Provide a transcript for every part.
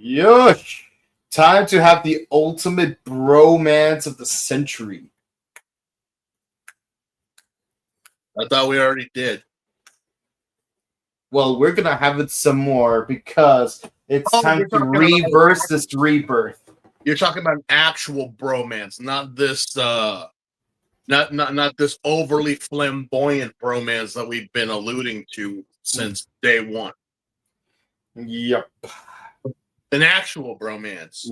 Yush! Time to have the ultimate bromance of the century. I thought we already did. Well, we're gonna have it some more because it's time to reverse this rebirth. You're talking about an actual bromance, not this not this overly flamboyant bromance that we've been alluding to since day one. Yep. An actual bromance.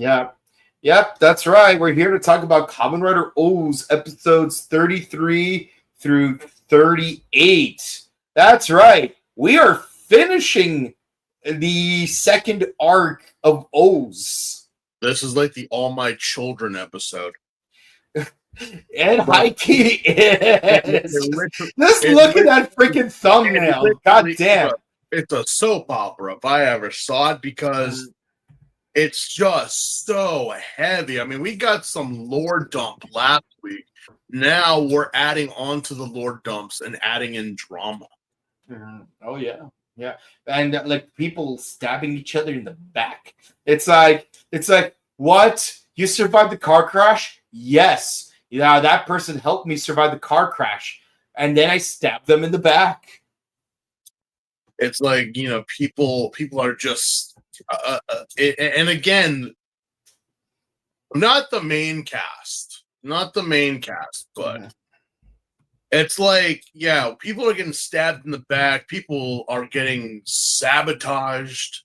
Yep, that's right. We're here to talk about Kamen Rider OOO's episodes 33 through 38. That's right. We are finishing the second arc of OOO's. This is like the All My Children episode. And Heike is. Just look at that freaking thumbnail. God damn. It's a soap opera if I ever saw it because it's just so heavy. I mean, we got some lore dump last week. Now we're adding on to the lore dumps and adding in drama. Oh, yeah. Yeah. And like people stabbing each other in the back. It's like, what? You survived the car crash? Yes. Yeah, that person helped me survive the car crash. And then I stabbed them in the back. It's like, people are just, and again, not the main cast, but it's like, yeah, people are getting stabbed in the back. People are getting sabotaged.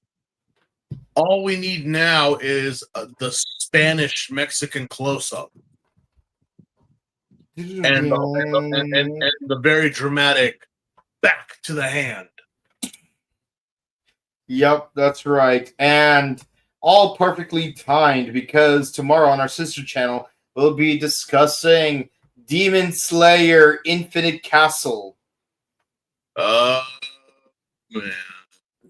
All we need now is the Spanish-Mexican close-up. And the very dramatic back to the hand. Yep, that's right. And all perfectly timed because tomorrow on our sister channel, we'll be discussing Demon Slayer Infinite Castle. Man.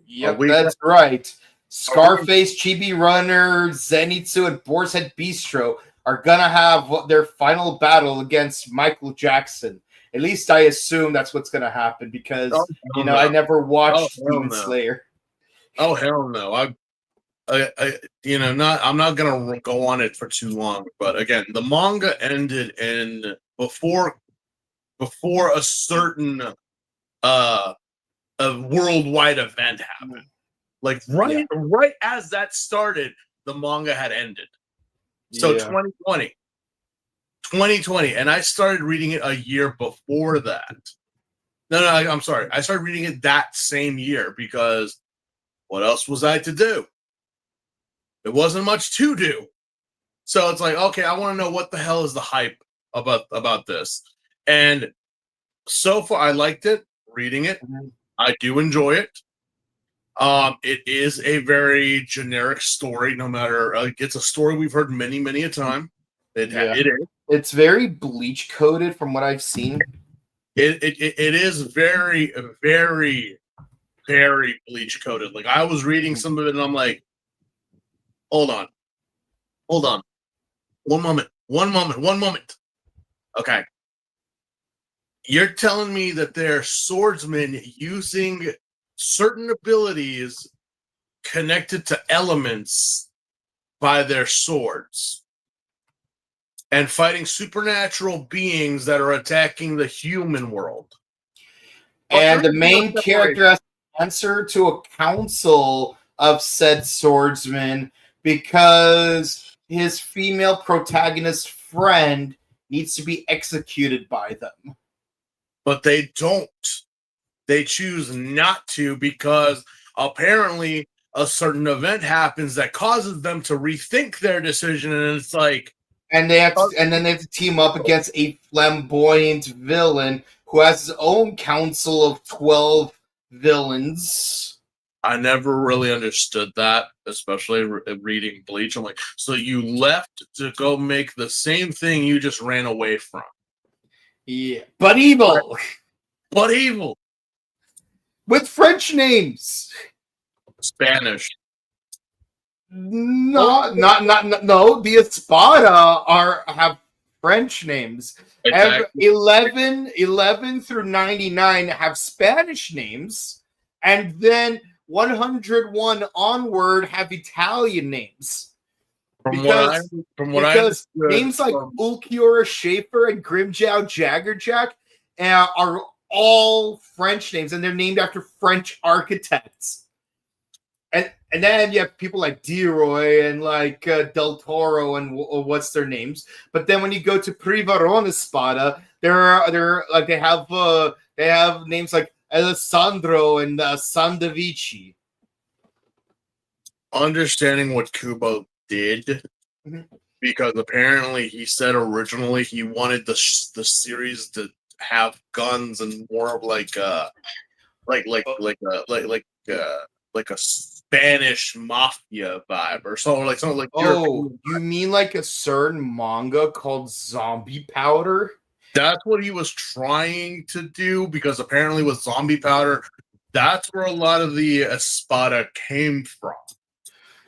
Yep, that's right. Scarface, Chibi Runner, Zenitsu, and Boar's Head Bistro are gonna have their final battle against Michael Jackson. At least I assume that's what's gonna happen because I never watched Demon Slayer. Oh hell no! I'm not gonna go on it for too long. But again, the manga ended in before a certain a worldwide event happened. Like right as that started, the manga had ended. So 2020, and I started reading it a year before that. No, I'm sorry. I started reading it that same year because what else was I to do? There wasn't much to do. So it's like, okay, I want to know what the hell is the hype about this. And so far, I liked it, reading it. I do enjoy it. It is a very generic story, no matter, it's a story we've heard many, many a time. It is. It's very bleach coded from what I've seen. It is very, very, very bleach coded. Like I was reading some of it and I'm like, hold on. One moment. Okay. You're telling me that they're swordsmen using certain abilities connected to elements by their swords and fighting supernatural beings that are attacking the human world. And the main character has to answer to a council of said swordsmen because his female protagonist friend needs to be executed by them. But they don't. They choose not to because apparently a certain event happens that causes them to rethink their decision, and it's like, and then they have to team up against a flamboyant villain who has his own council of 12 villains. I never really understood that, especially reading Bleach. I'm like, so you left to go make the same thing you just ran away from. Yeah, but evil. With French names. Spanish. No. The Espada have French names. Exactly. 11 through 99 have Spanish names, and then 101 onward have Italian names. From what I Because understood, names like Ulquiorra Schaefer and Grimjow Jaggerjack are all French names, and they're named after French architects. And then you have people like Deroy and like Del Toro and what's their names. But then when you go to Privarone Spada, they're like they have names like Alessandro and Sandavici. Understanding what Kubo did, because apparently he said originally he wanted the series to have guns and more of like a Spanish mafia vibe or something like. Oh, you mean like a certain manga called Zombie Powder? That's what he was trying to do, because apparently with Zombie Powder, that's where a lot of the Espada came from.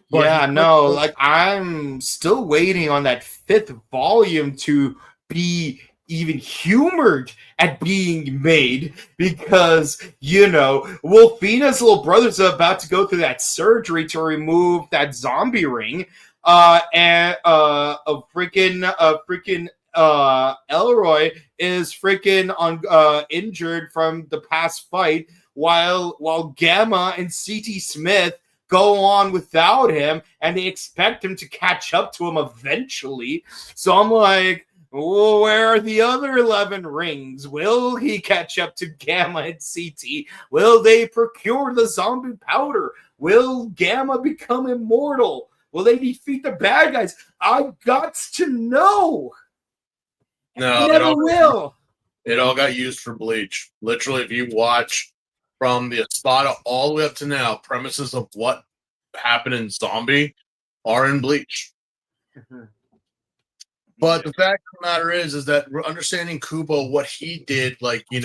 But yeah, no, like I'm still waiting on that 5th volume to be even humored at being made, because Wolfina's little brother's about to go through that surgery to remove that zombie ring, and Elroy is freaking on injured from the past fight, while Gamma and CT Smith go on without him, and they expect him to catch up to him eventually. So I'm like, where are the other 11 rings? Will he catch up to Gamma and CT? Will they procure the zombie powder? Will Gamma become immortal? Will they defeat the bad guys? I've got to know. No, I never will. It all got used for Bleach. Literally, if you watch from the Espada all the way up to now, premises of what happened in Zombie are in Bleach. But the fact of the matter is that understanding Kubo, what he did, like, he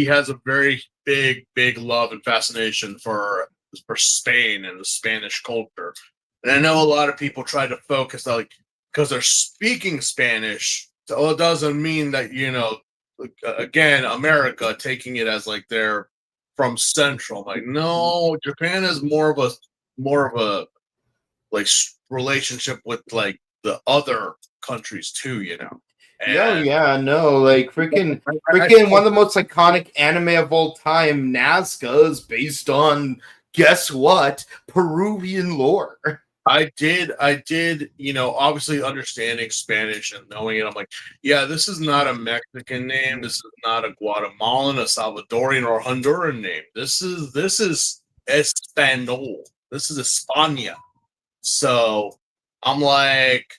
has a very big love and fascination for Spain and the Spanish culture. And I know a lot of people try to focus on, like, because they're speaking Spanish, so it doesn't mean that, again, America taking it as like they're from Central. Like, no, Japan is more of a like relationship with like the other countries too, And like freaking one of the most iconic anime of all time, Nazca, is based on, guess what, Peruvian lore. I did, obviously understanding Spanish and knowing it, I'm like, yeah, this is not a Mexican name. This is not a Guatemalan, a Salvadorian, or Honduran name. This is Espanol. This is España. So I'm like,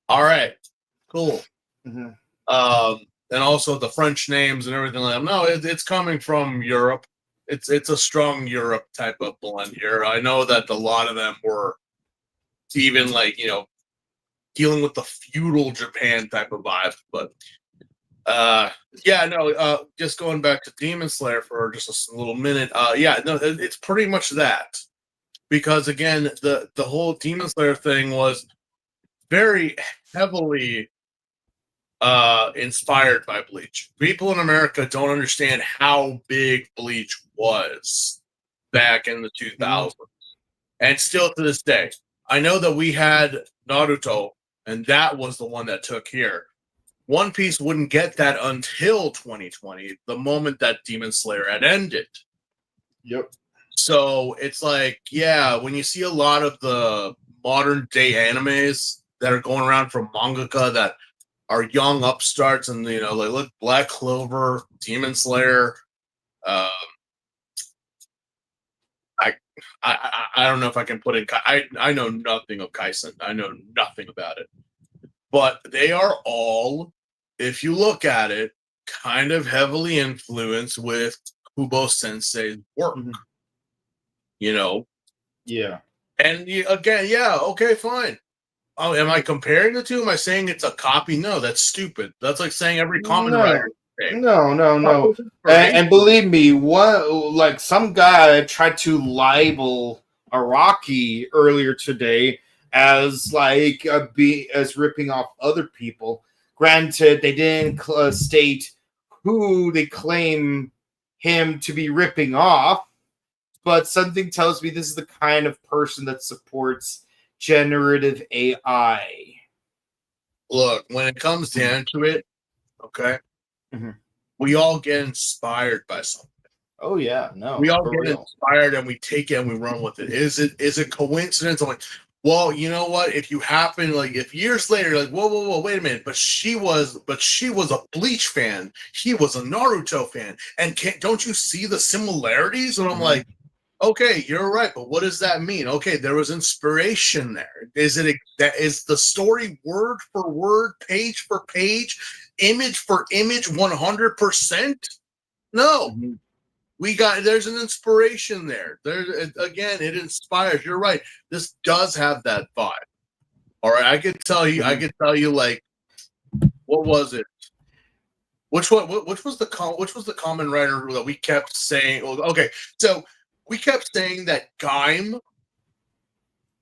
all right, cool. Mm-hmm. And also the French names and everything like that. No, it's coming from Europe. It's a strong Europe type of blend here. I know that a lot of them were even like, dealing with the feudal Japan type of vibe. But just going back to Demon Slayer for just a little minute. It's pretty much that. Because again, the whole Demon Slayer thing was very heavily inspired by Bleach. People in America don't understand how big Bleach was back in the 2000s. And still to this day. I know that we had Naruto, and that was the one that took here. One Piece wouldn't get that until 2020, the moment that Demon Slayer had ended. Yep. So it's like, yeah, when you see a lot of the modern day animes that are going around from mangaka that are young upstarts, and like look, Black Clover, Demon Slayer, I don't know if I can put in. I know nothing of Kaisen. I know nothing about it, but they are all, if you look at it, kind of heavily influenced with Kubo Sensei's work. Yeah. And again, yeah, okay, fine. Oh, am I comparing the two? Am I saying it's a copy? No, that's stupid. That's like saying every Kamen Rider. No. And believe me, some guy tried to libel Araki earlier today as as ripping off other people. Granted, they didn't state who they claim him to be ripping off, but something tells me this is the kind of person that supports generative AI. Look, when it comes down to it, okay, Mhm. we all get inspired by something. Oh yeah, no, We all for get real. inspired and we take it and we run with it. Is it coincidence? I'm like, well, you know what? If you happen, like, if years later, you're like, whoa, wait a minute, but she was a Bleach fan. He was a Naruto fan, and don't you see the similarities? And I'm like, okay, you're right, but what does that mean? Okay, there was inspiration there. Is the story word for word, page for page, image for image, 100%? No. Mhm. There's an inspiration there. Again, it inspires. You're right. This does have that vibe. All right, I could tell you. I could tell you, like, what was it? Which was the Kamen Rider that we kept saying? Okay, so we kept saying that Gaim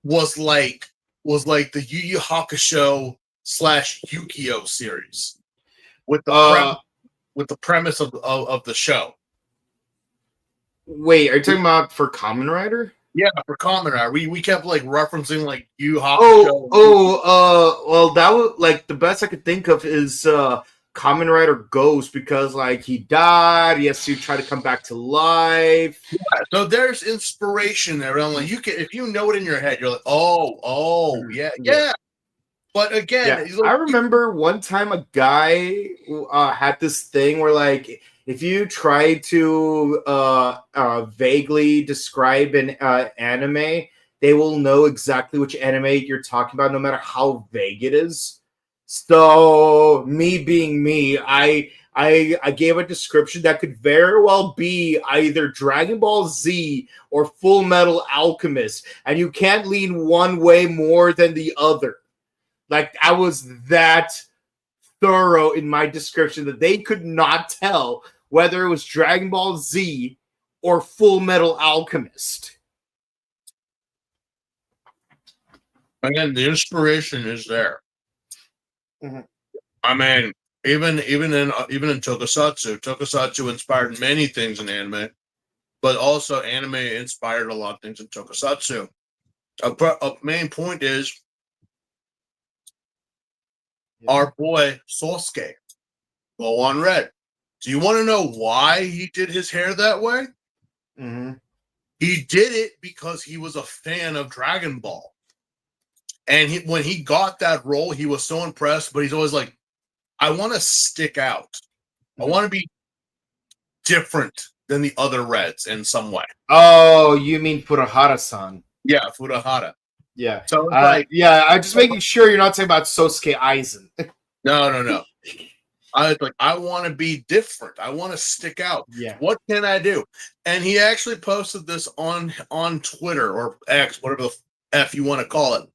was like the Yu Yu Hakusho / Yu-Gi-Oh series with the premise of the show. Wait, are you talking about for Kamen Rider? Yeah, for Kamen Rider, we kept like referencing like Yu Hakusho. Well, that was like the best I could think of is Kamen Rider Ghost, because like he died, he has to try to come back to life. Yeah, so there's inspiration there. I'm like, if you know it in your head, you're like, yeah. But again, Yeah, I remember one time a guy had this thing where, like, if you try to vaguely describe an anime, they will know exactly which anime you're talking about, no matter how vague it is. So, me being me, I gave a description that could very well be either Dragon Ball Z or Full Metal Alchemist, and you can't lean one way more than the other. Like, I was that thorough in my description that they could not tell whether it was Dragon Ball Z or Full Metal Alchemist. Again, the inspiration is there. Mhm. I mean, even in Tokusatsu inspired many things in anime, but also anime inspired a lot of things in Tokusatsu. A main point is our boy Sosuke, Bow on Red. Do you want to know why he did his hair that way? Mm-hmm. He did it because he was a fan of Dragon Ball. And when he got that role, he was so impressed, but he's always like, I want to stick out. I want to be different than the other Reds in some way. Oh, you mean Furuhara-san? Yeah, Furuhara. Yeah. So it's like, yeah, I'm just making sure you're not talking about Sosuke Aizen. No. I want to be different. I want to stick out. Yeah. What can I do? And he actually posted this on Twitter or X, whatever the F you want to call it.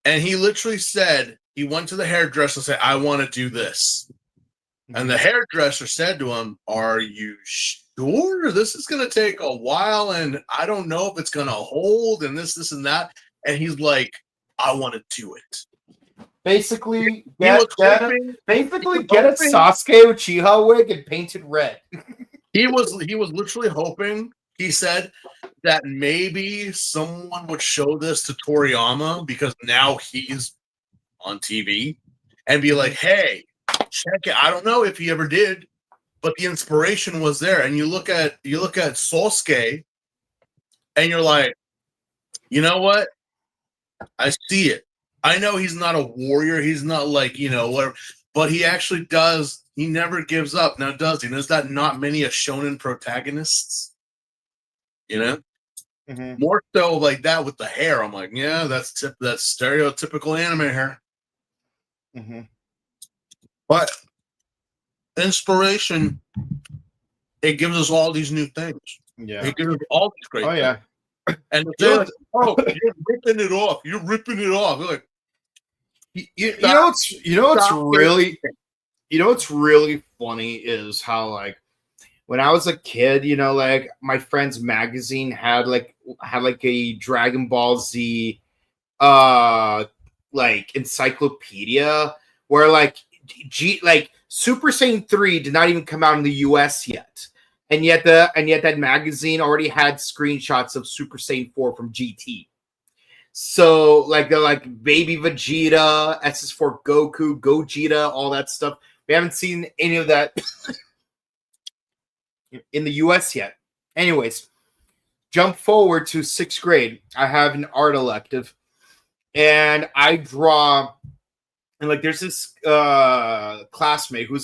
And he literally said he went to the hairdresser and said, I want to do this. And the hairdresser said to him, are you sure this is going to take a while? And I don't know if it's going to hold and this and that. And he's like, I want to do it. Basically, get a Sasuke Uchiha wig and paint it red. He was literally hoping, he said, that maybe someone would show this to Toriyama because now he's on TV and be like, hey, check it. I don't know if he ever did, but the inspiration was there. And you look at Sosuke and you're like, you know what? I see it. I know he's not a warrior. He's not like, whatever, but he actually does. He never gives up. Now, does he? There's not many a shonen protagonists, More so like that with the hair. I'm like, yeah, that's stereotypical anime hair. But inspiration, it gives us all these new things. Yeah. It gives us all these great things. Yeah. And they're like, oh, you're ripping it off. You're ripping it off. They're like, what's really funny is how, like, when I was a kid, like, my friend's magazine had a Dragon Ball Z like encyclopedia where like Super Saiyan 3 did not even come out in the US yet. and yet that magazine already had screenshots of Super Saiyan 4 from GT. So like they're like Baby Vegeta, SS4 Goku, Gogeta, all that stuff. We haven't seen any of that in the US yet. Anyways, jump forward to 6th grade. I have an art elective, and I draw. And like, there's this classmate who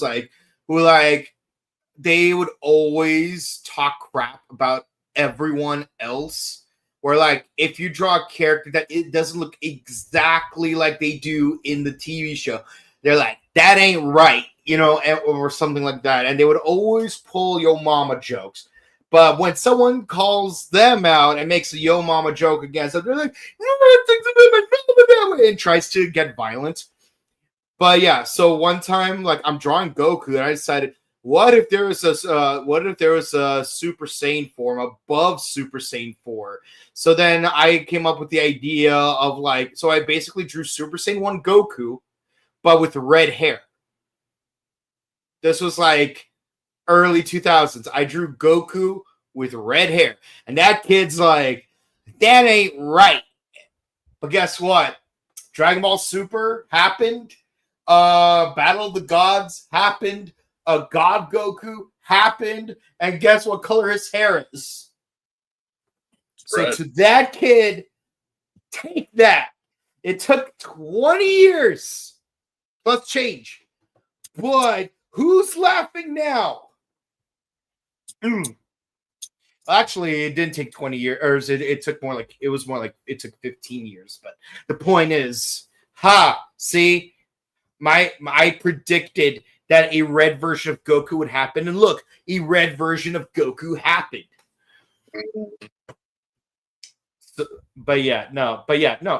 they would always talk crap about everyone else. Where like, if you draw a character that it doesn't look exactly like they do in the TV show, they're like, that ain't right, or something like that. And they would always pull Yo Mama jokes. But when someone calls them out and makes a Yo Mama joke against them, they're like, and tries to get violent. But yeah, so one time, like, I'm drawing Goku, and I decided, what if there was a Super Saiyan form above Super Saiyan 4? So then I came up with the idea of like, so I basically drew Super Saiyan 1 Goku, but with red hair. This was like early 2000s. I drew Goku with red hair, and that kid's like, that ain't right. But guess what? Dragon Ball Super happened. Battle of the Gods happened. God Goku happened, and guess what color his hair is? So to that kid, take that. It took 20 years plus change, but who's laughing now? Actually, it didn't take 20 years, or it took more like, it was more like it took 15 years. But the point is, see, I predicted that a red version of Goku would happen, and look, a red version of Goku happened. So, but yeah, no,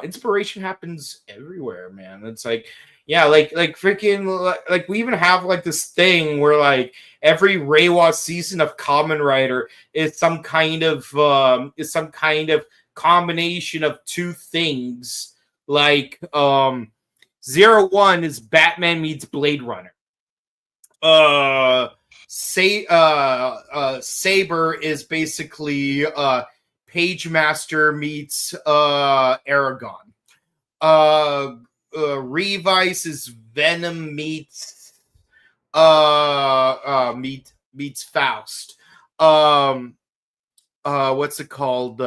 inspiration happens everywhere, man. It's like, yeah, like freaking, like we even have like this thing where like every Reiwa season of Kamen Rider is some kind of combination of two things. Like 01 is Batman meets Blade Runner. Saber is basically Page Master meets Aragon. Revice is Venom meets meets Faust. What's it called?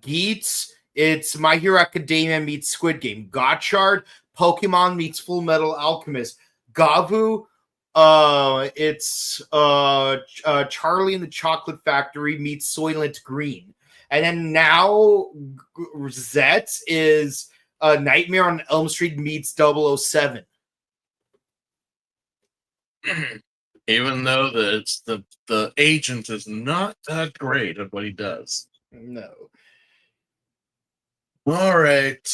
Geats, it's My Hero Academia meets Squid Game. Gotchard, Pokemon meets Full Metal Alchemist. Gavu, it's Charlie and the Chocolate Factory meets Soylent Green. And then now Zet is Nightmare on Elm Street meets 007. Even though the agent is not that great at what he does. No. All right.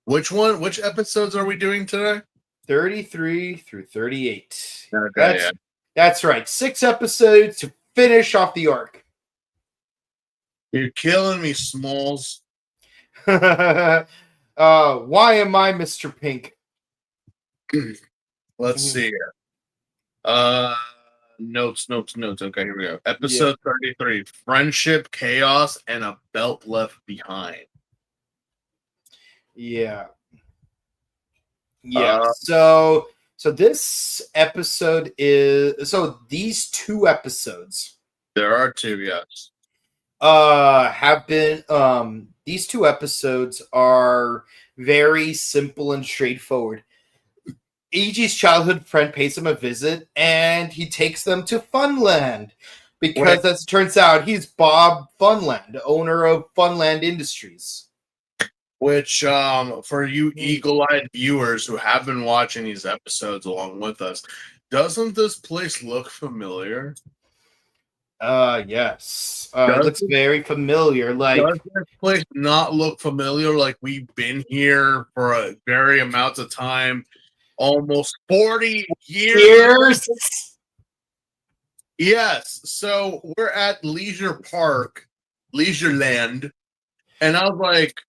Which episodes are we doing today? 33 through 38. Okay, that's right. 6 episodes to finish off the arc. You're killing me, Smalls. Why am I Mr. Pink? Let's see here. Notes. Okay, here we go. Episode 33. Friendship, chaos, and a belt left behind. Yeah. So this episode is, so these 2 episodes. There are 2, yes. Have been these 2 episodes are very simple and straightforward. Eiji's childhood friend pays him a visit, and he takes them to Funland because, as it turns out, he's Bob Funland, owner of Funland Industries. Which, for you eagle-eyed viewers who have been watching these episodes along with us, doesn't this place look familiar? Yes. It looks very familiar. Like, does this place not look familiar? Like we've been here for a very amount of time. Almost 40 years. Yes. So we're at Leisureland, and I was like,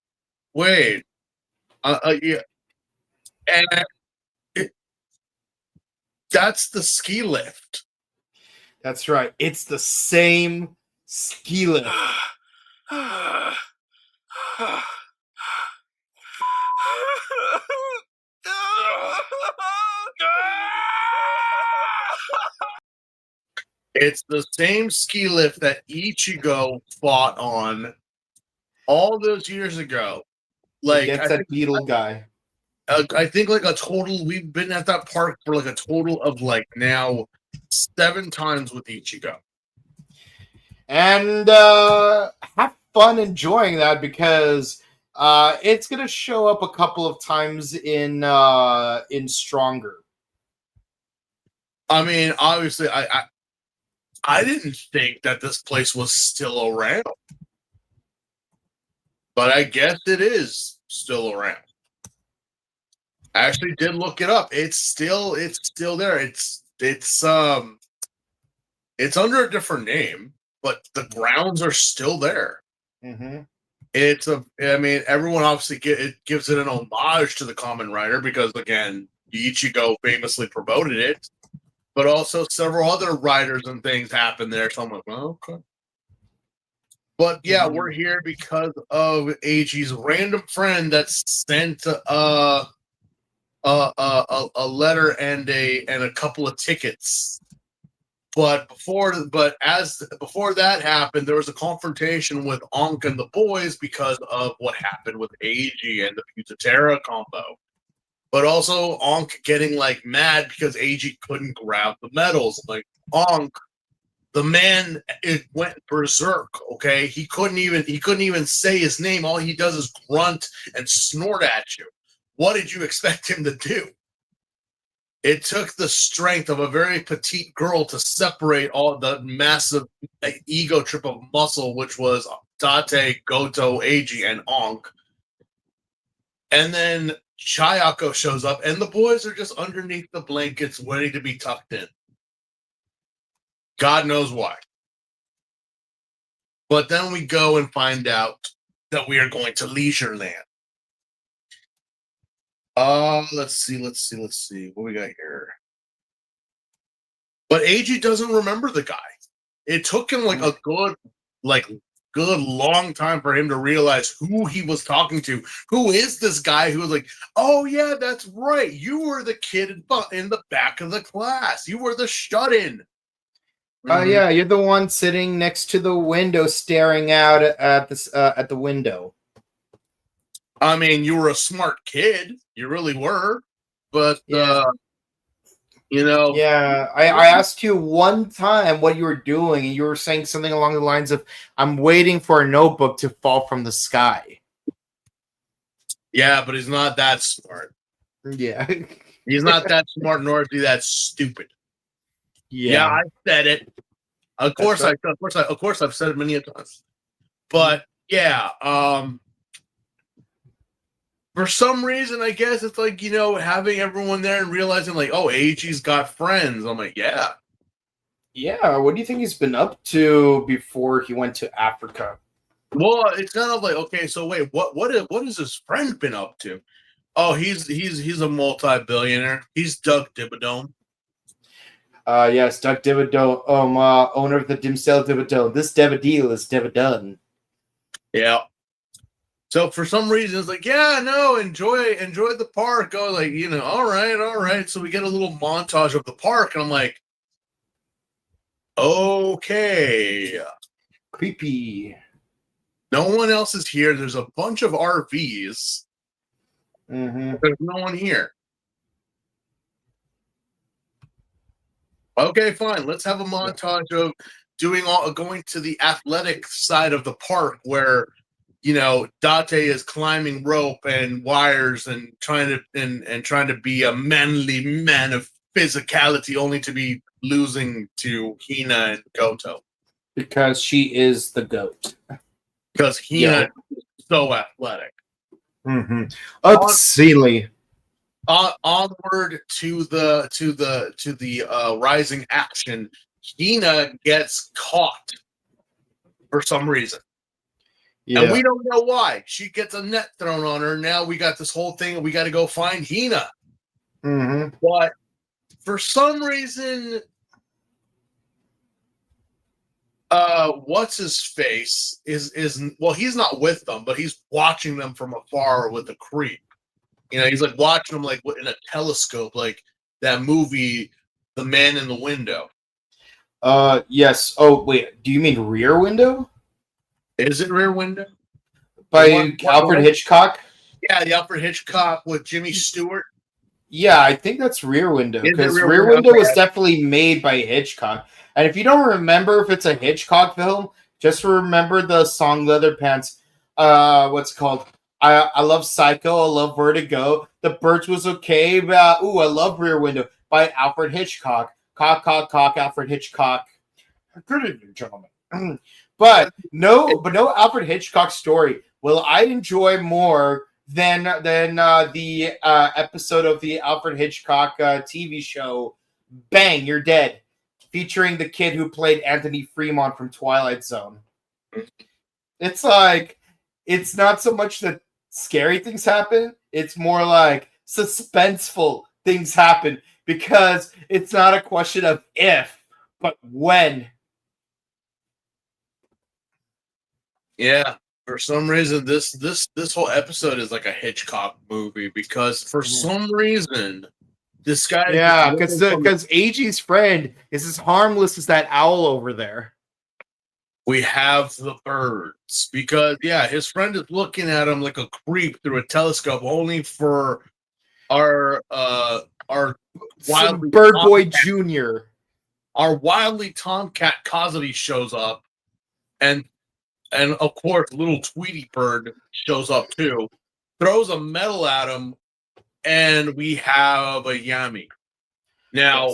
"Wait, yeah." And that's the ski lift. That's right. It's the same ski lift. It's the same ski lift that Ichigo fought on all those years ago. Like Against that beetle guy. I think like a total. We've been at that park for like a total of like now 7 times with Ichigo. And have fun enjoying that because it's gonna show up a couple of times in Stronger. I mean, obviously, I didn't think that this place was still around, but I guess it is still around. I actually did look it up. It's still there. It's under a different name, but the grounds are still there. Mm-hmm. I mean, everyone obviously it gives it an homage to the Kamen Rider because again, Ichigo famously promoted it, but also several other riders and things happen there. So I'm like, well, okay. But yeah, we're here because of AG's random friend that sent a letter and a couple of tickets. But before that happened, there was a confrontation with Ankh and the boys because of what happened with AG and the Putera combo. But also Ankh getting like mad because AG couldn't grab the medals. Like Ankh, the man, it went berserk. Okay, he couldn't even say his name. All he does is grunt and snort at you. What did you expect him to do? It took the strength of a very petite girl to separate all the massive ego trip of muscle, which was Date, Goto, Eiji, and Ankh. And then Chayako shows up, and the boys are just underneath the blankets, ready to be tucked in. God knows why. But then we go and find out that we are going to Leisureland. Let's see. What we got here? But AG doesn't remember the guy. It took him like a good long time for him to realize who he was talking to. Who is this guy who was like, oh yeah, that's right. You were the kid in the back of the class. You were the shut-in. Yeah, you're the one sitting next to the window, staring out at the window. I mean, you were a smart kid. You really were. But, Yeah. Yeah, I asked you one time what you were doing, and you were saying something along the lines of, I'm waiting for a notebook to fall from the sky. Yeah, but he's not that smart. Yeah. He's not that smart, nor is he that stupid. Yeah, I said it. Of course, right. Of course, I've said it many times. But yeah, for some reason, I guess it's like, having everyone there and realizing like, oh, AG's got friends. I'm like, yeah. Yeah, what do you think he's been up to before he went to Africa? Well, it's kind of like, okay, so wait, what has his friend been up to? Oh, he's a multi-billionaire. He's Doug Dimmadome. Yes, Doug Dimmadome, owner of the Dimsdale Dimmadome. This deal is done. Yeah. So for some reason, it's like, yeah, no, enjoy the park. Go like, all right. So we get a little montage of the park, and I'm like, okay, creepy. No one else is here. There's a bunch of RVs. Mm-hmm. There's no one here. Okay, fine. Let's have a montage of going to the athletic side of the park where, Date is climbing rope and wires and trying to be a manly man of physicality, only to be losing to Hina and Goto. Because she is the goat. Because Hina is so athletic. Mm-hmm. Obscenely. Onward to the rising action. Hina gets caught for some reason. Yeah. And we don't know why. She gets a net thrown on her. Now we got this whole thing, and we got to go find Hina. Mm-hmm. But for some reason, what's his face is well, he's not with them, but he's watching them from afar with the creep. You know, he's like watching them like in a telescope, like that movie, The Man in the Window. Yes. Oh, wait. Do you mean Rear Window? Is it Rear Window? By Alfred Hitchcock? Yeah, the Alfred Hitchcock with Jimmy Stewart. Yeah, I think that's Rear Window, Is it because Rear Rear Window? Window was definitely made by Hitchcock. And if you don't remember if it's a Hitchcock film, just remember the song Leather Pants. What's it called? I love Psycho. I love Vertigo. The Birds was okay. But, I love Rear Window by Alfred Hitchcock. Cock, Alfred Hitchcock. Good evening, gentlemen. but no Alfred Hitchcock story will I enjoy more than the episode of the Alfred Hitchcock TV show Bang, You're Dead, featuring the kid who played Anthony Fremont from Twilight Zone. It's like, it's not so much that scary things happen, it's more like suspenseful things happen, because it's not a question of if, but when. Yeah. For some reason, this whole episode is like a Hitchcock movie, because for some reason this guy, yeah, because AG's friend is as harmless as that owl over there. We have the birds, because his friend is looking at him like a creep through a telescope, only for our wildly Bird Boy Jr. Our wildly Tomcat Cassidy shows up, and of course little Tweety Bird shows up too, throws a medal at him, and we have a Yami. Now,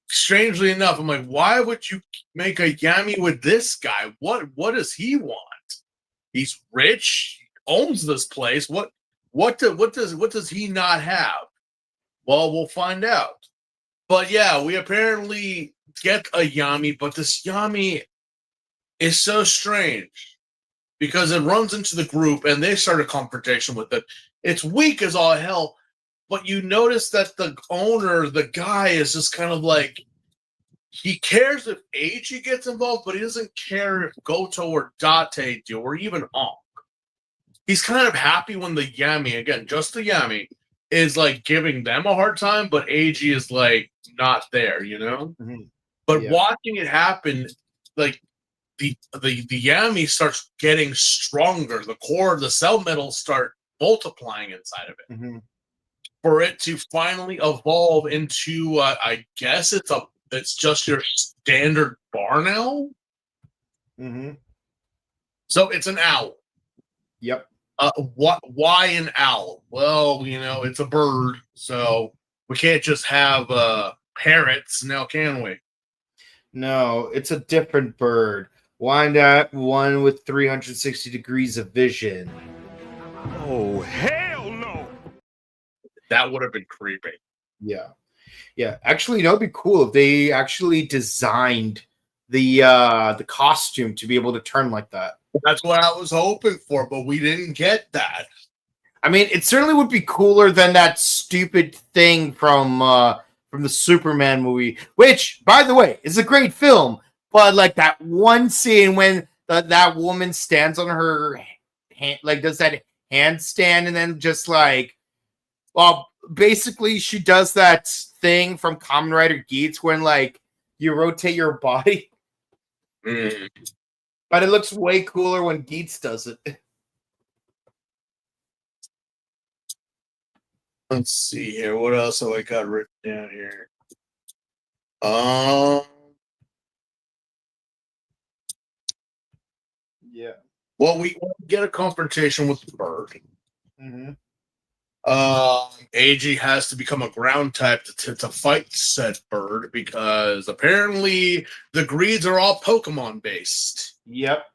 strangely enough, I'm like, why would you make a Yami with this guy? What does he want? He's rich, he owns this place. What does he not have? Well, we'll find out. But yeah, we apparently get a Yami, but this Yami is so strange, because it runs into the group and they start a confrontation with it. It's weak as all hell, but you notice that the owner, the guy, is just kind of like, he cares if Eiji gets involved, but he doesn't care if Goto or Date do, or even Ankh. He's kind of happy when the Yami, again, just the Yami, is like giving them a hard time, but Eiji is like not there, you know? Mm-hmm. But watching it happen, like the Yami starts getting stronger. The core, the cell metals start multiplying inside of it. Mm-hmm. For it to finally evolve into, I guess it's just your standard barn owl. Mm-hmm. So it's an owl. Yep. Why an owl? Well, it's a bird, so we can't just have parrots now, can we? No, it's a different bird. Why not one with 360 degrees of vision? Oh, hell no! That would have been creepy. Yeah. Actually, that would be cool if they actually designed the costume to be able to turn like that. That's what I was hoping for, but we didn't get that. I mean, it certainly would be cooler than that stupid thing from the Superman movie, which, by the way, is a great film. But like that one scene when that woman stands on her hand, like does that handstand, and then just like, well, basically she does that thing from Kamen Rider Skits when like you rotate your body. Mm. But it looks way cooler when Geets does it. Let's see here. What else have I got written down here? Yeah. Well, we get a confrontation with the bird. Mm-hmm. Eiji has to become a ground type to fight said bird, because apparently the greeds are all Pokemon based. Yep.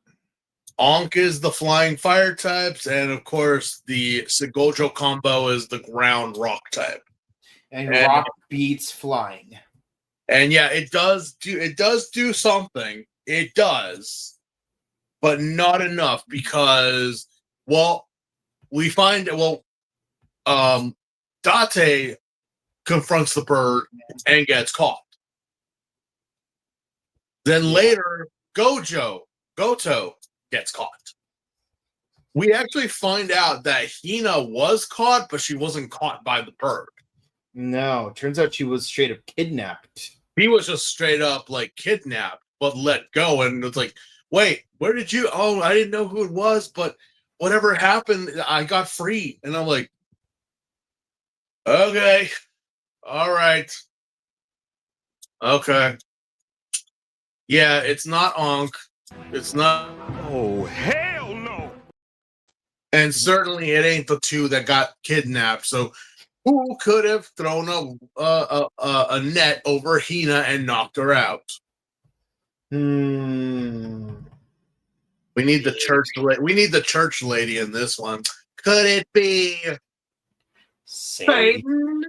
Ankh is the flying fire types, and of course the Segojo combo is the ground rock type. And rock beats flying. And yeah, it does do something. It does, but not enough, because Date confronts the bird and gets caught. Then later, Goto gets caught. We actually find out that Hina was caught, but she wasn't caught by the bird. No, turns out she was straight up kidnapped. He was just straight up like kidnapped, but let go. And it's like, wait, where did you? Oh, I didn't know who it was, but whatever happened, I got free. And I'm like, okay, all right, okay. Yeah, it's not Ankh. It's not. Oh, hell no! And certainly it ain't the two that got kidnapped. So who could have thrown a net over Hina and knocked her out? Hmm. We need the church. We need the church lady in this one. Could it be Satan?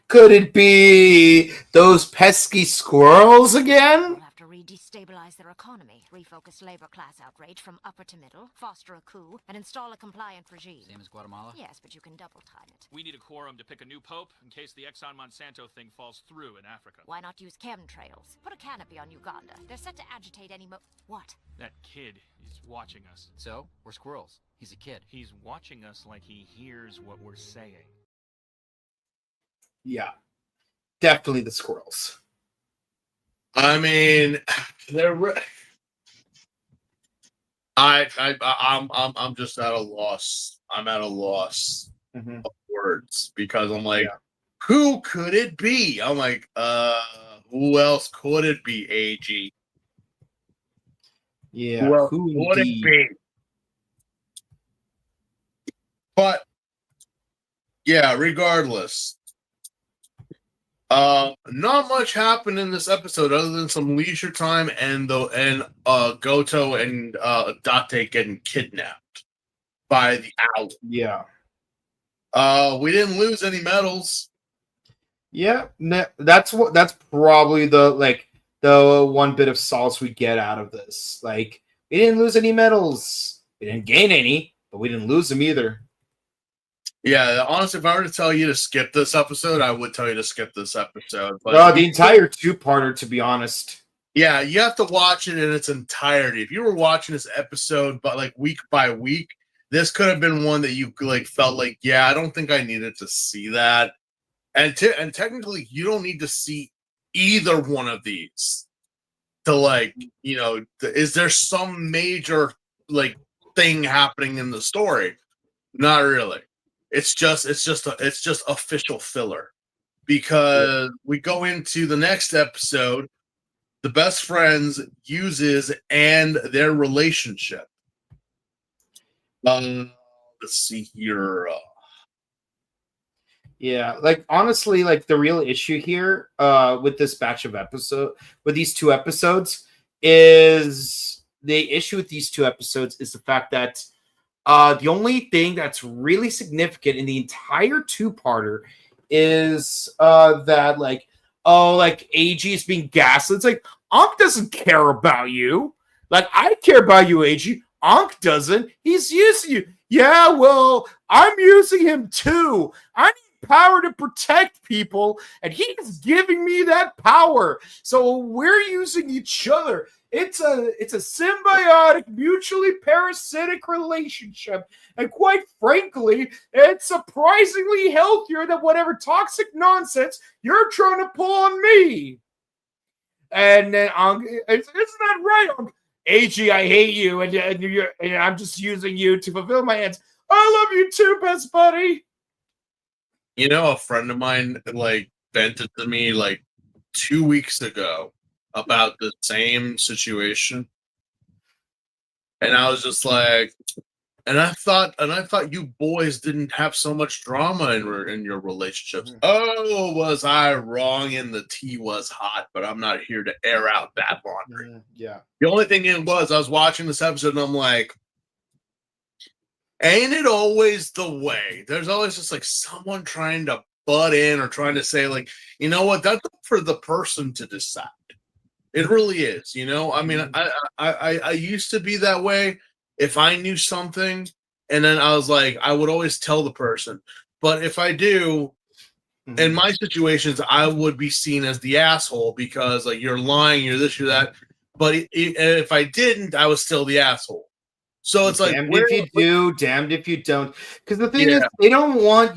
Could it be those pesky squirrels again? We'll have to re-destabilize their economy, refocus labor class outrage from upper to middle, foster a coup, and install a compliant regime. Same as Guatemala? Yes, but you can double time it. We need a quorum to pick a new pope in case the Exxon Monsanto thing falls through in Africa. Why not use chemtrails? Put a canopy on Uganda. They're set to agitate any What? That kid is watching us. So, we're squirrels. He's a kid. He's watching us like he hears what we're saying. Yeah, definitely the squirrels. I mean, I'm just at a loss. I'm at a loss of words because I'm like, who could it be? I'm like, who else could it be? AG. Yeah, who would it be? But yeah, regardless. Not much happened in this episode other than some leisure time and Goto and Date getting kidnapped by the owl. Yeah. We didn't lose any medals. Yeah, that's probably the one bit of solace we get out of this. Like, we didn't lose any medals. We didn't gain any, but we didn't lose them either. Yeah, honestly, if I were to tell you to skip this episode, I would tell you to skip this episode. But the entire two-parter, to be honest. Yeah, you have to watch it in its entirety. If you were watching this episode, but like week by week, this could have been one that you like felt like, yeah, I don't think I needed to see that. And technically, you don't need to see either one of these to like, is there some major like thing happening in the story? Not really. It's just official filler because we go into the next episode, the best friends uses and their relationship. Let's see here. Yeah, like honestly, like the real issue here with this batch of with these two episodes is the fact that the only thing that's really significant in the entire two-parter is that AG is being gaslit. It's like, Ankh doesn't care about you. Like, I care about you, AG. Ankh doesn't. He's using you. Yeah, well, I'm using him too. I need power to protect people, and he's giving me that power. So we're using each other. It's a symbiotic, mutually parasitic relationship. And quite frankly, it's surprisingly healthier than whatever toxic nonsense you're trying to pull on me. And then, isn't that right? AG, I hate you, and I'm just using you to fulfill my ends. I love you too, best buddy. A friend of mine vented to me 2 weeks ago about the same situation, and I was just like, and I thought you boys didn't have so much drama in your relationships. Oh, was I wrong? And the tea was hot, but I'm not here to air out that laundry. Yeah. The only thing I was watching this episode and I'm like, ain't it always the way? There's always just someone trying to butt in or trying to say you know what? That's up for the person to decide. It really is. I mean, I used to be that way. If I knew something, and then I was like, I would always tell the person. But if I do, in my situations, I would be seen as the asshole because you're lying, you're this, you're that. but if I didn't, I was still the asshole. So it's like, damned if you do, damned if you don't. Because the thing is, Yeah. they don't want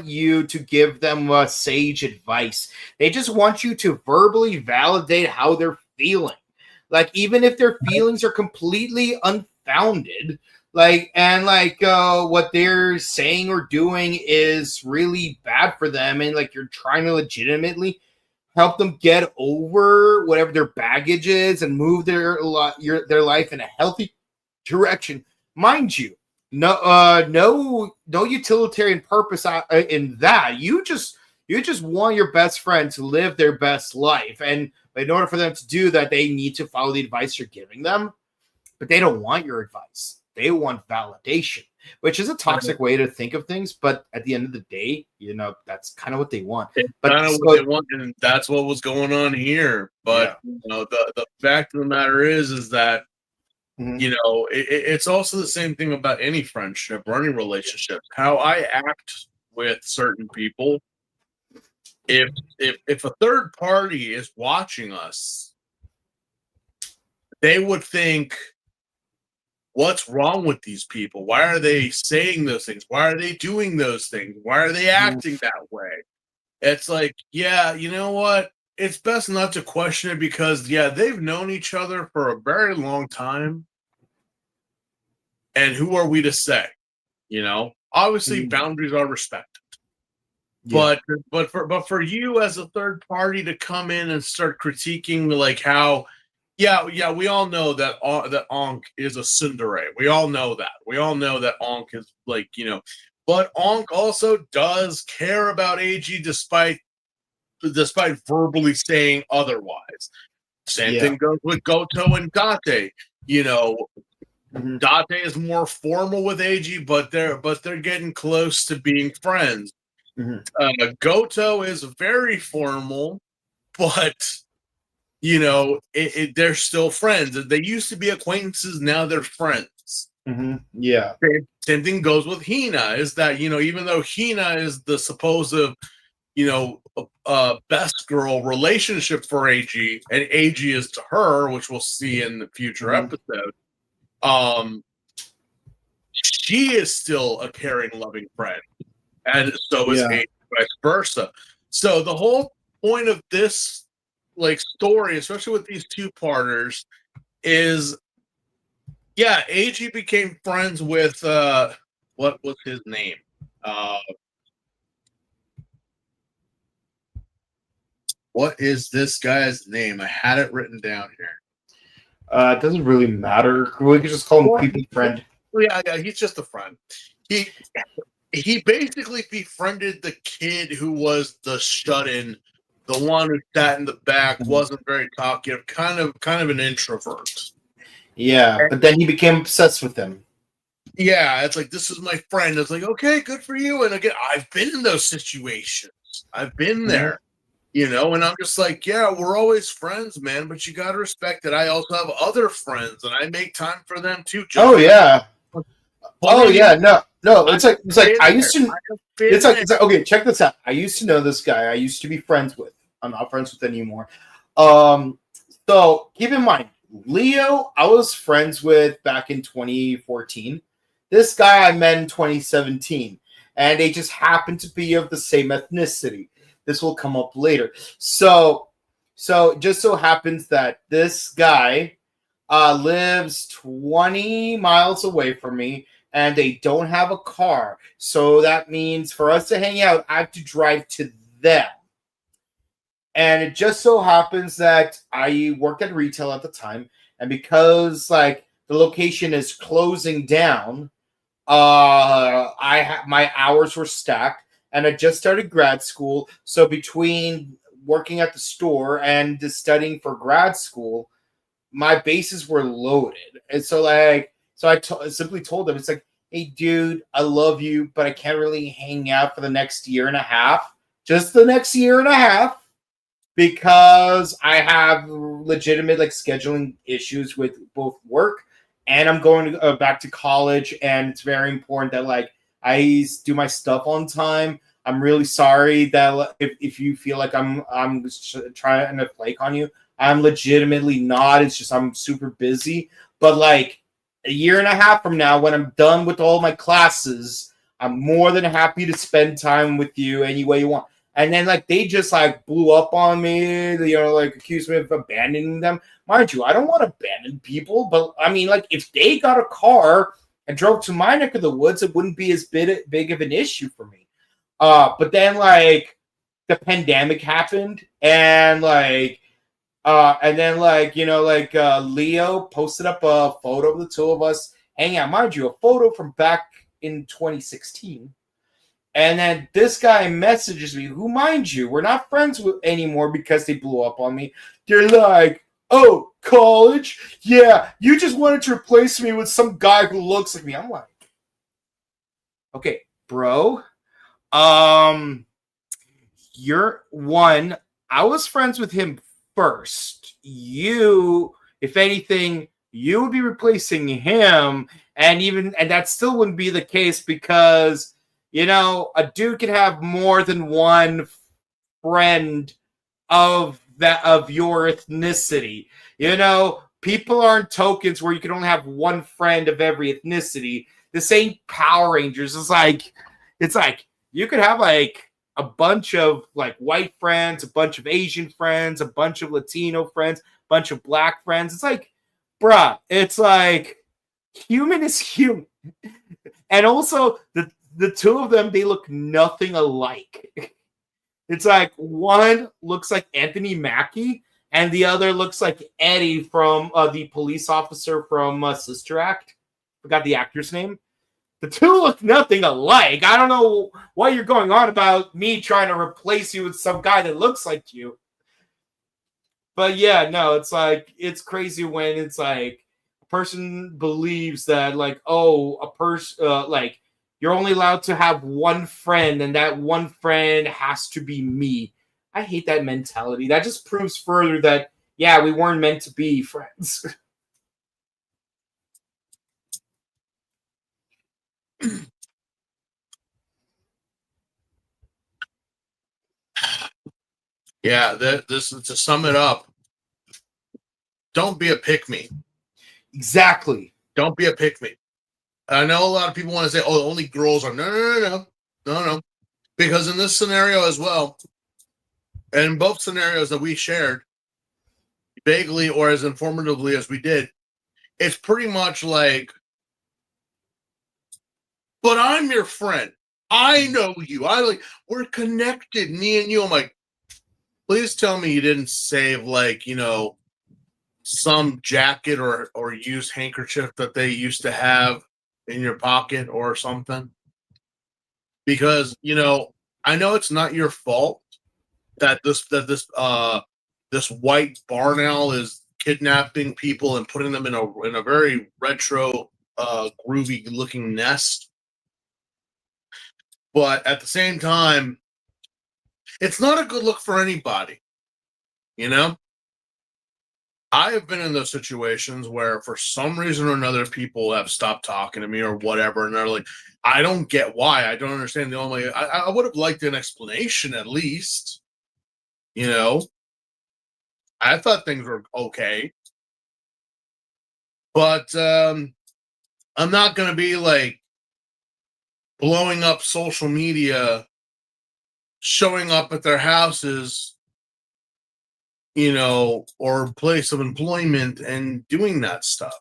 you to give them sage advice. They just want you to verbally validate how they're feeling. Like, even if their feelings are completely unfounded, what they're saying or doing is really bad for them, and like you're trying to legitimately help them get over whatever their baggage is and move their life in a healthy direction. Mind you, no utilitarian purpose in that. You just want your best friend to live their best life, and in order for them to do that, they need to follow the advice you're giving them. But they don't want your advice. They want validation, which is a toxic way to think of things. But at the end of the day, that's kind of what they want. But kind of what they want, and that's what was going on here. But the fact of the matter is that it's also the same thing about any friendship or any relationship. How I act with certain people. If a third party is watching us, they would think, what's wrong with these people? Why are they saying those things? Why are they doing those things? Why are they acting that way? It's like, yeah, you know what? It's best not to question it because, they've known each other for a very long time. And who are we to say? Obviously boundaries are respected. Yeah. But for you as a third party to come in and start critiquing like how, we all know that Ankh is a tsundere. We all know that. We all know that Ankh is but Ankh also does care about AG despite verbally saying otherwise. Same thing goes with Goto and Date. Date is more formal with AG, but they're getting close to being friends. Goto is very formal, but they're still friends. They used to be acquaintances, now they're friends. Yeah. Same thing goes with Hina. Is that even though Hina is the supposed best girl relationship for AG, and AG is to her, which we'll see in the future episode. She is still a caring, loving friend, and so is AG, vice versa. So the whole point of this story, especially with these two-parters, is AG became friends with what was his name? What is this guy's name? I had it written down here. It doesn't really matter. We could just call him creepy friend. Yeah, he's just a friend. He basically befriended the kid who was the shut-in, the one who sat in the back, wasn't very talkative, kind of an introvert. Yeah, but then he became obsessed with him. Yeah, it's like, this is my friend. It's like, okay, good for you. And again, I've been in those situations. I've been there. And I'm just like, we're always friends, man, but you got to respect that I also have other friends, and I make time for them too. No, it's like I used to. It's like okay, check this out. I used to know this guy. I used to be friends with. I'm not friends with anymore. So keep in mind, Leo, I was friends with back in 2014. This guy I met in 2017, and they just happened to be of the same ethnicity. This will come up later. So just so happens that this guy lives 20 miles away from me, and they don't have a car. So that means for us to hang out, I have to drive to them. And it just so happens that I worked at retail at the time, and because the location is closing down, my hours were stacked. And I just started grad school. So between working at the store and studying for grad school, my bases were loaded. And so I simply told them, it's like, hey, dude, I love you, but I can't really hang out for the next year and a half. Just the next year and a half. Because I have legitimate scheduling issues with both work, and I'm going back to college, and it's very important that I do my stuff on time. I'm really sorry that if you feel like I'm trying to flake on you, I'm legitimately not. It's just I'm super busy. But like a year and a half from now, when I'm done with all my classes, I'm more than happy to spend time with you any way you want. And then like they just like blew up on me, like accused me of abandoning them. Mind you, I don't want to abandon people, but I mean, like if they got a car and drove to my neck of the woods, it wouldn't be as big of an issue for me. But then like the pandemic happened, and Leo posted up a photo of the two of us hanging out. Mind you, a photo from back in 2016. And then this guy messages me, who, mind you, we're not friends with anymore because they blew up on me. They're like, oh, college? Yeah, you just wanted to replace me with some guy who looks like me. I'm like, okay, bro. You're one. I was friends with him first. You, if anything, you would be replacing him, and that still wouldn't be the case because a dude can have more than one friend of your ethnicity. People aren't tokens where you can only have one friend of every ethnicity. This ain't Power Rangers. It's like you could have like a bunch of like white friends, a bunch of Asian friends, a bunch of Latino friends, a bunch of black friends. It's like, bruh, it's like human is human. And also the two of them, they look nothing alike. It's like one looks like Anthony Mackie and the other looks like Eddie from the police officer from Sister Act. Forgot the actor's name. The two look nothing alike. I don't know why you're going on about me trying to replace you with some guy that looks like you. But yeah, no, it's like, it's crazy when it's like a person believes that like, oh, a person, like you're only allowed to have one friend and that one friend has to be me. I hate that mentality. That just proves further that, yeah, we weren't meant to be friends. Yeah, this to sum it up. Don't be a pick-me. Exactly. Don't be a pick-me. I know a lot of people want to say, "Oh, only girls are." No. Because in this scenario as well, and in both scenarios that we shared, vaguely or as informatively as we did, it's pretty much like, "But I'm your friend. I know you. We're connected, me and you." I'm like, please tell me you didn't save some jacket or used handkerchief that they used to have in your pocket or something. Because, I know it's not your fault that this white barn owl is kidnapping people and putting them in a very retro groovy looking nest. But at the same time, it's not a good look for anybody. I have been in those situations where for some reason or another people have stopped talking to me or whatever, and they're like, I don't get why. I don't understand. I would have liked an explanation at least. I thought things were okay. But I'm not going to be like blowing up social media, showing up at their houses, or place of employment and doing that stuff,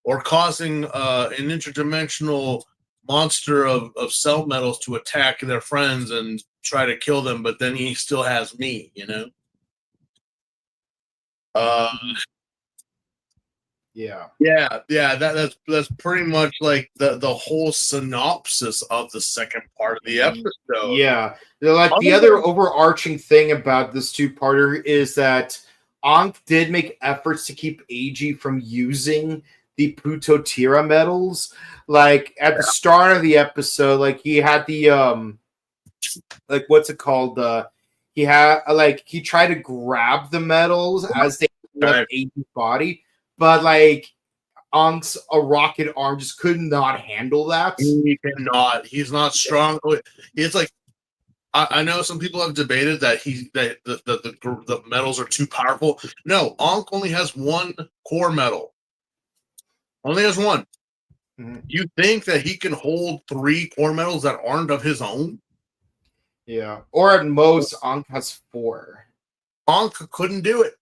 or causing an interdimensional monster of cell metals to attack their friends and try to kill them, but then he still has me, Yeah, that's pretty much like the whole synopsis of the second part of the episode. Yeah, like the other overarching thing about this two-parter is that Ankh did make efforts to keep Eiji from using the Putotira medals. Like at the start of the episode, like he had the like what's it called? He had he tried to grab the medals as they left Eiji's body, but like Ankh's a rocket arm just could not handle that. He cannot. He's not strong. It's like I know some people have debated that the metals are too powerful. No, Ankh only has one core metal. Only has one. Mhm. You think that he can hold 3 core metals that aren't of his own? Yeah. Or at most, Ankh has 4. Ankh couldn't do it.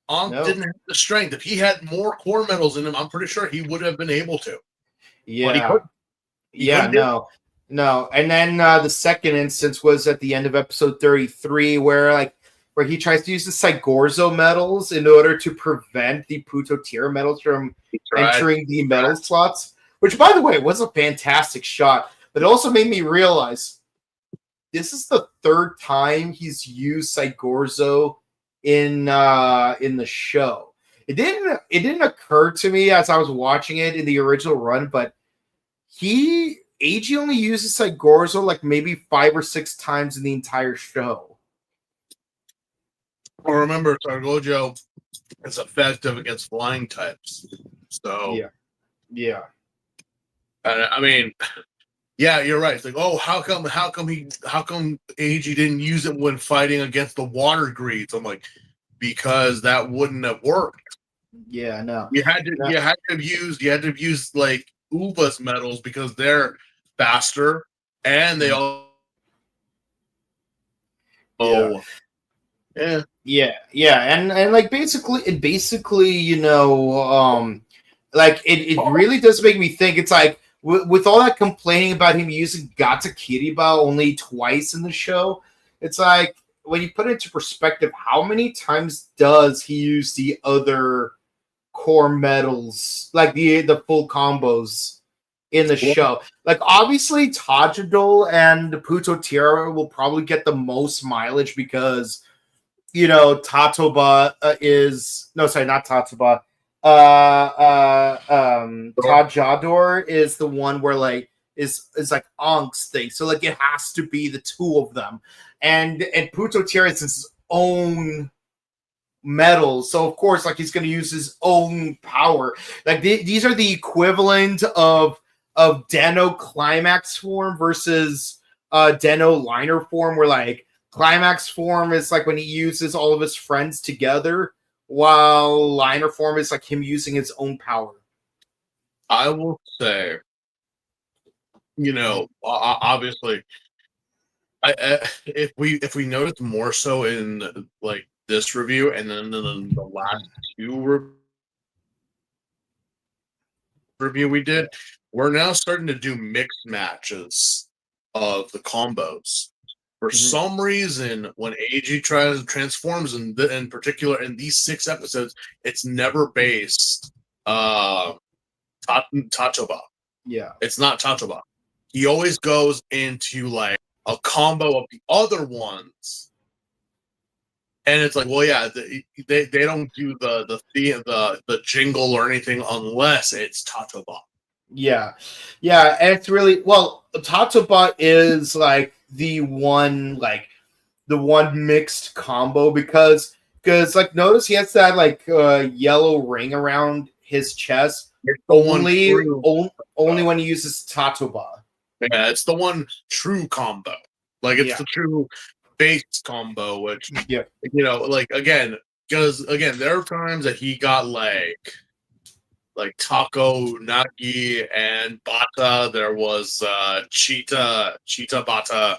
Ankh No. didn't have the strength. If he had more core metals in him, I'm pretty sure he would have been able to. But he Yeah. couldn't. He Yeah, couldn't do it. no. And then the second instance was at the end of episode 33, where he tries to use the Sigorzo metals in order to prevent the Putotira metals from entering the metal slots. Which, by the way, was a fantastic shot. But it also made me realize this is the 3rd time he's used Sigorzo in the show. It didn't occur to me as I was watching it in the original run, but AG only uses Sigorzo like maybe 5 or 6 times in the entire show. Well, remember, Targojo is effective against flying types. So, Yeah. I mean, yeah, you're right. It's like, oh, how come AG didn't use it when fighting against the water greeds? I'm like, because that wouldn't have worked. Yeah, no. You had to have used like Uva's metals because they're faster and they all. Oh, yeah. Yeah, and like basically, like it really does make me think. It's like with all that complaining about him using Gata Kiriba only twice in the show, it's like when you put it into perspective, how many times does he use the other core metals, like the full combos in the show? Like obviously Tajidol and Putotira will probably get the most mileage because Tatoba not Tatoba. Tajador is the one where like is like Ankh's thing. So like it has to be the 2 of them. And Putotira is his own metal. So of course like he's gonna use his own power. Like these are the equivalent of Deno climax form versus Deno liner form, where like climax form is like when he uses all of his friends together, while liner form is like him using his own power. I will say, obviously, if we notice more so in like this review and then in the last 2 review we did, we're now starting to do mixed matches of the combos. For some reason, when AG transforms, in particular in these 6 episodes, it's never based Tatoba. Yeah. It's not Tatoba. He always goes into like a combo of the other ones. And it's like, well, yeah, they don't do the jingle or anything unless it's Tatoba. Yeah, and it's really Tatoba is like the one mixed combo because like notice he has that like yellow ring around his chest only when he uses Tatoba. Yeah, it's the one true combo. Like it's the true base combo, which like again, because again, there are times that he got like Taco, Nagi, and Bata. There was Cheetah Bata.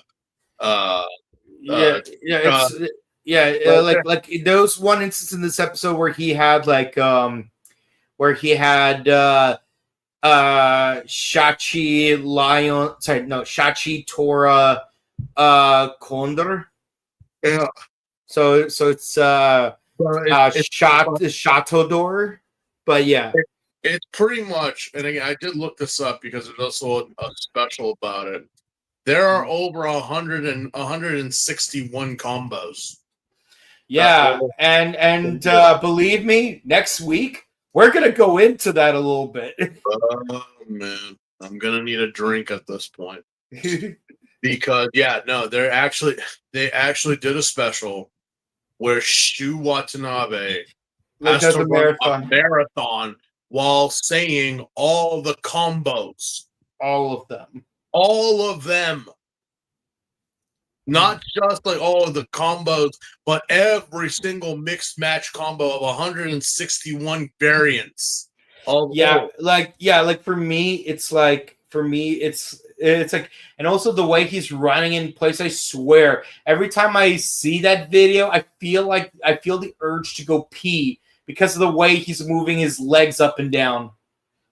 Like those one instance in this episode where he had Shachi Lion, Shachi Tora Condor. Yeah. So it's Shatodor, but yeah. It's pretty much, and again, I did look this up because there's also a special about it. There are over 161 combos. Yeah, and believe me, next week we're gonna go into that a little bit. Oh man, I'm gonna need a drink at this point because they actually did a special where Shu Watanabe has to run a marathon while saying all the combos. All of them. Not just like all of the combos, but every single mixed match combo of 161 variants. Yeah, like for me, it's like it's like, and also the way he's running in place. I swear, every time I see that video, I feel the urge to go pee because of the way he's moving his legs up and down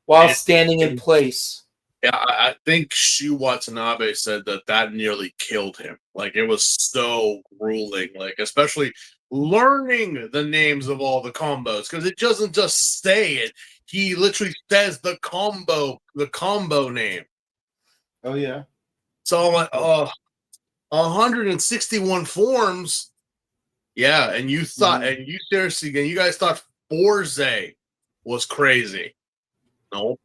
while standing in place. Yeah, I think Shu Watanabe said that nearly killed him. Like, it was so grueling, like, especially learning the names of all the combos, because it doesn't just say it. He literally says the combo name. Oh, yeah. So I'm like, 161 forms. Yeah, and you thought, and you seriously, and you guys thought Forze was crazy. No.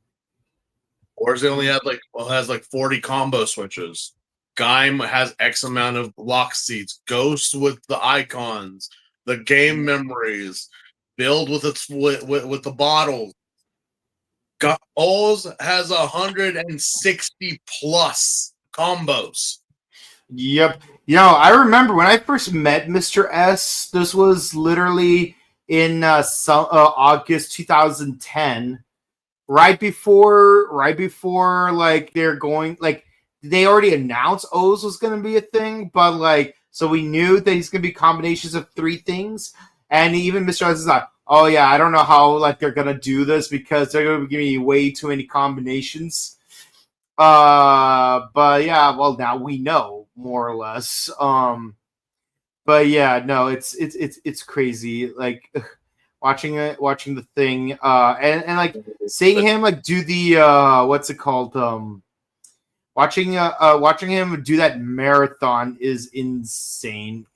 Forze only has like 40 combo switches. Gaim has X amount of lock seats. Ghost with the icons, the game memories, build with the bottles. Oz has 160 plus combos. Yep. I remember when I first met Mr. S. This was literally in August 2010. Right before like they're going, like they already announced O's was going to be a thing, but like, so we knew that he's going to be combinations of 3 things. And even Mr. S is like, oh yeah, I don't know how like they're going to do this because they're going to be giving me way too many combinations. But yeah, well, now we know more or less. But yeah, no, it's crazy. Like, watching the thing, and like seeing him like do the what's it called? Watching him do that marathon is insane.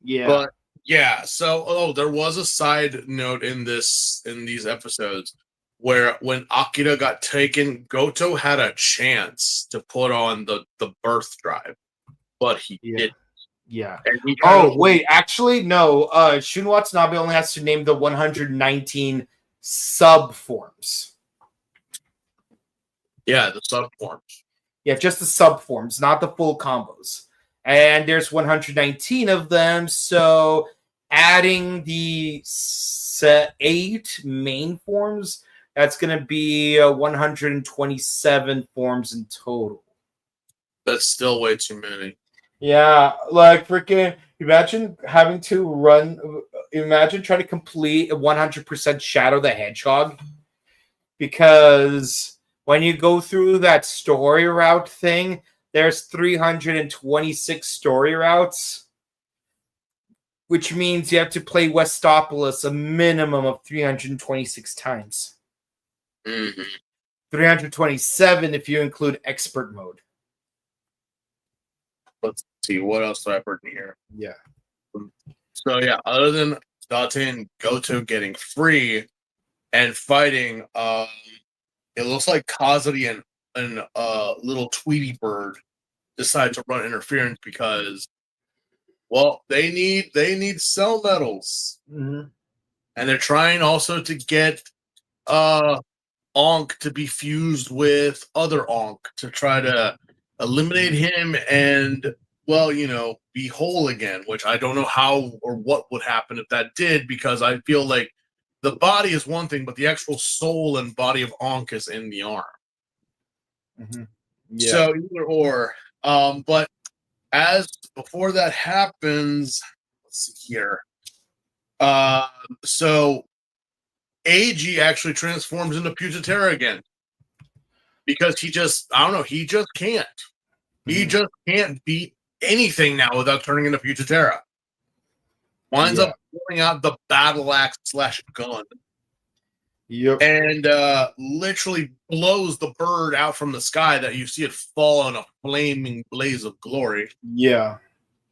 Yeah. But yeah, so there was a side note in these episodes where when Akira got taken, Goto had a chance to put on the birth drive, but he didn't. Yeah. Wait, actually, no. Shun Watanabe only has to name the 119 sub forms. Yeah, the sub forms. Yeah, just the sub forms, not the full combos. And there's 119 of them, so adding the 8 main forms, that's going to be 127 forms in total. That's still way too many. Yeah, like freaking imagine having to try to complete 100% Shadow the Hedgehog, because when you go through that story route thing, there's 326 story routes, which means you have to play Westopolis a minimum of 326 times. 327 if you include expert mode. Let's see, what else do I put in here? Yeah. So yeah, other than Date and Goto getting free and fighting, it looks like Kazari and little Tweety Bird decide to run interference because, well, they need cell metals, and they're trying also to get Ankh to be fused with other Ankh to try to eliminate him and, well, be whole again, which I don't know how or what would happen if that did, because I feel like the body is one thing, but the actual soul and body of Ankh is in the arm. Yeah. So either or. But as before that happens, let's see here. So AG actually transforms into Pugiterra again. Because he just can't. He just can't beat anything now without turning into Pugiterra. Winds up pulling out the battle axe / gun. Yep. And literally blows the bird out from the sky that you see it fall on a flaming blaze of glory. Yeah.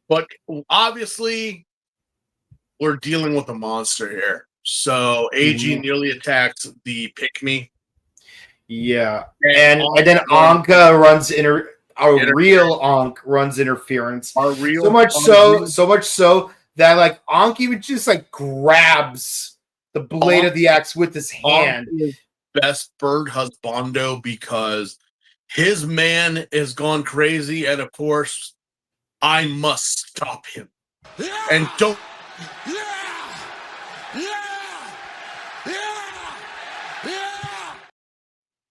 But obviously, we're dealing with a monster here. So AG nearly attacks the Pikmi. Yeah, and then Anka runs real Ankh runs interference. So much so that like Ankh even just like grabs the blade of the axe with his hand. Best bird husbando, because his man has gone crazy, and of course I must stop him. And don't.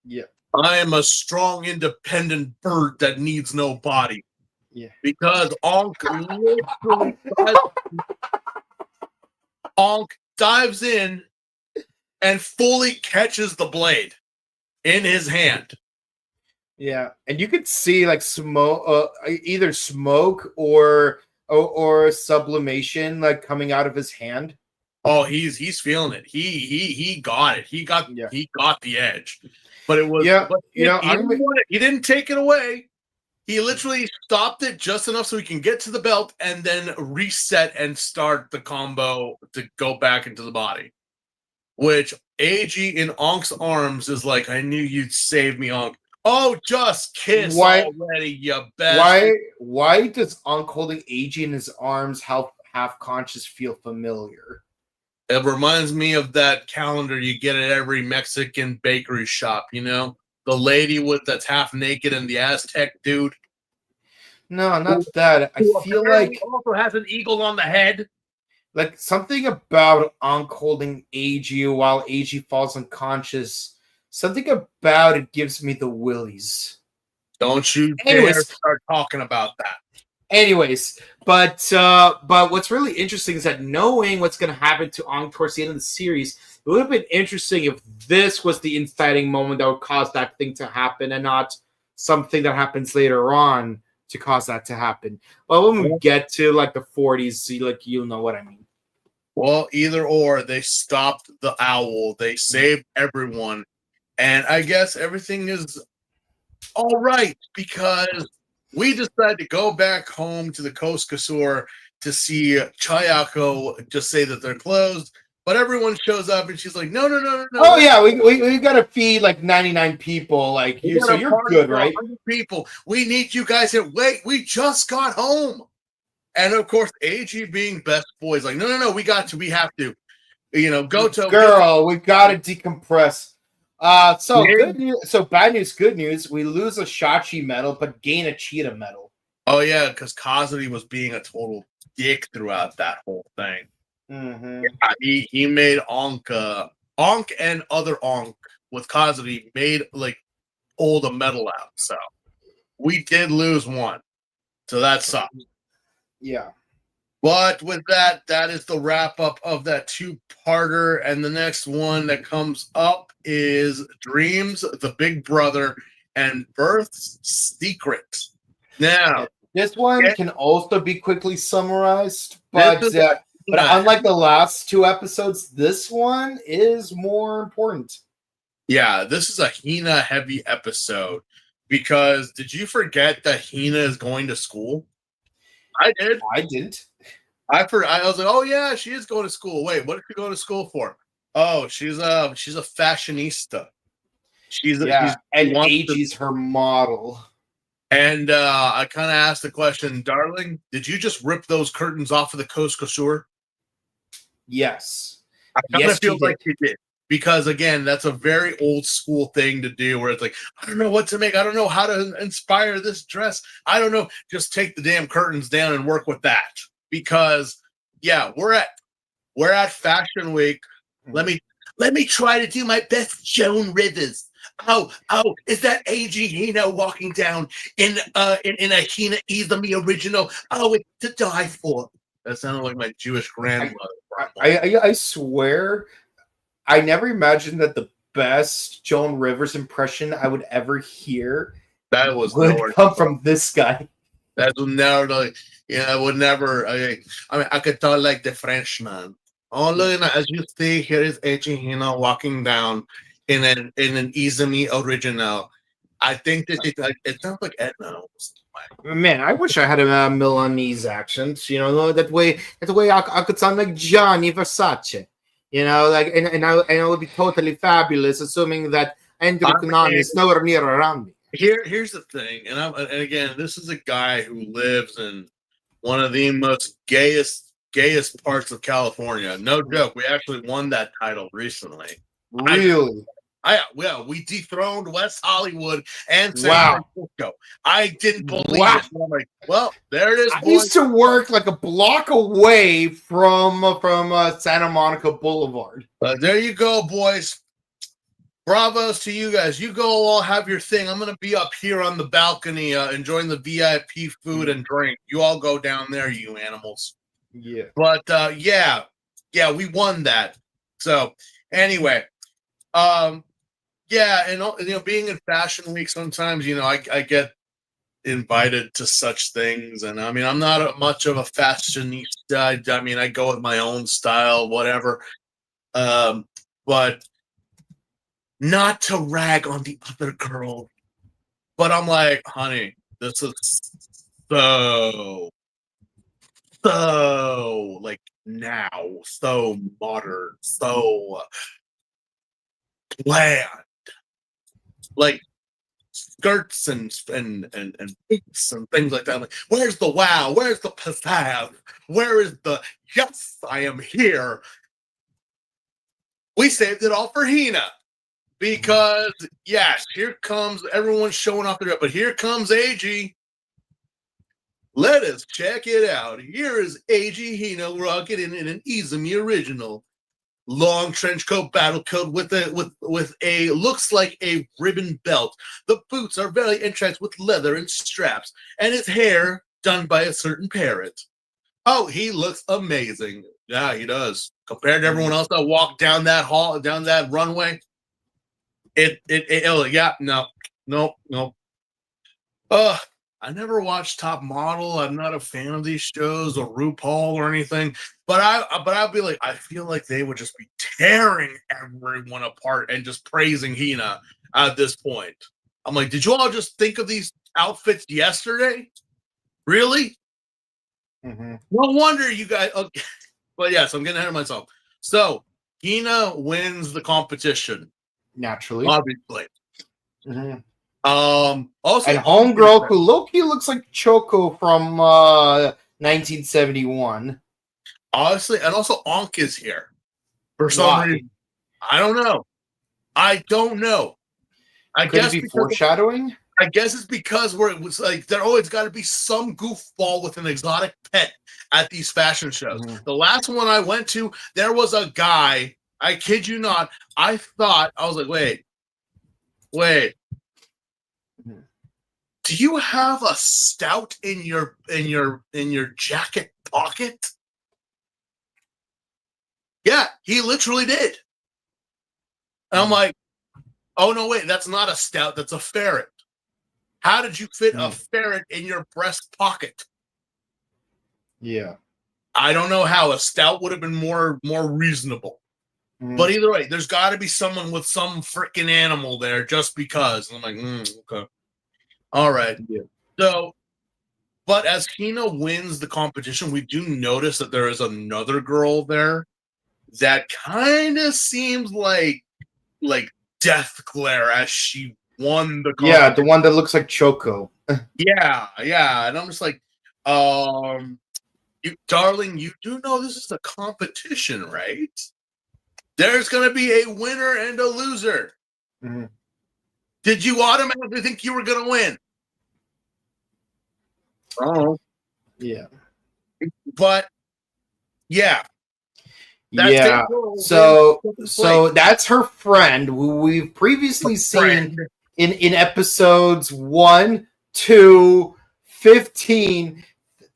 Yeah. I am a strong, independent bird that needs no body. Yeah. Because Onk dives in and fully catches the blade in his hand. Yeah, and you could see like smoke, either smoke or sublimation like coming out of his hand. Oh, he's feeling it. He got it. He got the edge. But it was Yeah, but I'm he didn't take it away. He literally stopped it just enough so he can get to the belt and then reset and start the combo to go back into the body. Which AG in Onk's arms is like, I knew you'd save me, Onk. Oh, just kiss already, you best. Why does Ankh holding AG in his arms half conscious feel familiar? It reminds me of that calendar you get at every Mexican bakery shop, you know? The lady that's half naked and the Aztec dude. No, not that. I feel like also has an eagle on the head. Like something about Ankh holding AG while AG falls unconscious. Something about it gives me the willies. Don't you dare start talking about that. Anyways, but what's really interesting is that knowing what's going to happen to Ankh towards the end of the series, it would have been interesting if this was the inciting moment that would cause that thing to happen and not something that happens later on to cause that to happen. Well, when we get to like the 40s, you'll know what I mean. Well, either or, they stopped the owl. They saved everyone. And I guess everything is all right because we decided to go back home to the Coast Kasur to see Chayako just say that they're closed. But everyone shows up and she's like, no. Oh, yeah, we got to feed like 99 people. Like you, so you're good, right? People, we need you guys here. Wait, we just got home. And of course, AG being best boy is like, no, we got to, we have to, go to girl. We got to decompress. Good news. So bad news, good news. We lose a Shachi medal, but gain a Cheetah medal. Oh yeah, because Kazuri was being a total dick throughout that whole thing. Mm-hmm. Yeah, he made Onk and other Onk with Kazuri made pulled a medal out. So we did lose one. So that sucks. Yeah. But with that is the wrap up of that two-parter. And the next one that comes up is Dreams, the Big Brother, and Birth's Secret. Now, this one can also be quickly summarized, but unlike the last two episodes, this one is more important. Yeah, this is a Hina heavy episode because did you forget that Hina is going to school? I did. I didn't. I was like, oh yeah, she is going to school. Wait, what is she going to school for? Oh, she's a fashionista. And AG's her model. And I kind of asked the question, darling, did you just rip those curtains off of the Coast Kasur? Yes. I kind of feel like you did. Because again, that's a very old school thing to do where it's like, I don't know what to make. I don't know how to inspire this dress. I don't know. Just take the damn curtains down and work with that. Because yeah, we're at Fashion Week. Let me try to do my best Joan Rivers. Oh, is that AG Hina walking down in a Hina Izumi original? Oh, it's to die for. That sounded like my Jewish grandmother. I swear, I never imagined that the best Joan Rivers impression I would ever hear would come from this guy. That would never, I would never. I could talk like the Frenchman. Oh, look, as you see, here is AG Hina walking down in an Izumi original. I think this it sounds like Edna. Man, I wish I had a Milanese accent. That way I could sound like Gianni Versace. And I would be totally fabulous, assuming that Andrew Cunanan is nowhere near around me. Here's the thing, and again, this is a guy who lives in one of the most gayest parts of California. No joke, we actually won that title recently. Really? We dethroned West Hollywood and San Wow. Francisco. I didn't believe Wow. it. I'm like, well, there it is, I boys. used to work like a block away from Santa Monica Boulevard. There you go, boys. Bravos to you guys. You go all have your thing. I'm going to be up here on the balcony enjoying the VIP food and drink. You all go down there, you animals. Yeah. But yeah, we won that. So anyway, yeah, and being in Fashion Week sometimes, I get invited to such things, and I mean, I'm not much of a fashionista. I mean, I go with my own style, whatever. But not to rag on the other girl, but I'm like, honey, this is so like now, so modern, so bland, like skirts and boots and things like that. I'm like, where's the wow? Where's the pizzazz? Where is the yes? I am here. We saved it all for Hina. Because, yes, here comes everyone showing off their, but here comes AG. Let us check it out. Here is AG Hina rocking in an Izumi original. Long trench coat, battle coat with a looks like a ribbon belt. The boots are very entrenched with leather and straps, and his hair done by a certain parrot. Oh, he looks amazing. Yeah, he does. Compared to everyone else that walked down that hall, down that runway. No. I never watched Top Model. I'm not a fan of these shows or RuPaul or anything. But I'd be like, I feel like they would just be tearing everyone apart and just praising Hina at this point. I'm like, did you all just think of these outfits yesterday? Really? Mm-hmm. No wonder you guys. Okay. But yes, I'm getting ahead of myself. So Hina wins the competition. Naturally. Obviously. Mm-hmm. Also, and homegirl who Loki looks like Choco from 1971. Honestly, and also Ankh is here for some reason. I don't know. I Could it be foreshadowing? I guess it's because it was like there always got to be some goofball with an exotic pet at these fashion shows. Mm-hmm. The last one I went to, there was a guy. I kid you not. I was like, wait. Mm-hmm. Do you have a stout in your jacket pocket? Yeah, he literally did. And I'm like, oh no, wait, that's not a stout, that's a ferret. How did you fit a ferret in your breast pocket? Yeah. I don't know how. A stout would have been more reasonable. But either way, there's got to be someone with some freaking animal there just because. And I'm like, okay. All right. Yeah. So, but as Hina wins the competition, we do notice that there is another girl there that kind of seems like death glare as she won the competition. Yeah, the one that looks like Choco. Yeah. And I'm just like, darling, you do know this is a competition, right? There's going to be a winner and a loser. Mm-hmm. Did you automatically think you were going to win? Oh. Yeah. But, yeah. So that's her friend who we've previously seen in episodes 1, 2, 15,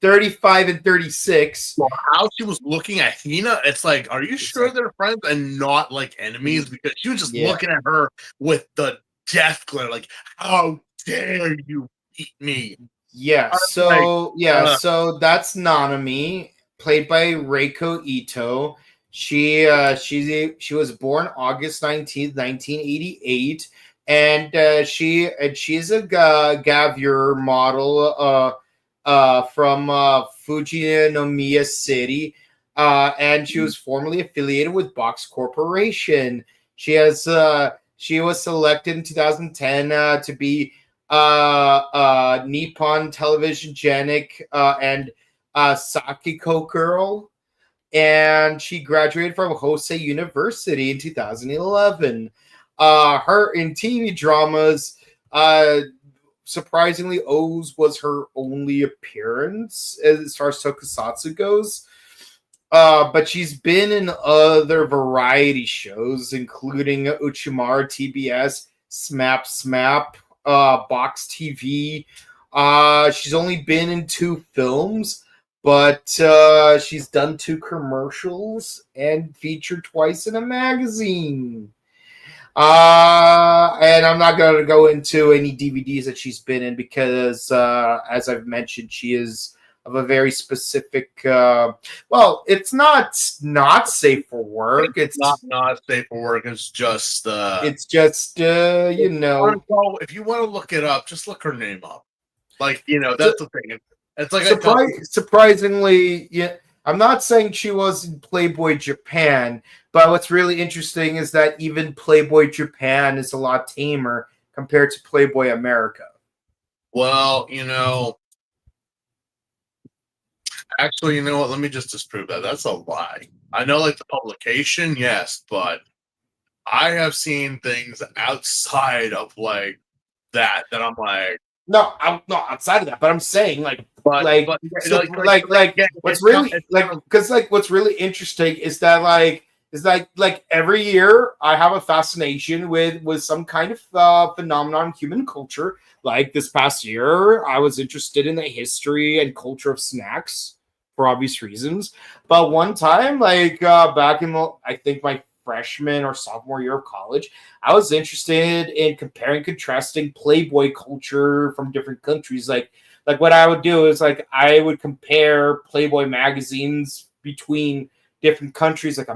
35 and 36. Well, how she was looking at Hina, it's like, are you sure they're friends and not like enemies? Because she was just looking at her with the death glare, like, how dare you beat me? Yeah, so that's Nanami, played by Reiko Ito. She was born August 19th, 1988, and she is a Gavier model from Fujinomiya City, and she was formerly affiliated with Box Corporation. She was selected in 2010 to be Nippon Television Genic and Sakiko Girl, and she graduated from Hosei University in 2011. Her in TV dramas, surprisingly, O's was her only appearance as far as tokusatsu goes. But she's been in other variety shows, including Uchimara TBS, Smap Smap, Box TV. She's only been in 2 films, but she's done 2 commercials and featured twice in a magazine. And I'm not going to go into any DVDs that she's been in because, as I've mentioned, she is of a very specific. Well, it's not safe for work. It's not safe for work. It's just. It's just you know. If you want to look it up, just look her name up. Like that's the thing. It's like surprisingly, yeah. I'm not saying she was in Playboy Japan, but what's really interesting is that even Playboy Japan is a lot tamer compared to Playboy America. Well, actually, you know what? Let me just disprove that. That's a lie. I know, like, the publication, yes, but I have seen things outside of, like, that I'm like... No, outside of that, but I'm saying, what's really interesting is that, every year I have a fascination with some kind of phenomenon in human culture. Like this past year, I was interested in the history and culture of snacks for obvious reasons. But one time, back in I think my freshman or sophomore year of college, I was interested in comparing, contrasting Playboy culture from different countries. Like what I would do is I would compare Playboy magazines between different countries, like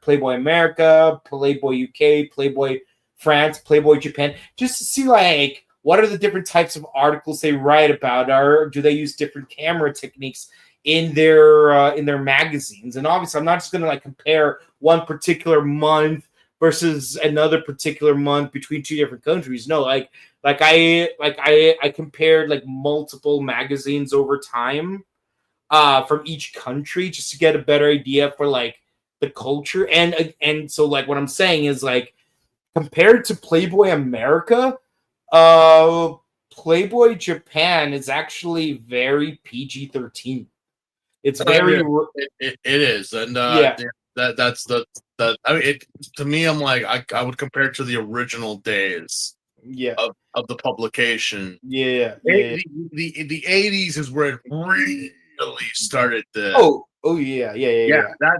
Playboy America, Playboy UK, Playboy France, Playboy Japan, just to see what are the different types of articles they write about, or do they use different camera techniques in their magazines. And obviously I'm not just going to compare one particular month versus another particular month between 2 different countries. No, I compared multiple magazines over time from each country just to get a better idea for the culture. And so what I'm saying is compared to Playboy America, Playboy Japan is actually very PG-13. It's very. It is, and that's the. I mean, to me, I'm like I would compare it to the original days. Yeah. Of the publication. Yeah. The 80s is where it really started to. Yeah. Now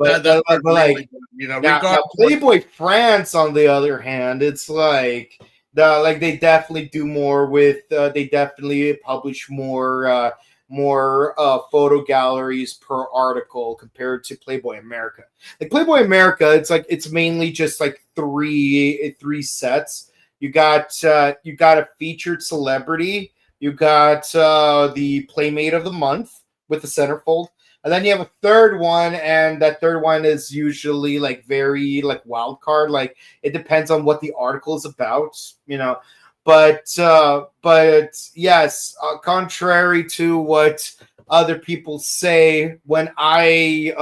Playboy France, on the other hand, it's they definitely do more with. They definitely publish more photo galleries per article compared to Playboy America. Playboy America, it's mainly just three sets. You got a featured celebrity. You got the Playmate of the Month with the centerfold, and then you have a third one, and that third one is usually very wild card. It depends on what the article is about, But yes, contrary to what other people say when I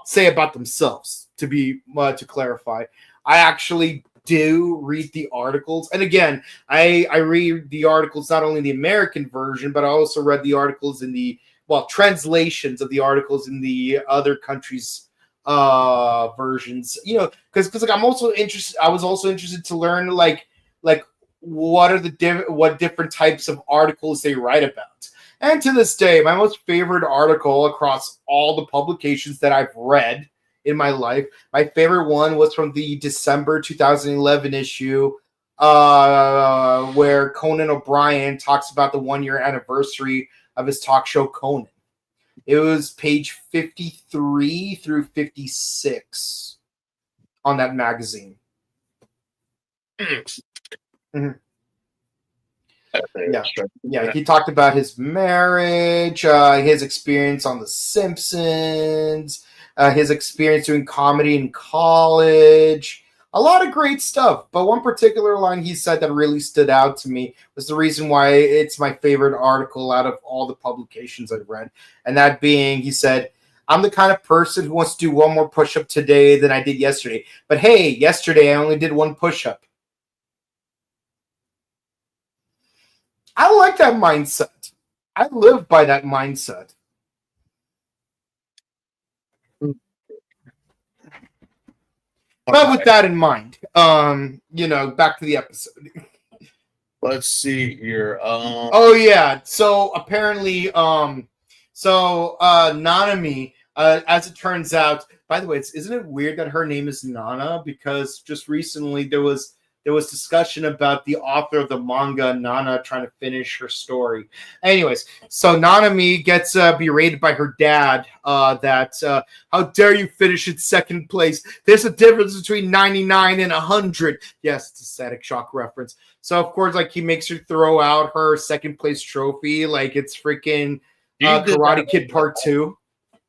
say about themselves, to clarify, I actually do read the articles. And again, I read the articles not only in the American version, but I also read the articles in the translations of the articles in the other countries' versions. Because I'm also interested. I was also interested to learn what are what different types of articles they write about. And to this day, my most favorite article across all the publications that I've read in my life, my favorite one was from the December 2011 issue, where Conan O'Brien talks about the 1-year anniversary of his talk show Conan. It was page 53 through 56 on that magazine. Mm-hmm. Yeah. He talked about his marriage, his experience on The Simpsons, his experience doing comedy in college. A lot of great stuff. But one particular line he said that really stood out to me was the reason why it's my favorite article out of all the publications I've read. And that being, he said, I'm the kind of person who wants to do one more push-up today than I did yesterday. But hey, yesterday I only did one push-up. I like that mindset. I live by that mindset. But with that in mind, back to the episode. Let's see here. Oh yeah. So apparently, Nanami, as it turns out, by the way, isn't it weird that her name is Nana? Because just recently there was discussion about the author of the manga, Nana, trying to finish her story. Anyways, so Nanami gets berated by her dad that how dare you finish in second place? There's a difference between 99 and 100. Yes, it's a Static Shock reference. So of course, like he makes her throw out her second place trophy, like it's freaking Karate Kid Part 2.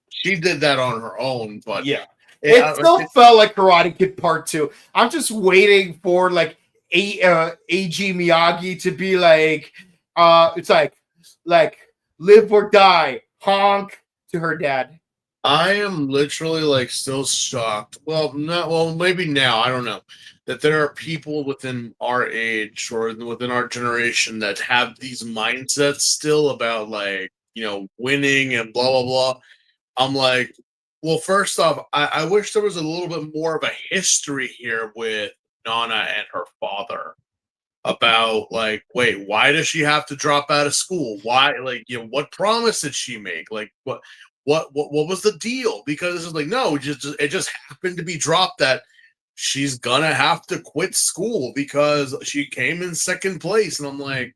She did that on her own, but yeah. It still felt like Karate Kid Part 2. I'm just waiting for like A.G. Miyagi to be like, it's like live or die, honk to her dad. I am literally like still shocked. Well, maybe now, I don't know, that there are people within our age or within our generation that have these mindsets still about like, winning and blah, blah, blah. I'm like, well, first off, I wish there was a little bit more of a history here with Nana and her father about like, wait, why does she have to drop out of school? Why, like, what promise did she make? Like, what was the deal? Because it's like, no, it just happened to be dropped that she's gonna have to quit school because she came in second place. And I'm like,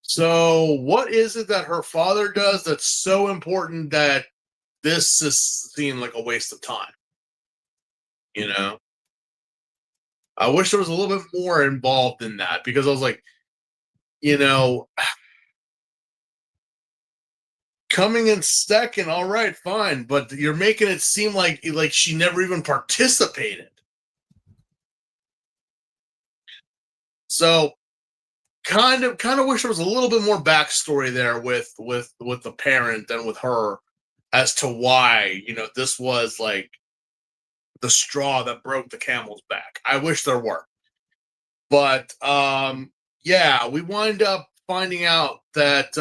so what is it that her father does that's so important that this is seen like a waste of time? I wish there was a little bit more involved in that because I was like, coming in second, all right, fine, but you're making it seem like she never even participated. So kind of wish there was a little bit more backstory there with the parent and with her as to why, this was like the straw that broke the camel's back. I wish there were. But yeah, we wind up finding out that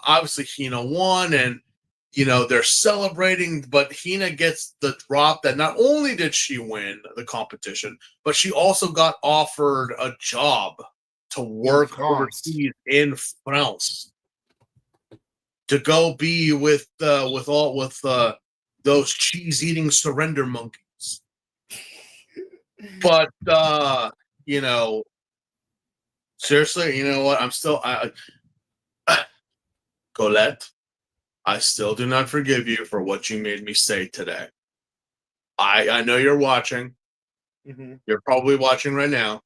obviously Hina won and they're celebrating, but Hina gets the drop that not only did she win the competition, but she also got offered a job to work overseas in France to go be with those cheese-eating surrender monkeys. But seriously, you know what? I'm still Colette, I still do not forgive you for what you made me say today. I know you're watching. Mm-hmm. You're probably watching right now.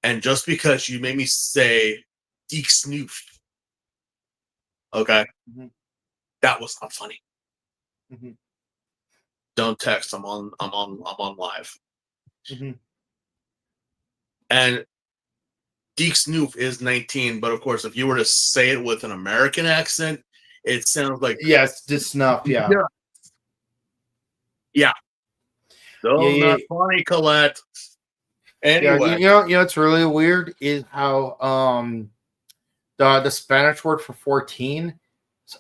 And just because you made me say Deek Snoof, okay, mm-hmm. That was not funny. Mm-hmm. Don't text. I'm on live. Mm-hmm. And Deek Snoof is 19, but of course, if you were to say it with an American accent, it sounds like snuff. Yeah. Those not funny, Colette. Anyway, it's really weird is how the Spanish word for 14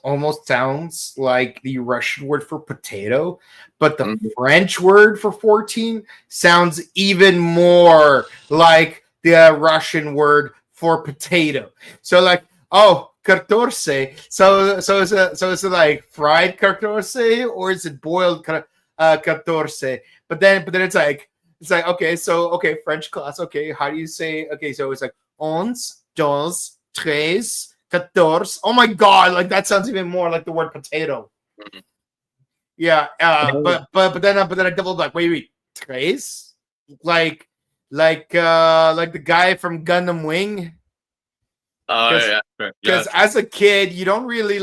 almost sounds like the Russian word for potato, but the French word for 14 sounds even more like the Russian word for potato. So like, oh, 14. So is it like fried 14 or is it boiled 14? But then it's like okay, French class. Okay, how do you say? Okay, so it's like onze, douze, treize, 14. Oh my god, like that sounds even more like the word potato. Yeah, but then I doubled back. Wait, treize? Like the guy from Gundam Wing. Because as a kid, you don't really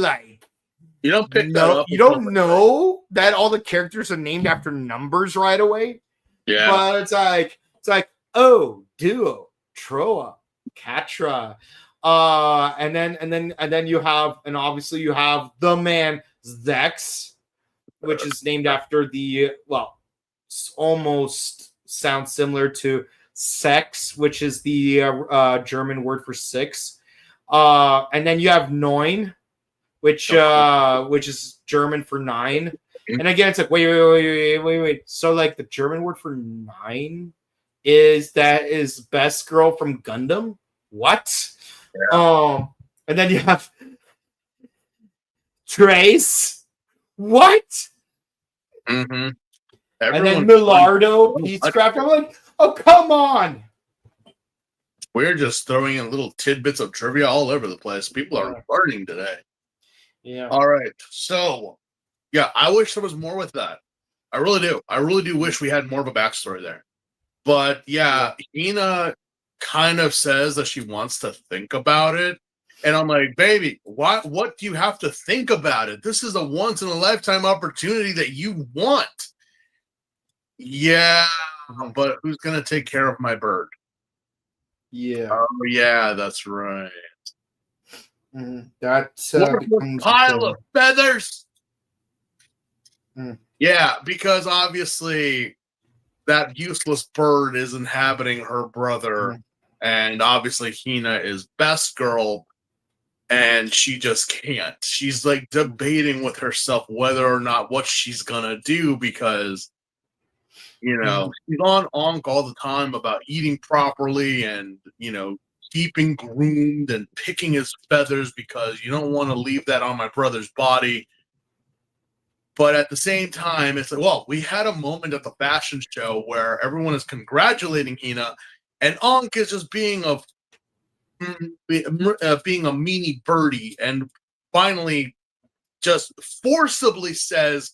you don't pick that up. You don't know that all the characters are named after numbers right away. Yeah, but it's like oh, duo, Troa, Catra, and then you have, and obviously you have the man Zex, which is named after the almost sounds similar to sex, which is the German word for six. And then you have neun, which is German for nine. And again, it's like wait. So like the German word for nine is best girl from Gundam. What? Yeah. And then you have Trace. What? Mm-hmm. And then Millardo, Peacecraft. I'm like, oh, come on. We're just throwing in little tidbits of trivia all over the place. People are learning today. Yeah. All right. So, yeah, I wish there was more with that. I really do. I really do wish we had more of a backstory there. But, yeah. Hina kind of says that she wants to think about it. And I'm like, baby, what do you have to think about it? This is a once-in-a-lifetime opportunity that you want. Yeah, but who's going to take care of my bird? Yeah. Oh, yeah, that's right. That becomes pile of feathers. Mm. Yeah, because obviously that useless bird is inhabiting her brother, and obviously Hina is best girl, and she just can't. She's like debating with herself whether or not what she's gonna do because she's on Onk all the time about eating properly and keeping groomed and picking his feathers because you don't want to leave that on my brother's body. But at the same time, it's like, well, we had a moment at the fashion show where everyone is congratulating Hina, and Onk is just being a meanie birdie, and finally just forcibly says,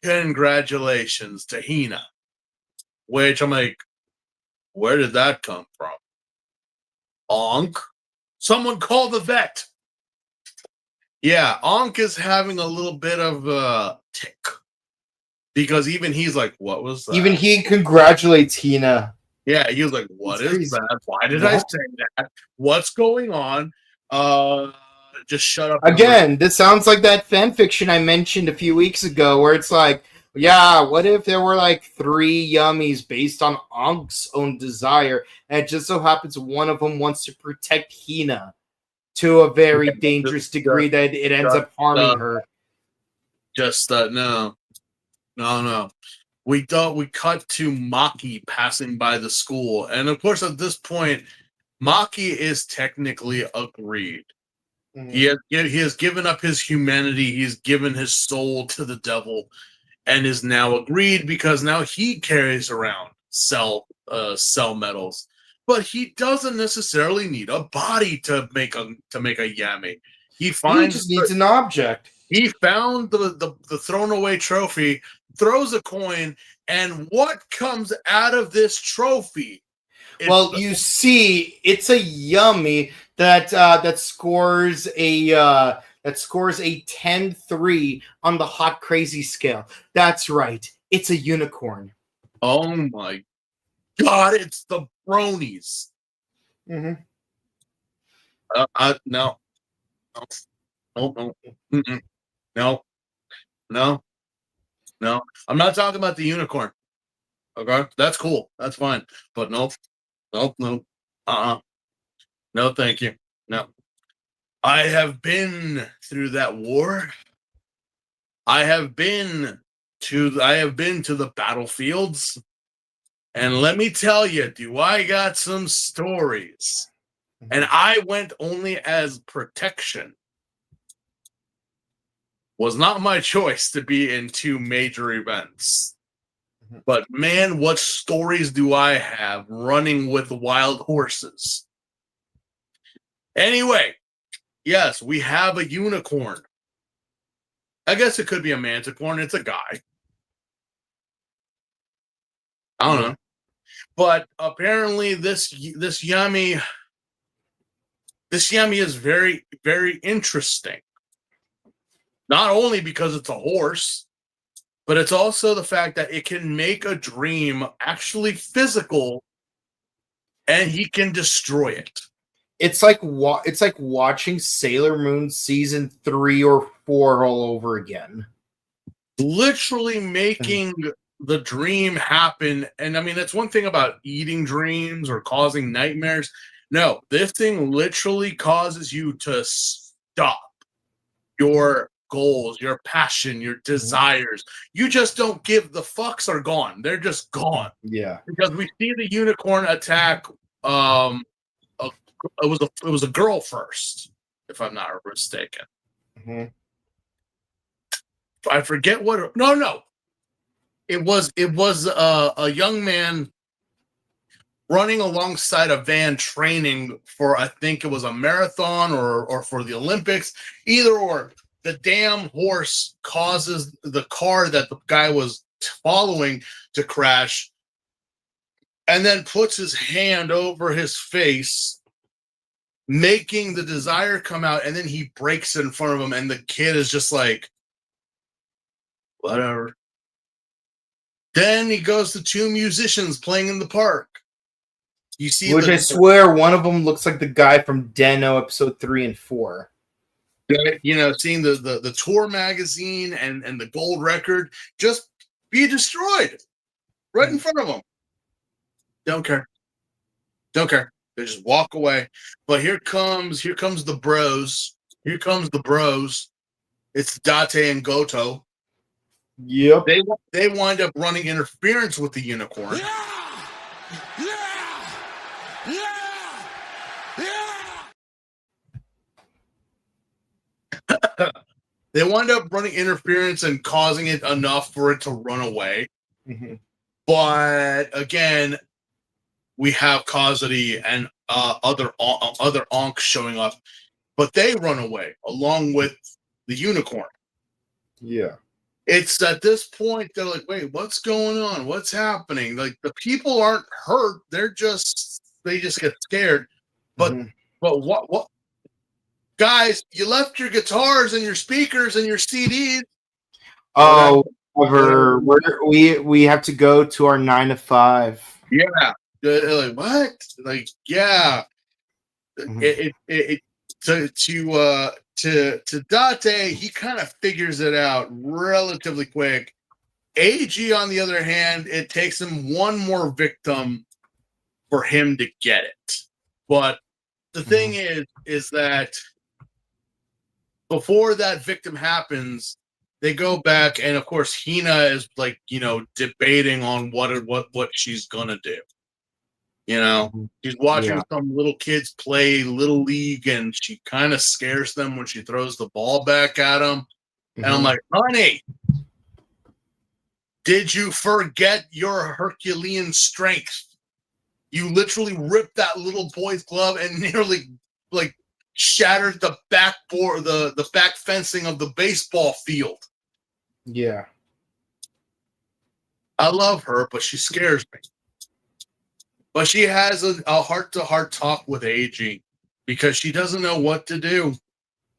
"Congratulations to Hina," which I'm like, where did that come from? Onk? Someone call the vet. Yeah, Onk is having a little bit of a tick. Because even he's like, what was that? Even he congratulates Hina. Yeah, he was like, what is that? Why did I say that? What's going on? Just shut up. Again, this sounds like that fan fiction I mentioned a few weeks ago where it's like, yeah, what if there were like 3 yummies based on Onk's own desire, and it just so happens one of them wants to protect Hina to a very dangerous degree that it ends up harming her. No. We cut to Maki passing by the school, and of course at this point, Maki is technically agreed. He has given up his humanity. He's given his soul to the devil, and is now agreed because now he carries around cell metals. But he doesn't necessarily need a body to make a yami. He just needs an object. He found the thrown away trophy, throws a coin, and what comes out of this trophy? Well, you see, it's a yummy that scores a 10-3 on the hot crazy scale. That's right. It's a unicorn. Oh my God, it's the bronies. Mm-hmm. No. No. I'm not talking about the unicorn. Okay, that's cool. That's fine. But no. No, thank you. No. I have been through that war. I have been to the battlefields. And let me tell you, do I got some stories. And I went only as protection. Was not my choice to be in 2 major events. But man, what stories do I have running with wild horses? Anyway, yes, we have a unicorn. I guess it could be a manticorn. It's a guy. I don't know. But apparently this yummy is very, very interesting. Not only because it's a horse, but it's also the fact that it can make a dream actually physical, and he can destroy it. It's like watching Sailor Moon season 3 or 4 all over again. literally making the dream happen. And I mean, that's one thing about eating dreams or causing nightmares. No, this thing literally causes you to stop your goals, your passion, your desires. You just don't give the fucks are gone. They're just gone. Yeah. Because we see the unicorn attack. It was a girl first, if I'm not mistaken. Mm-hmm. I forget what. No. It was a young man running alongside a van training for, I think it was a marathon or for the Olympics. Either or, the damn horse causes the car that the guy was following to crash, and then puts his hand over his face, making the desire come out, and then he breaks it in front of him, and the kid is just like, whatever. Then he goes to two musicians playing in the park. You see, which I swear one of them looks like the guy from Deno episode 3 and 4. You know, seeing the tour magazine and the gold record just be destroyed right in front of them. Don't care. They just walk away. But here comes the bros. Here comes the bros. It's Date and Goto. Yep. They wind up running interference with the unicorn. They wind up running interference and causing it enough for it to run away. Mm-hmm. But again, we have Kazari and other Onks showing up, but they run away along with the unicorn. Yeah. It's at this point they're like, wait, what's going on? What's happening? Like, the people aren't hurt. They just get scared. But what guys, you left your guitars and your speakers and your CDs. Oh, we have to go to our 9 to 5. Yeah. They're like, what? Like, yeah. To Date, he kind of figures it out relatively quick. AG, on the other hand, it takes him one more victim for him to get it. But the thing is that before that victim happens, they go back, and of course Hina is like, debating on what she's gonna do. She's watching some little kids play Little League, and she kind of scares them when she throws the ball back at them. And I'm like, honey, did you forget your Herculean strength? You literally ripped that little boy's glove and nearly shattered the backboard, the back fencing of the baseball field. Yeah. I love her, but she scares me. But she has a heart-to-heart talk with AG because she doesn't know what to do.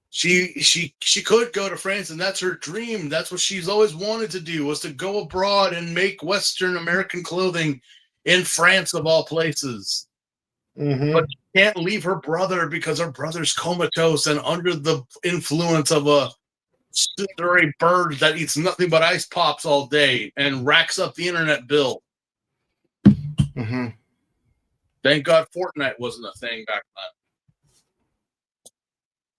She could go to France, and that's her dream. That's what she's always wanted to do, was to go abroad and make Western American clothing in France, of all places. But she can't leave her brother because her brother's comatose and under the influence of a stray bird that eats nothing but ice pops all day and racks up the internet bill. Thank God Fortnite wasn't a thing back then.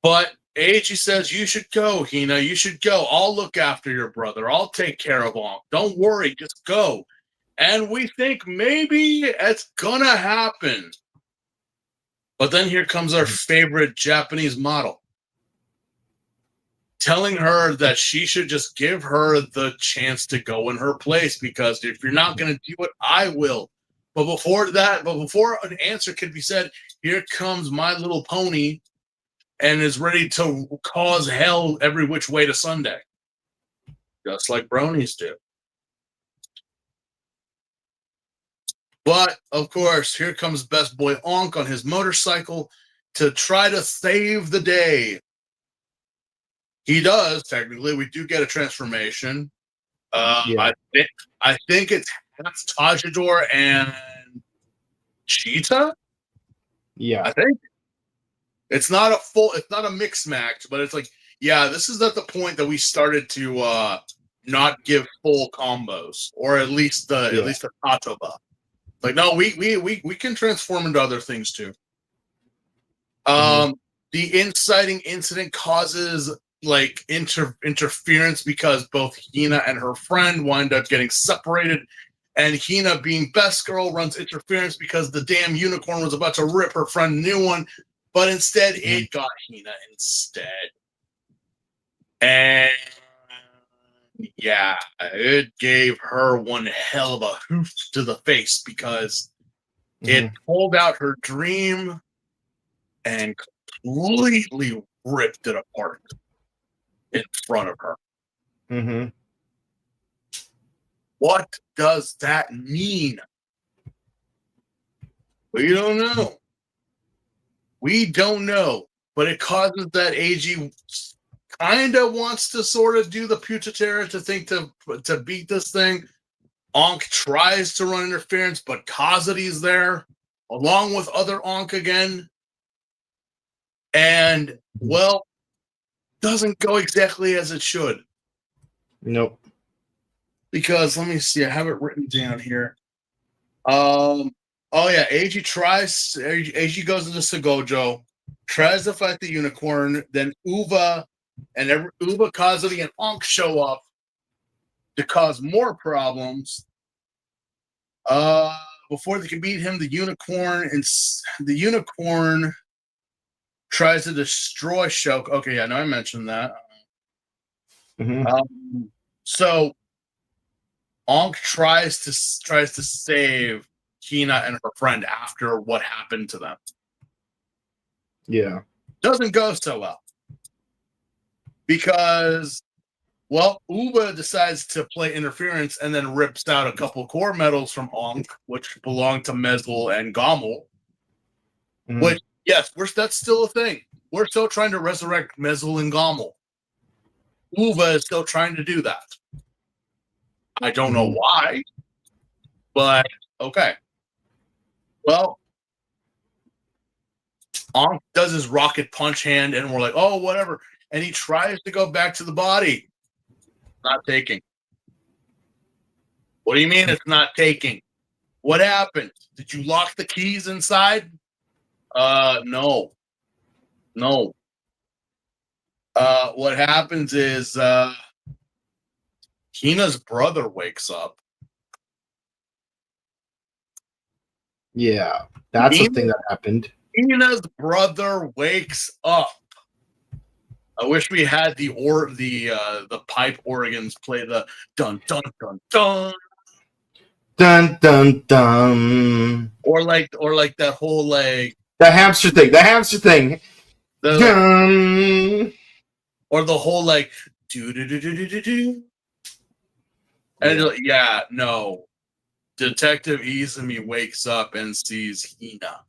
But Aichi says, you should go, Hina. You should go. I'll look after your brother. I'll take care of him. Don't worry. Just go. And we think maybe it's gonna happen. But then here comes our favorite Japanese model, telling her that she should just give her the chance to go in her place, because if you're not going to do it, I will. But before an answer can be said, here comes My Little Pony and is ready to cause hell every which way to Sunday. Just like bronies do. But, of course, here comes Best Boy Onk on his motorcycle to try to save the day. He does, technically. We do get a transformation. I think it's Tajidor and Cheetah. Yeah. I think. It's not a mix match, but it's like, yeah, this is at the point that we started to not give full combos, or at least the Katoba. Like, no, we can transform into other things too. The inciting incident causes like interference because both Hina and her friend wind up getting separated, and Hina, being best girl, runs interference because the damn unicorn was about to rip her friend a new one, but instead it got Hina instead. And yeah, it gave her one hell of a hoof to the face because it pulled out her dream and completely ripped it apart in front of her. What does that mean? We don't know. We don't know. But it causes that AG kind of wants to sort of do the Putaterra to think to beat this thing. Ankh tries to run interference, but Kazudi's there, along with other Ankh again. And, well, doesn't go exactly as it should. Nope. Because, let me see, I have it written down here. Oh yeah, AG goes into Sagojo, tries to fight the unicorn, then Uva, Kazuri, and Ankh show up to cause more problems. Before they can beat him, the unicorn tries to destroy Shoko. Okay, yeah, no, I mentioned that. So Ankh tries to save Hina and her friend after what happened to them. Yeah. Doesn't go so well. Because, well, Uba decides to play interference and then rips out a couple core medals from Ankh, which belong to Mezul and Gommel. Which, yes, that's still a thing. We're still trying to resurrect Mezul and Gommel. Uba is still trying to do that. I don't know why, but okay. Well, Ankh does his rocket punch hand, and we're like, oh, whatever. And he tries to go back to the body. Not taking. What do you mean it's not taking? What happened? Did you lock the keys inside? No. What happens is Hina's brother wakes up. Yeah, that's the thing that happened. Hina's brother wakes up. I wish we had the pipe organs play the dun dun dun dun dun dun dun, or like that whole like the hamster thing, dun. Or the whole like do do do do do do. And yeah, no. Detective Izumi wakes up and sees Hina.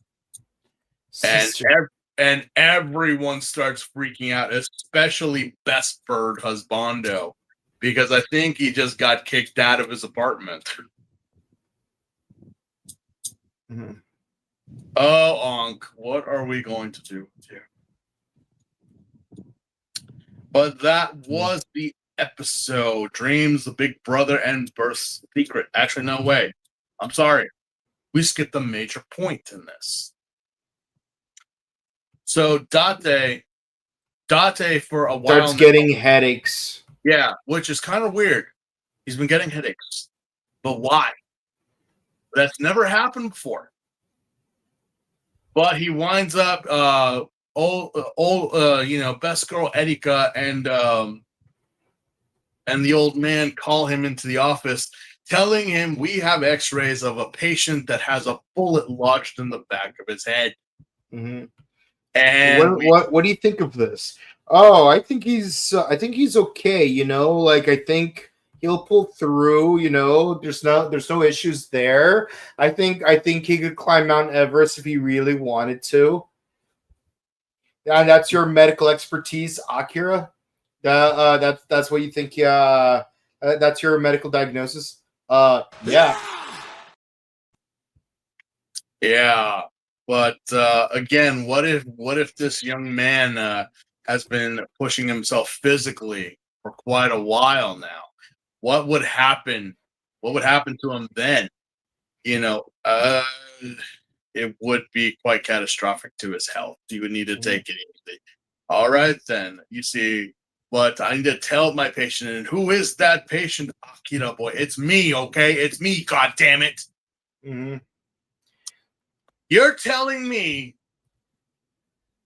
And everyone starts freaking out, especially Best Bird Husbando, because I think he just got kicked out of his apartment. Oh, Ankh, what are we going to do here? But that was the episode. Dreams, the Big Brother, and Birth Secret. Actually, no way. I'm sorry. We skipped the major point in this. So Date for a while starts getting headaches. Yeah, which is kind of weird. He's been getting headaches. But why? That's never happened before. But he winds up best girl Erika and the old man call him into the office, telling him we have x-rays of a patient that has a bullet lodged in the back of his head. And what do you think of this? Oh, I think he's okay, like I think he'll pull through, there's no issues there. I think he could climb Mount Everest if he really wanted to. Yeah, that's your medical expertise, Akira. That's what you think. That's your medical diagnosis. Yeah. Yeah. But again, what if this young man has been pushing himself physically for quite a while now? what would happen? What would happen to him then? You know, it would be quite catastrophic to his health. He would need to take it easy. All right, then. You see, but I need to tell my patient, and who is that patient? Akira boy, it's me, okay? It's me, god damn it. Mm-hmm. You're telling me,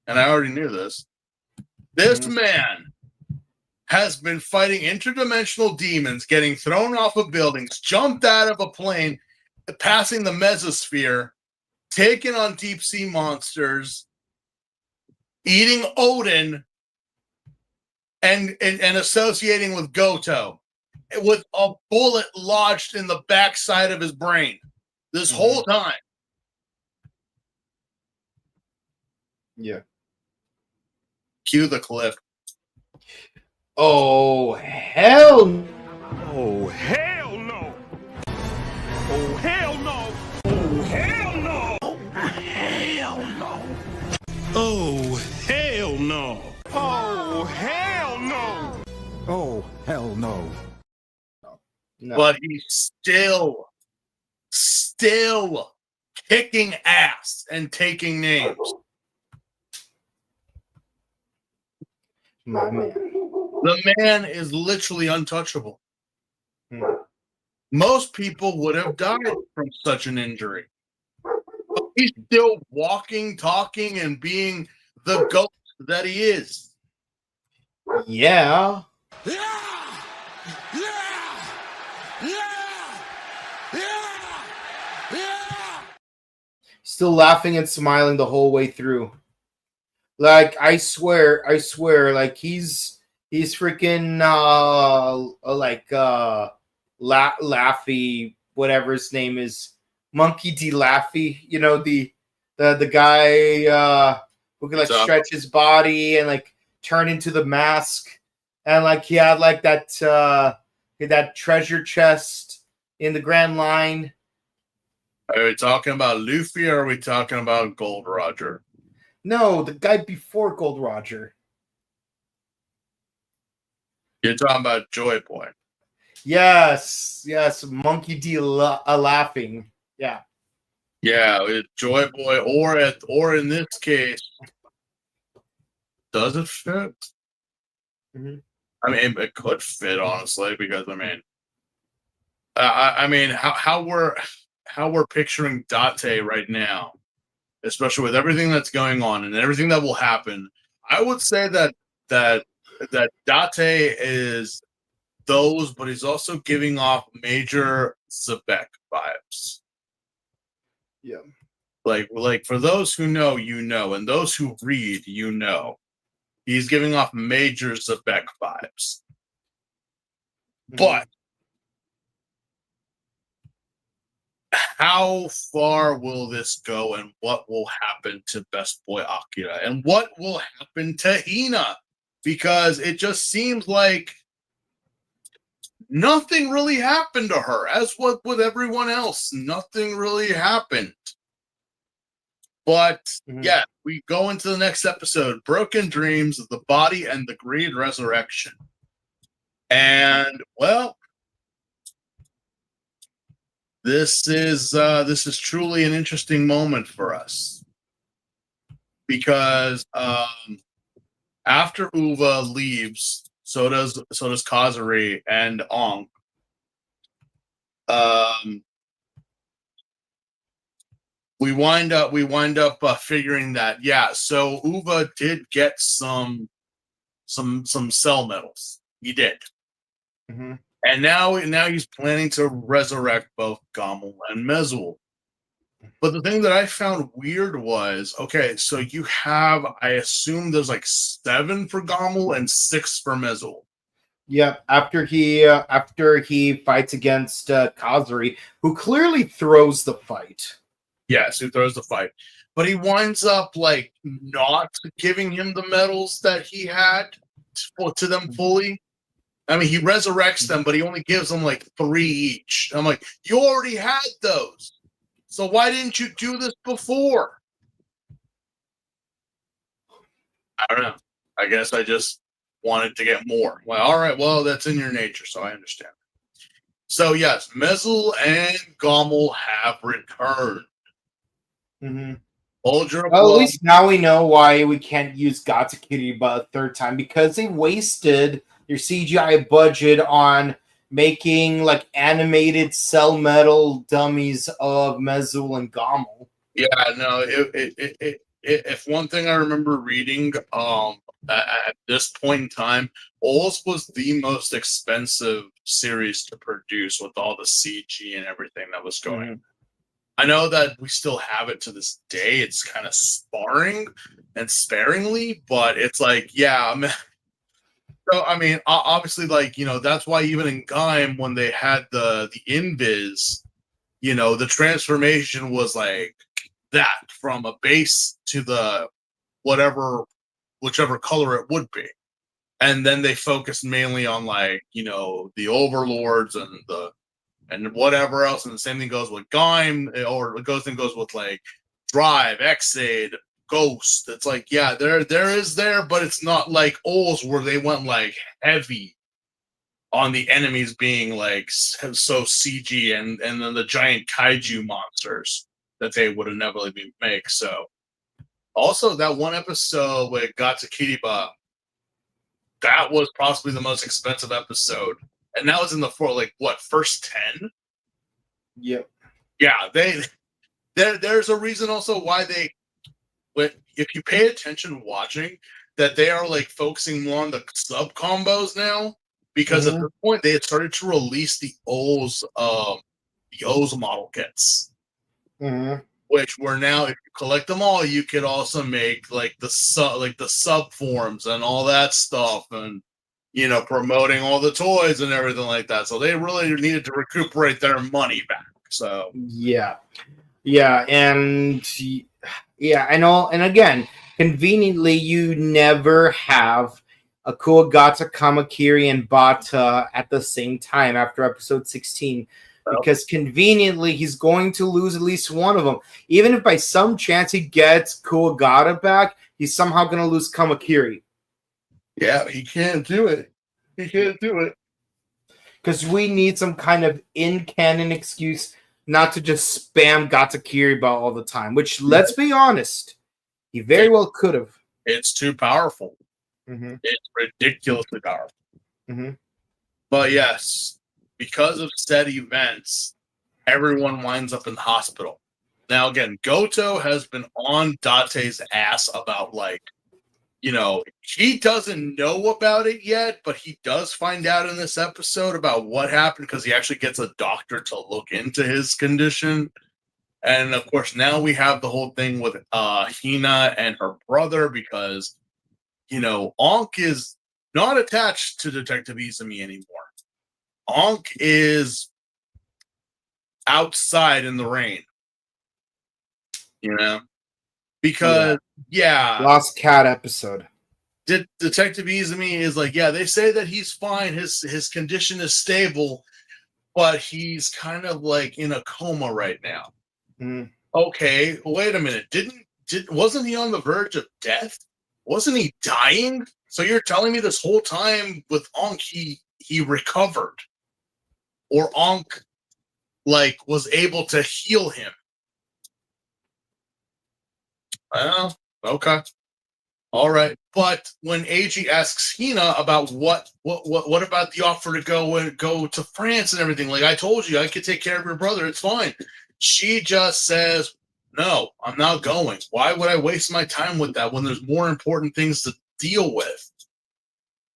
and I already knew this, this man has been fighting interdimensional demons, getting thrown off of buildings, jumped out of a plane, passing the mesosphere, taking on deep sea monsters, eating Odin, and associating with Goto with a bullet lodged in the backside of his brain this whole time. Yeah. Cue the clip. Oh, hell no. Oh, hell no! Oh, hell no! Oh, hell no! Hell no! Oh, hell no! Oh, hell no! Oh, hell no! No. But he's still kicking ass and taking names. My man. The man is literally untouchable. Hmm. Most people would have died from such an injury. But he's still walking, talking, and being the ghost that he is. Yeah. Still laughing and smiling the whole way through. Like I swear, like he's freaking Laffy, whatever his name is, Monkey D. Laffy. You know the guy who can like stretch his body and like turn into the mask, and like he had like that treasure chest in the Grand Line. Are we talking about Luffy or are we talking about Gold Roger? No, the guy before Gold Roger. You're talking about Joy Boy. Yes, Monkey D. Laughing. Yeah. Yeah, it's Joy Boy, or in this case, does it fit? Mm-hmm. I mean, it could fit honestly, because I mean, how we're picturing Date right now, especially with everything that's going on and everything that will happen. I would say that Date is those, but he's also giving off major Zebek vibes. Yeah. Like for those who know, you know, and those who read, you know, he's giving off major Zebek vibes. Mm-hmm. But how far will this go, and what will happen to Best Boy Akira, and what will happen to Hina? Because it just seems like nothing really happened to her, as with everyone else. Nothing really happened. But yeah, we go into the next episode, Broken Dreams, The Body and the Greed Resurrection. And well, this is truly an interesting moment for us, because after Uva leaves, so does Kazuri and Ong. We wind up figuring that, yeah, so Uva did get some cell medals. He did. Mm-hmm. And now he's planning to resurrect both Gommel and Mezul. But the thing that I found weird was, okay, so you have, I assume there's like 7 for Gommel and 6 for Mezul. Yeah, after he fights against Kazuri, who clearly throws the fight. Yes, who throws the fight. But he winds up like not giving him the medals that he had to them fully. I mean, he resurrects them, but he only gives them like 3 each. I'm like, you already had those. So why didn't you do this before? I don't know. I guess I just wanted to get more. Well, all right. Well, that's in your nature, so I understand. So yes, Mezel and Gommel have returned. Mm-hmm. Hold your Well, at applause. least now we know why we can't use Gatsukiriba a third time, because they wasted their CGI budget on making like animated cell metal dummies of Mezul and Gommel. Yeah, no. If one thing I remember reading, at this point in time, Oz was the most expensive series to produce with all the CG and everything that was going. Mhm. I know that we still have it to this day. It's kind of sparring and sparingly, but it's like, yeah. So I mean, obviously, like, that's why even in Gaim, when they had the invis, the transformation was like that, from a base to the whichever color it would be, and then they focused mainly on, like, the overlords and whatever else, and the same thing goes with Gaim, or goes with like Drive, Exade, Ghost. It's like, yeah, there is there, but it's not like O's where they went like heavy on the enemies being like so CG, and then the giant kaiju monsters that they would inevitably make. So also that one episode with Gatsukiriba, that was possibly the most expensive episode, and that was in the first 10. Yep. Yeah, there's a reason also why if you pay attention watching, that they are like focusing more on the sub combos now, because at this point they had started to release the O's model kits, which were now, if you collect them all, you could also make like the sub forms and all that stuff, and promoting all the toys and everything like that. So they really needed to recuperate their money back. So Yeah, and I know. And again, conveniently, you never have a Kuwagata, Kamakiri, and Bata at the same time after episode 16. Because conveniently, he's going to lose at least one of them. Even if by some chance he gets Kuwagata back, he's somehow going to lose Kamakiri. yeah, he can't do it. Because we need some kind of in-canon excuse not to just spam Gatsukiriba all the time. Which, let's be honest, he very well could have. It's too powerful. Mm-hmm. It's ridiculously powerful. Mm-hmm. But yes, because of said events, everyone winds up in the hospital. Now, again, Goto has been on Date's ass about, like, he doesn't know about it yet, but he does find out in this episode about what happened, because he actually gets a doctor to look into his condition. And of course, now we have the whole thing with Hina and her brother, because, Ankh is not attached to Detective Izumi anymore. Ankh is outside in the rain, because Lost Cat episode. Detective Izumi is like, yeah, they say that he's fine, his condition is stable, but he's kind of like in a coma right now. Okay, wait a minute. Wasn't he on the verge of death? Wasn't he dying? So you're telling me this whole time with Ankh he recovered, or Ankh like was able to heal him? Well, okay. All right. But when AG asks Hina about what about the offer to go to France and everything, like, I told you I could take care of your brother, it's fine. She just says, no, I'm not going. Why would I waste my time with that when there's more important things to deal with?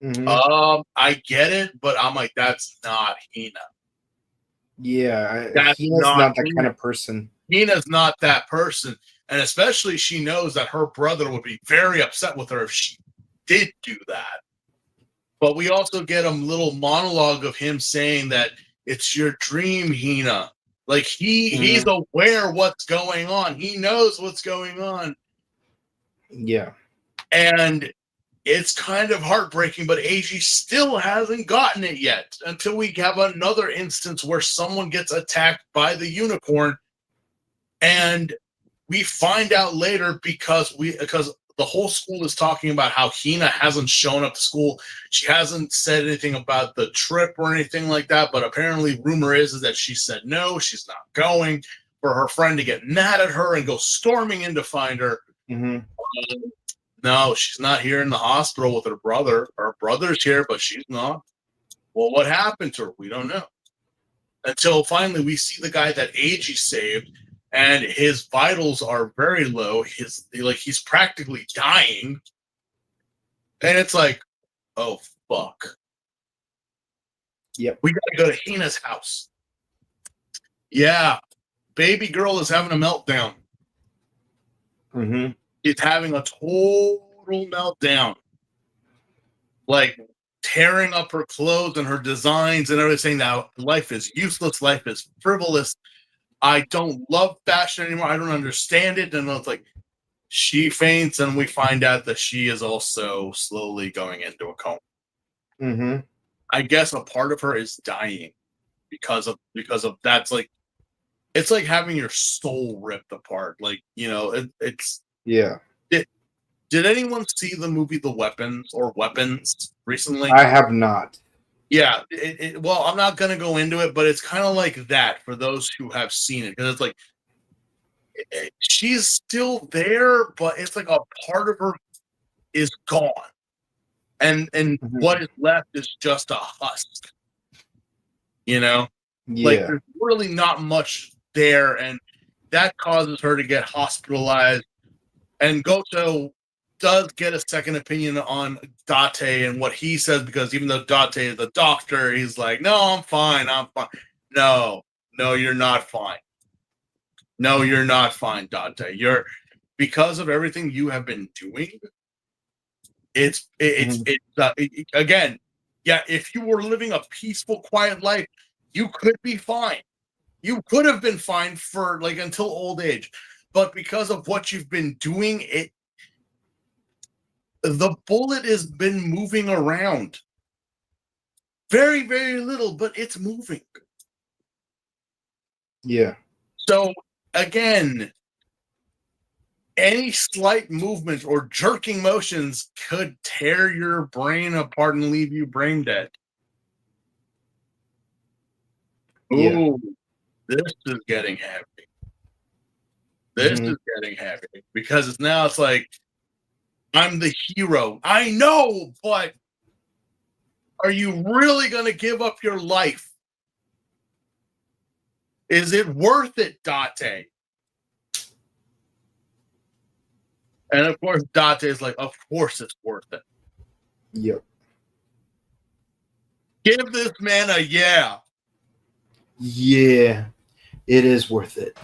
I get it, but I'm like, that's not Hina. Yeah, That's Hina's not that kind of person. Hina's not that person. And especially, she knows that her brother would be very upset with her if she did do that. But we also get a little monologue of him saying that it's your dream, Hina. Like, he's aware what's going on. He knows what's going on. Yeah. And it's kind of heartbreaking, but AG still hasn't gotten it yet, until we have another instance where someone gets attacked by the unicorn, and we find out later because the whole school is talking about how Hina hasn't shown up to school. She hasn't said anything about the trip or anything like that. But apparently, rumor is that she said no, she's not going. For her friend to get mad at her and go storming in to find her. No, she's not here in the hospital with her brother. Her brother's here, but she's not. Well, what happened to her? We don't know. Until finally we see the guy that Eiji saved, and his vitals are very low. He's practically dying. And it's like, oh fuck. Yep. We gotta go to Hina's house. Yeah. Baby girl is having a meltdown. She's having a total meltdown. Like tearing up her clothes and her designs and everything. Now, life is useless. Life is frivolous. I don't love fashion anymore. I don't understand it. And it's like, she faints, and we find out that she is also slowly going into a coma. I guess a part of her is dying because of that's like, it's like having your soul ripped apart. Like, you know, it's yeah. Did anyone see the movie The Weapons or Weapons recently? I have not. Yeah. Well, I'm not going to go into it, but it's kind of like that for those who have seen it. Because it's like, she's still there, but it's like a part of her is gone. And what is left is just a husk. You know? Yeah. Like, there's really not much there, and that causes her to get hospitalized. And Goto does get a second opinion on Date and what he says, because even though Date is a doctor, he's like, no, I'm fine. No, you're not fine. No, you're not fine, Date. You're, because of everything you have been doing, again, yeah, if you were living a peaceful, quiet life, you could be fine. You could have been fine for like until old age. But because of what you've been doing, the bullet has been moving around. Very, very little, but it's moving. Yeah. So, again, any slight movement or jerking motions could tear your brain apart and leave you brain dead. Yeah. Ooh, this is getting heavy. This is getting heavy because it's like, I'm the hero. I know, but are you really going to give up your life? Is it worth it, Date? And of course, Date is like, of course it's worth it. Yep. Give this man a yeah. Yeah. It is worth it.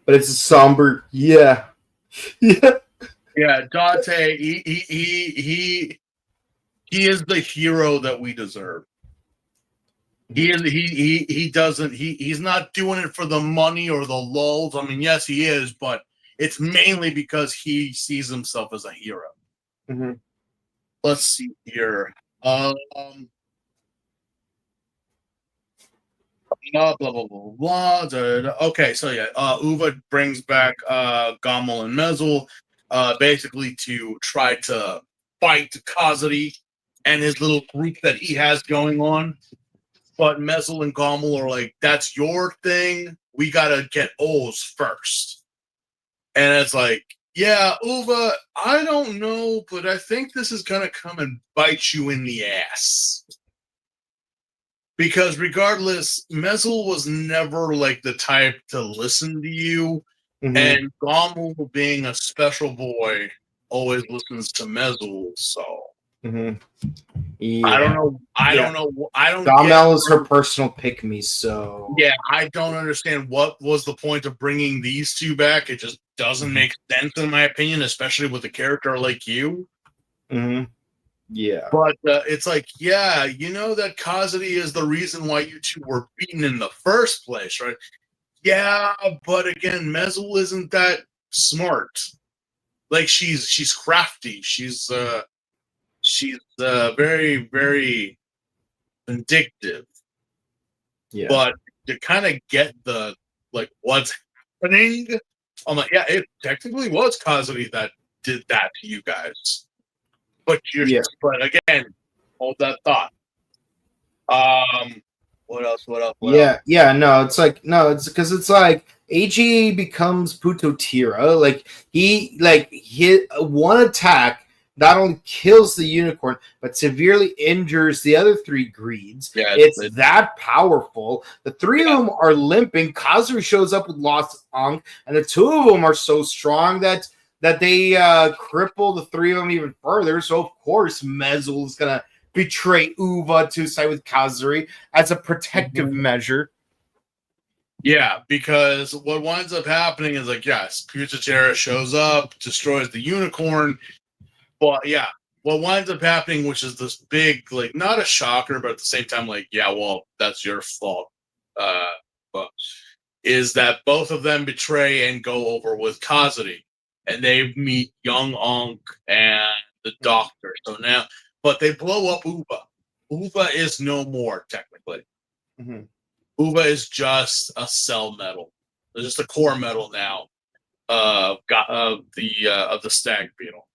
But it's a somber, yeah. Yeah, Date, he is the hero that we deserve. He's not doing it for the money or the lulz. I mean, yes, he is, but it's mainly because he sees himself as a hero. Let's see here. Blah, blah, blah, blah, blah. Okay, so yeah, Uva brings back Gamal and Mezel basically to try to fight Kazari and his little group that he has going on. But Mezel and Gamal are like, that's your thing. We got to get O's first. And it's like, yeah, Uva, I don't know, but I think this is going to come and bite you in the ass. Because regardless, Mezel was never like the type to listen to you. And Gamal, being a special boy, always listens to Mezel. So Yeah. I don't know. I don't Gamal is her personal pick-me, so yeah, I don't understand what was the point of bringing these two back. It just doesn't make sense in my opinion, especially with a character like you. Yeah. But it's like, yeah, you know that Kazari is the reason why you two were beaten in the first place, right? Yeah, but again, Mezel isn't that smart. Like she's crafty. She's very, very vindictive. Yeah. But kind of get the like what's happening. I'm like, yeah, it technically was Kazuri that did that to you guys. But but again, hold that thought. What else? Yeah, no, it's like no, it's because it's like AG becomes Putotira. Like he hit one attack not only kills the unicorn but severely injures the other three greeds. Yeah, it's that powerful. The three of them are limping. Kazuri shows up with lost Ankh, and the two of them are so strong that they cripple the three of them even further. So of course Mezel is gonna betray Uva to side with Kazuri as a protective measure. Yeah, because what winds up happening is like, yes, Putotera shows up, destroys the unicorn. But yeah, what winds up happening, which is this big, like, not a shocker, but at the same time, like, yeah, well, that's your fault. But is that both of them betray and go over with Kazuri, and they meet young Ankh and the doctor. So now, but they blow up Uva. Uva is no more technically. Mm-hmm. Uva is just a cell metal. It's just a core metal now. Of the stag beetle.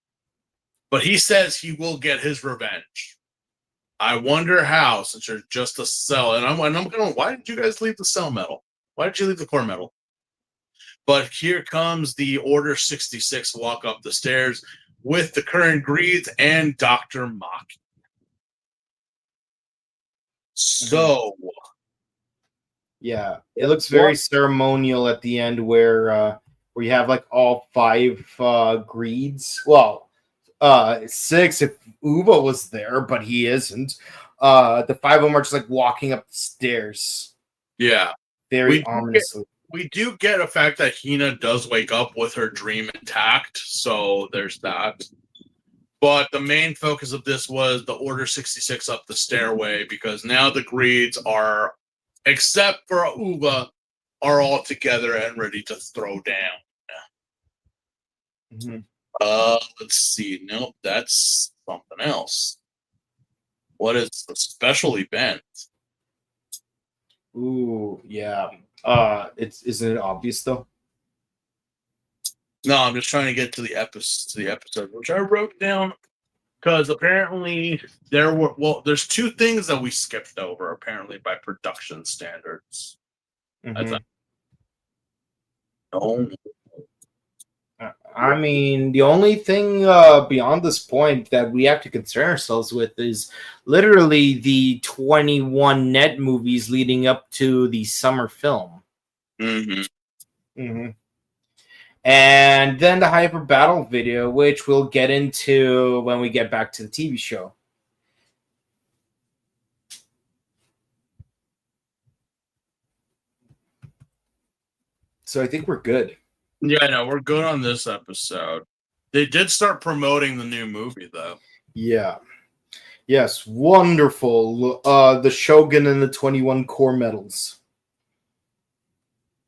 But he says he will get his revenge. I wonder how, since you're just a cell. And I'm going, why did you guys leave the cell metal? Why did you leave the core metal? But here comes the Order 66 walk up the stairs with the current greeds and Dr. Mock. So, yeah, it looks very ceremonial at the end where you have like all 5 greeds. Well, 6 if Uva was there, but he isn't. The 5 of them are just like walking up the stairs. Yeah, very ominously. We do get a fact that Hina does wake up with her dream intact, so there's that. But the main focus of this was the Order 66 up the stairway, because now the greeds are, except for Uva, are all together and ready to throw down. Mm-hmm. Let's see. Nope, that's something else. What is the special event? Ooh, yeah. Isn't it obvious though? No, I'm just trying to get to the episode, which I wrote down because apparently there's 2 things that we skipped over apparently by production standards. Mm-hmm. I mean, the only thing beyond this point that we have to concern ourselves with is literally the 21 net movies leading up to the summer film. Mm-hmm. Mm-hmm. And then the Hyper Battle video, which we'll get into when we get back to the TV show. So I think we're good. Yeah, no, we're good on this episode. They did start promoting the new movie, though. Yeah. Yes, wonderful. The Shogun and the 21 core medals.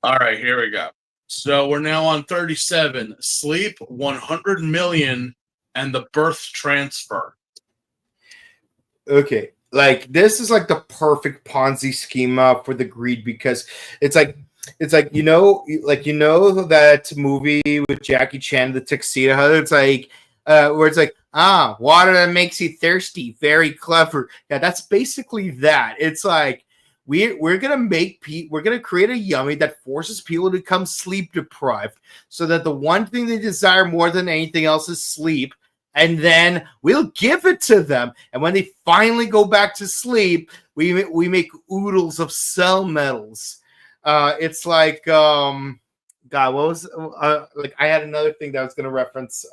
All right, here we go. So we're now on 37. Sleep, 100 million, and the birth transfer. Okay. Like, this is like the perfect Ponzi schema for the greed, because it's like you know that movie with Jackie Chan, the tuxedo. How it's like where it's like water that makes you thirsty, very clever. Yeah, that's basically that. It's like we're gonna create a yummy that forces people to become sleep deprived, so that the one thing they desire more than anything else is sleep. And then we'll give it to them. And when they finally go back to sleep, we make oodles of cell metals. It's like, God, what was, like, I had another thing that I was going to reference.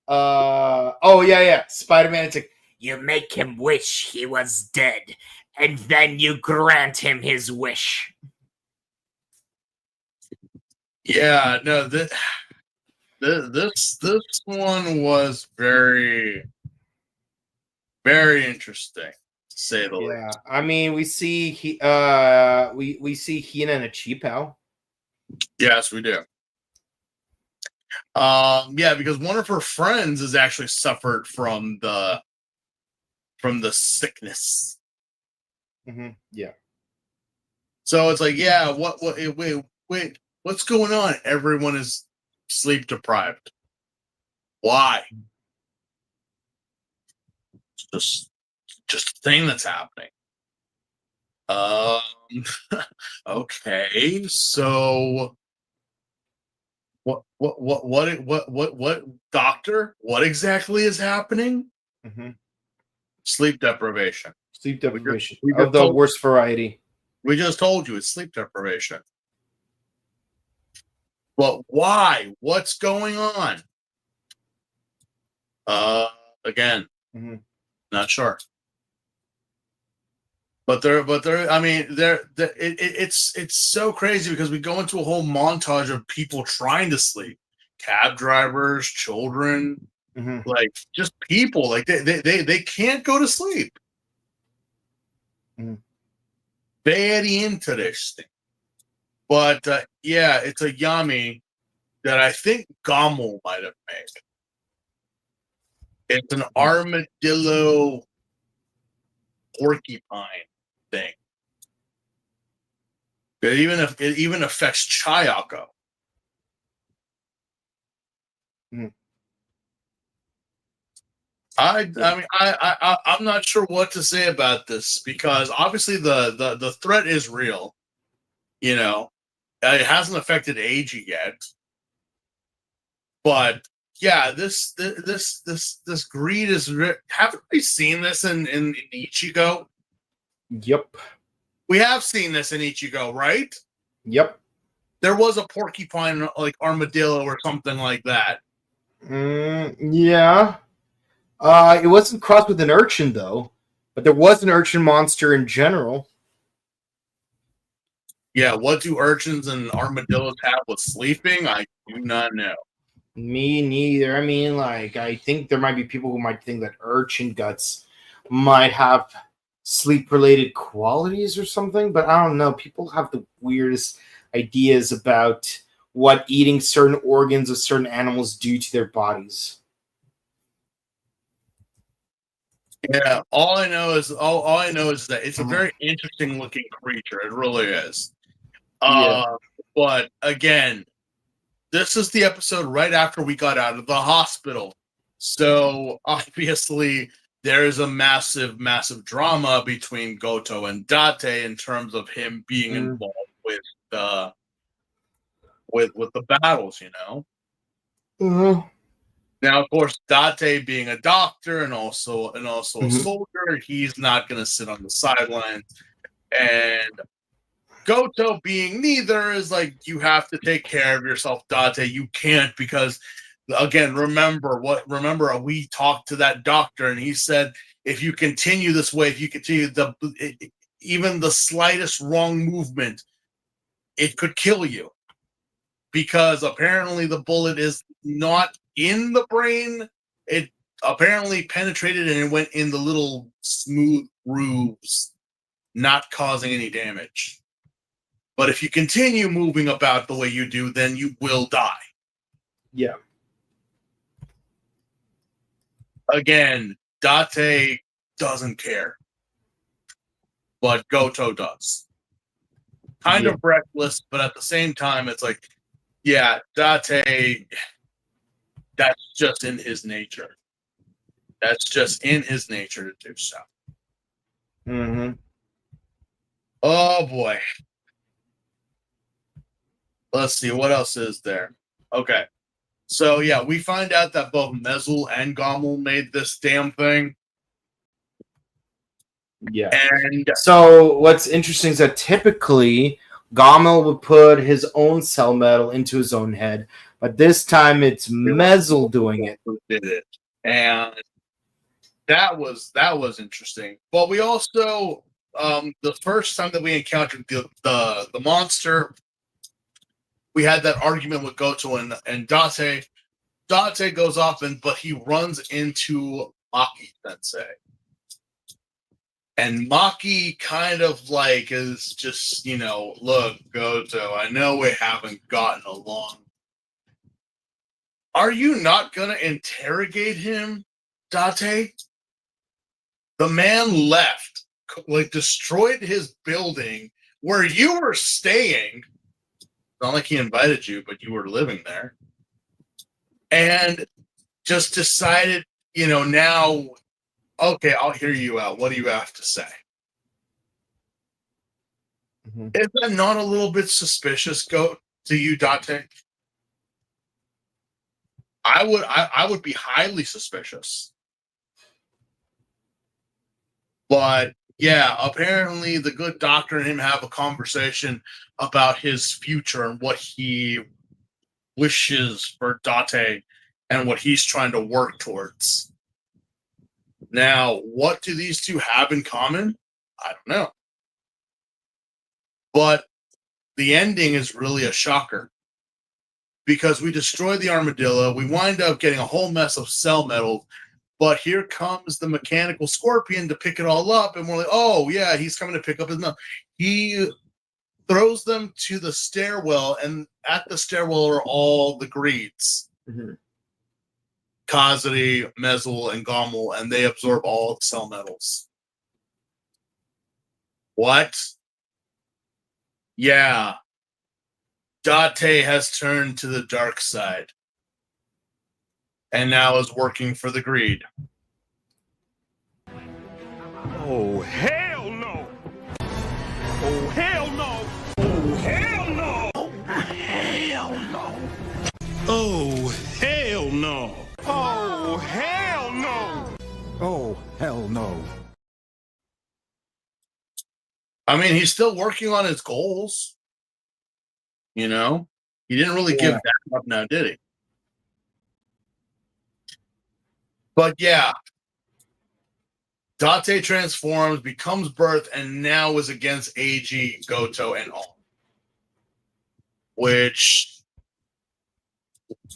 Spider-Man. It's like, you make him wish he was dead, and then you grant him his wish. Yeah, no, this one was very, very interesting, to say the least. Yeah, I mean, we see we see Hina and a Cheapow. Yes, we do. Yeah, because one of her friends has actually suffered from the sickness. Mm-hmm. Yeah. So it's like, yeah, wait, what's going on? Everyone is sleep deprived. Why? It's just a thing that's happening. Okay, so what doctor? What exactly is happening? Mm-hmm. Sleep deprivation. Sleep deprivation we of the told- worst variety. We just told you it's sleep deprivation. But why? What's going on? Again, Mhm. not sure. But I mean, it's so crazy because we go into a whole montage of people trying to sleep, cab drivers, children, Mhm. like just people, like they can't go to sleep. Mhm. Very interesting. But yeah, it's a yummy that I think Gommel might have made. It's an armadillo porcupine thing. It even affects Chayako. Mhm. I'm not sure what to say about this because obviously the threat is real. You know, it hasn't affected Eiji yet, but yeah, this greed is. Haven't we seen this in Ichigo? Yep. We have seen this in Ichigo, right? Yep. There was a porcupine, like armadillo or something like that. Yeah. It wasn't crossed with an urchin though, but there was an urchin monster in general. Yeah, what do urchins and armadillos have with sleeping? I do not know. Me neither. I mean, like, I think there might be people who might think that urchin guts might have sleep-related qualities or something, but I don't know. People have the weirdest ideas about what eating certain organs of certain animals do to their bodies. Yeah, all I know is that it's a very interesting looking creature. It really is. Yeah. But again, this is the episode right after we got out of the hospital. So obviously there is a massive, massive drama between Goto and Date in terms of him being involved with the battles, you know. Uh-huh. Now, of course, Date being a doctor and also a Mhm. soldier, he's not going to sit on the sidelines. And Goto being neither is like, you have to take care of yourself, Date. You can't because, again, remember we talked to that doctor and he said if you continue this way, if you continue even the slightest wrong movement, it could kill you because apparently the bullet is not in the brain. It apparently penetrated and it went in the little smooth grooves, not causing any damage. But if you continue moving about the way you do, then you will die. Yeah. Again, Date doesn't care. But Goto does. Kind of reckless, but at the same time, it's like, yeah, Date, that's just in his nature. That's just in his nature to do so. Mm-hmm. Oh boy. Let's see, what else is there? Okay. So yeah, we find out that both Mezul and Gommel made this damn thing. Yeah. And so what's interesting is that typically Gommel would put his own cell metal into his own head, but this time it's Mezul doing it. Who did it? And that was interesting. But we also the first time that we encountered the monster, we had that argument with Goto and Date. Date goes off but he runs into Maki Sensei. And Maki kind of like is just, look, Goto, I know we haven't gotten along. Are you not going to interrogate him, Date? The man left, like destroyed his building, where you were staying. Not like he invited you, but you were living there. And just decided, now, okay, I'll hear you out. What do you have to say? Mm-hmm. Is that not a little bit suspicious, go to you, Date? I would be highly suspicious. But yeah, apparently the good doctor and him have a conversation about his future and what he wishes for Date and what he's trying to work towards. Now, what do these two have in common? I don't know. But the ending is really a shocker. Because we destroy the armadillo, we wind up getting a whole mess of cell metal, but here comes the mechanical scorpion to pick it all up, and we're like, oh, yeah, he's coming to pick up his metal. He throws them to the stairwell, and at the stairwell are all the greeds. Mm-hmm. Kazari, Mezel, and Gommel, and they absorb all the cell metals. What? Yeah. Date has turned to the dark side and now is working for the greed. Oh, hell no! Oh, hell no! Oh, hell no! Oh, hell no! Oh, hell no! Oh, hell no! Oh, hell no. I mean, he's still working on his goals. He didn't really give that up now, did he? But yeah, Date transforms, becomes Birth, and now is against AG, Goto, and all. Which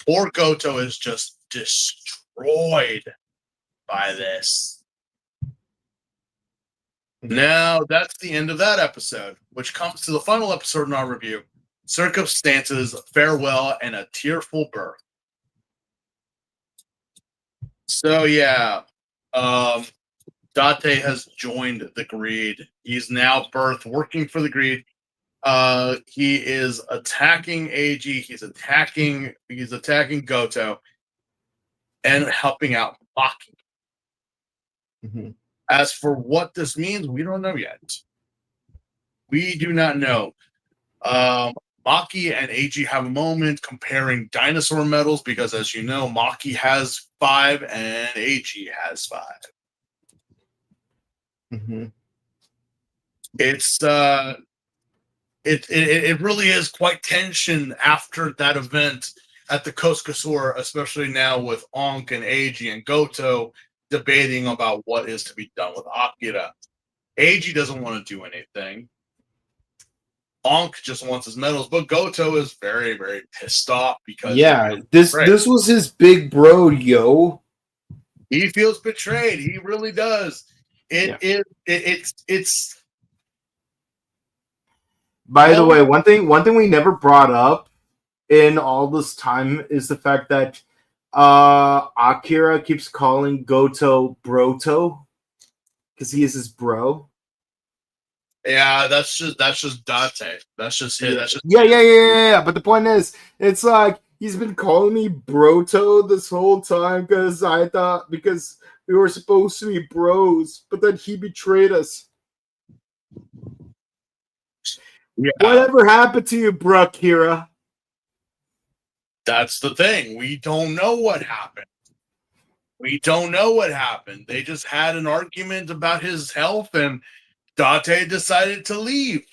poor Goto is just destroyed by this. Now, that's the end of that episode, which comes to the final episode in our review. Circumstances, farewell, and a tearful birth. So yeah, Date has joined the greed. He's now Birth, working for the greed. He is attacking AG. He's attacking Goto, and helping out Maki. Mm-hmm. As for what this means, we don't know yet. We do not know. Maki and AG have a moment comparing dinosaur medals because, as you know, Maki has 5 and AG has 5. Mm-hmm. It's it really is quite tension after that event at the Koskasur, especially now with Onk and AG and Goto debating about what is to be done with Akira. AG doesn't want to do anything. Onk just wants his medals, but Goto is very, very pissed off because this was his big bro, yo. He feels betrayed. He really does. It's. By the way, one thing we never brought up in all this time is the fact that Akira keeps calling Goto Broto because he is his bro. Yeah, that's just Date. That's just him. That's just yeah. But the point is, it's like he's been calling me Broto this whole time because we were supposed to be bros, but then he betrayed us. Yeah. Whatever happened to you, Akira? That's the thing. We don't know what happened. They just had an argument about his health, and Date decided to leave.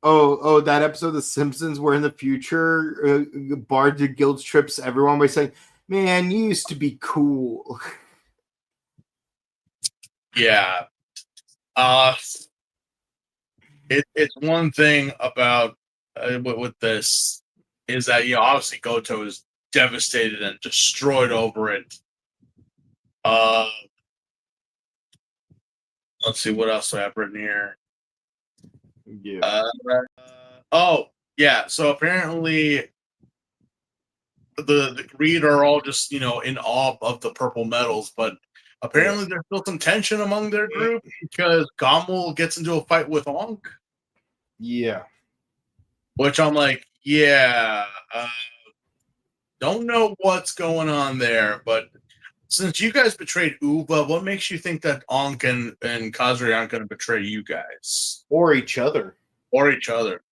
Oh, that episode of The Simpsons where in the future Bart did guilt trips everyone by saying, "Man, you used to be cool." Yeah. It's one thing about with this is that obviously Goto is devastated and destroyed over it. Let's see what else I have written here. Yeah. So apparently the greed are all just in awe of the purple medals, but apparently there's still some tension among their group because Gommel gets into a fight with Onk. Yeah. Which I'm like, yeah, don't know what's going on there, but since you guys betrayed Uba, what makes you think that Ankh and Kazuri aren't going to betray you guys? Or each other. Or each other.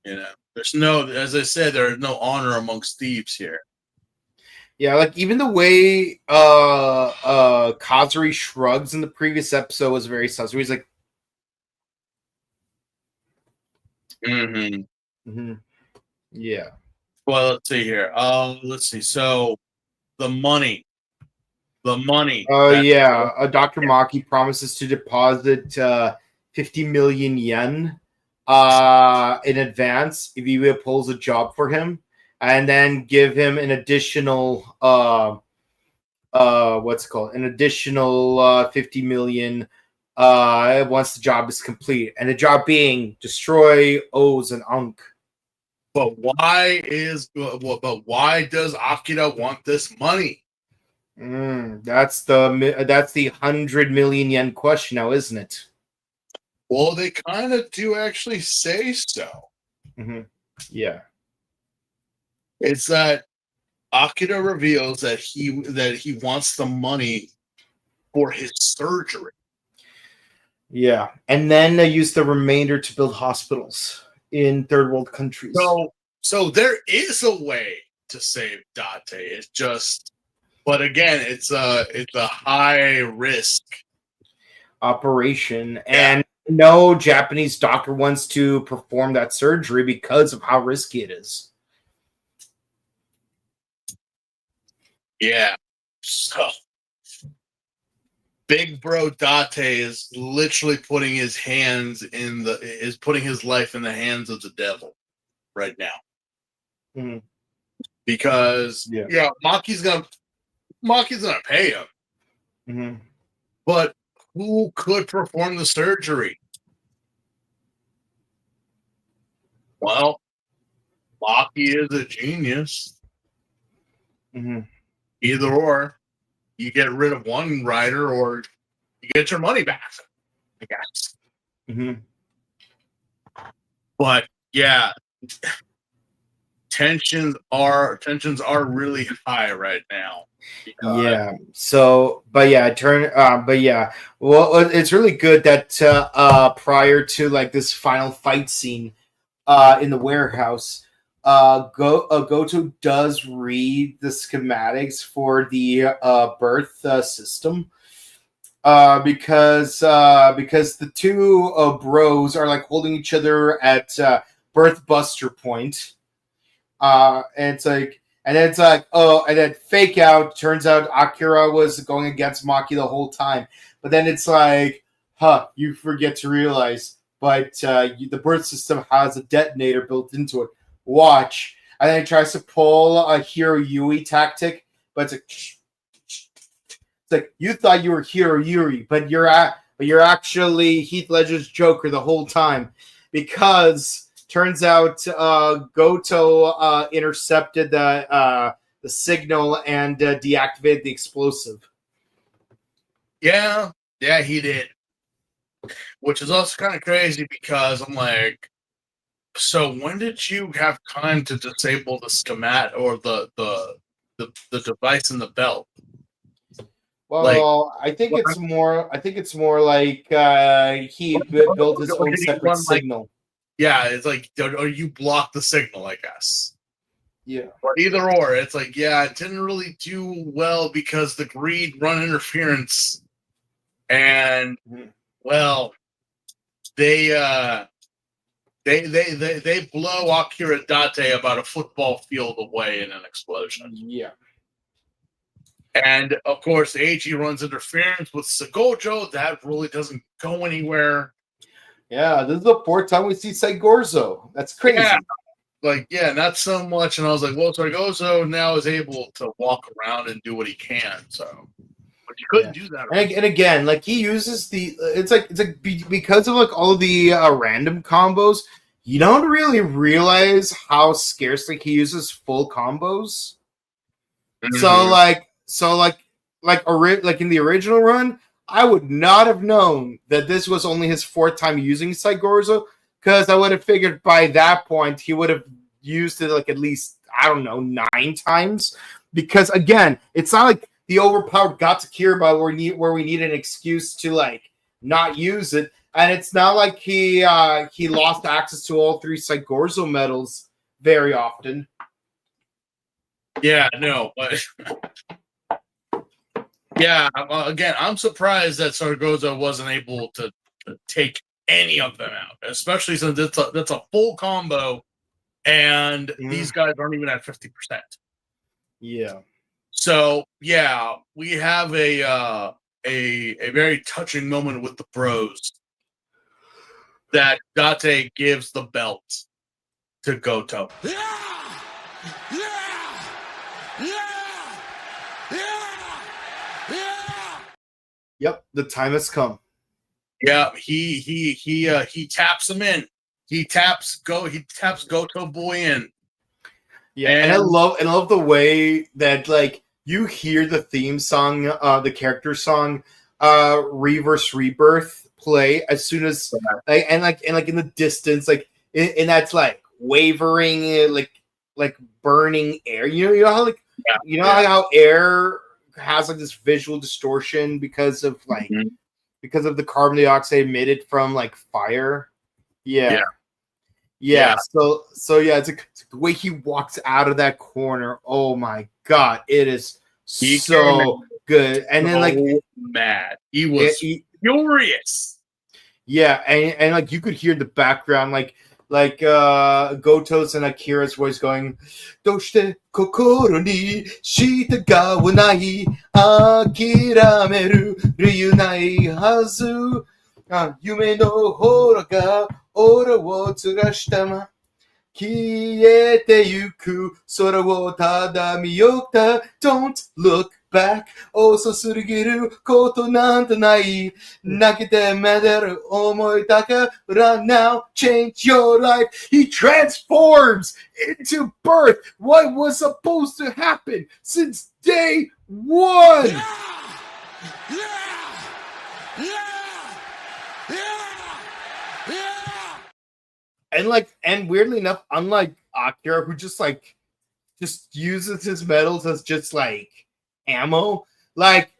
You know, there's no, as I said, there's no honor amongst thieves here. Yeah, like even the way Kazuri shrugs in the previous episode was very sus. He's like, yeah. Well, let's see here. Let's see. So the money. Yeah. Dr. Maki promises to deposit 50 million yen in advance if he pulls a job for him, and then give him an additional what's it called? An additional 50 million once the job is complete. And the job being destroy O's and Ankh. But why does Akira want this money? That's the 100 million yen question now, isn't it? Well, they kind of do actually say so. Yeah. It's that Akira reveals that he wants the money for his surgery. Yeah, and then they use the remainder to build hospitals in third world countries. So there is a way to save Date. It's just, but again, it's a high risk operation, and no Japanese doctor wants to perform that surgery because of how risky it is. Yeah. So Big Bro Date is literally putting his life in the hands of the devil right now. Because Maki's gonna pay him. But who could perform the surgery? Well, Maki is a genius. Either or, you get rid of one rider, or you get your money back, I guess. But yeah, tensions are really high right now. Yeah. So, but yeah. Well, it's really good that prior to like this final fight scene in the warehouse, Goto does read the schematics for the birth system, because the two bros are like holding each other at birth buster point, and it's like. And then it's like, and then fake out. Turns out Akira was going against Maki the whole time. But then it's like, you forget to realize, but the birth system has a detonator built into it. Watch. And then he tries to pull a Hiro Yui tactic, but it's like you thought you were Hiro Yui, but you're actually Heath Ledger's Joker the whole time, because turns out Goto intercepted the signal and deactivated the explosive. Yeah, he did. Which is also kind of crazy, because I'm like, so when did you have time to disable the schematic or the device in the belt? Well, I think it's more like he built his own separate signal. Yeah, it's like, or you block the signal, I guess. Yeah. But either or, it's like, yeah, it didn't really do well because the greed run interference, and well, they blow Akira Date about a football field away in an explosion. Yeah. And of course, Eiji runs interference with Sagojo. That really doesn't go anywhere. Yeah, this is the fourth time we see Saigorzo. That's crazy. Yeah, not so much. And I was like, well, Saigorzo now is able to walk around and do what he can. So, but you couldn't do that. And again, like he uses it's like because of like all of the random combos, you don't really realize how scarcely he uses full combos. So like in the original run, I would not have known that this was only his fourth time using Saigorzo, because I would have figured by that point he would have used it like at least, I don't know, 9 times. Because again, it's not like the overpowered Gatsukirba where we need an excuse to like not use it, and it's not like he lost access to all 3 Saigorzo medals very often. Yeah, no, but yeah, again, I'm surprised that Sargoza wasn't able to take any of them out, especially since that's a full combo, and these guys aren't even at 50%. Yeah. So yeah, we have a very touching moment with the bros that Date gives the belt to Goto. Yep, the time has come. Yeah, he taps him in. He taps Goto Boy in. Yeah, and I love the way that like you hear the theme song, the character song, Reverse Rebirth play as soon as and in the distance, like and that's like wavering, like burning air. You know how like how air has like this visual distortion because of like because of the carbon dioxide emitted from like fire. Yeah. So yeah, it's like the way he walks out of that corner. Oh my god, it is so good. And then like mad, he was furious. Yeah, and like you could hear the background, like Goto's and Akira's voice going, "Doshite kokoro ni shita ga wa nai, akirameru ryu nai hazu, yume no hora ga ora wo tsurashita ma, kiete yuku sora wo tada miyota, don't look back, oso surugiru koto nanta nai, nakete maderu omoi dakara, now change your life." He transforms into birth, what was supposed to happen since day 1. And weirdly enough, unlike Akira, who just uses his medals as just like ammo, like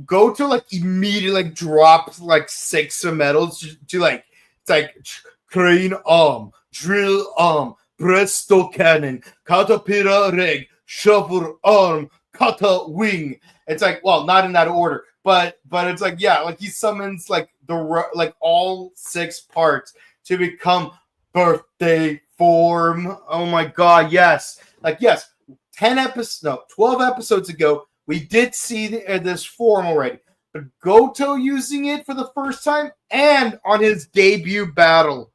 Goto like immediately like drops like 6 medals to like it's like crane arm, drill arm, presto cannon, caterpillar leg, shovel arm, kata wing. It's like, well, not in that order, but it's like, yeah, like he summons like like all 6 parts to become birthday form. Oh my god, yes. Like, yes, 12 episodes ago, we did see this form already. But Goto using it for the first time and on his debut battle.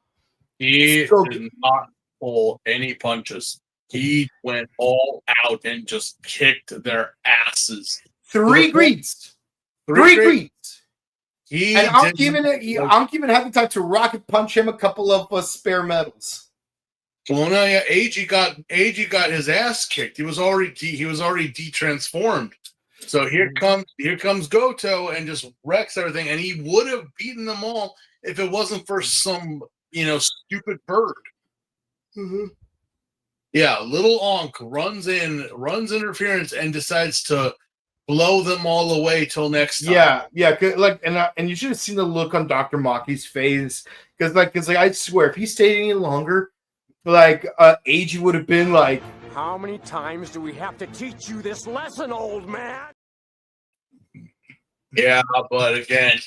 He did not pull any punches. He went all out and just kicked their asses. 3 greets. 3 greets. And Ankh even had the time to rocket punch him a couple of spare medals. Well, no, yeah, AG got his ass kicked. He was already de-transformed. So here comes Goto and just wrecks everything. And he would have beaten them all if it wasn't for some stupid bird. Mm-hmm. Yeah, little Ankh runs interference and decides to blow them all away till next time. Yeah, like and you should have seen the look on Dr. Maki's face because I swear if he stayed any longer, like AG would have been like, "How many times do we have to teach you this lesson, old man?" Yeah, but again,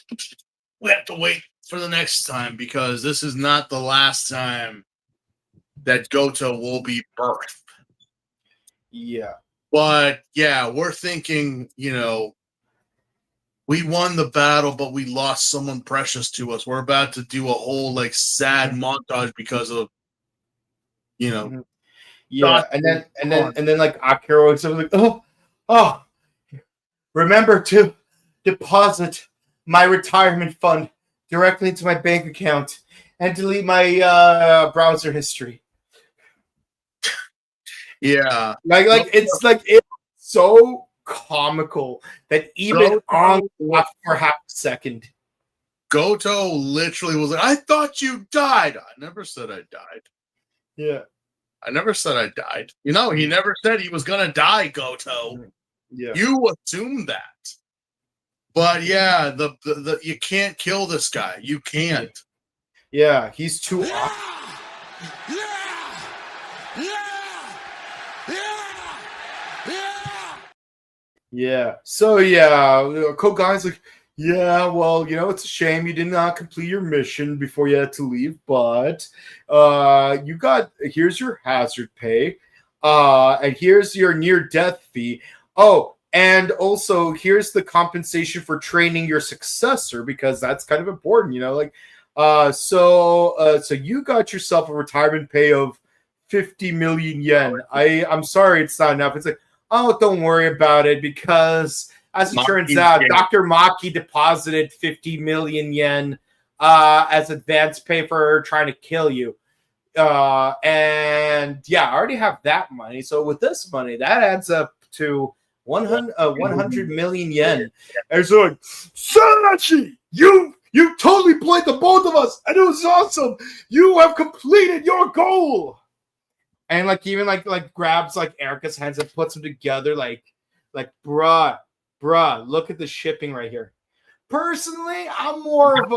we have to wait for the next time because this is not the last time that Goto will be birthed. Yeah. But yeah, we're thinking, we won the battle, but we lost someone precious to us. We're about to do a whole like sad montage because of, Yeah, and then like Akira was like, oh, remember to deposit my retirement fund directly into my bank account and delete my browser history. Yeah, it's so comical that even on laughed for half a second. Goto literally was like, I thought you died. I never said I died. Yeah. I never said I died. You know, he never said he was going to die, Goto. Yeah. You assumed that. But yeah, the you can't kill this guy. You can't. Yeah, he's too Yeah. So yeah, Kogan's like, yeah, well, it's a shame you did not complete your mission before you had to leave, but here's your hazard pay. And here's your near-death fee. Oh, and also here's the compensation for training your successor, because that's kind of important, so you got yourself a retirement pay of 50 million yen. I'm sorry it's not enough. It's like, oh, don't worry about it, because as it turns out, Dr. Maki deposited 50 million yen as advance pay for trying to kill you. And yeah, I already have that money. So with this money, that adds up to 100 million yen. And so like, Sanachi, you totally played the both of us, and it was awesome. You have completed your goal. And even grabs Erica's hands and puts them together, like bruh, look at the shipping right here. Personally, I'm more of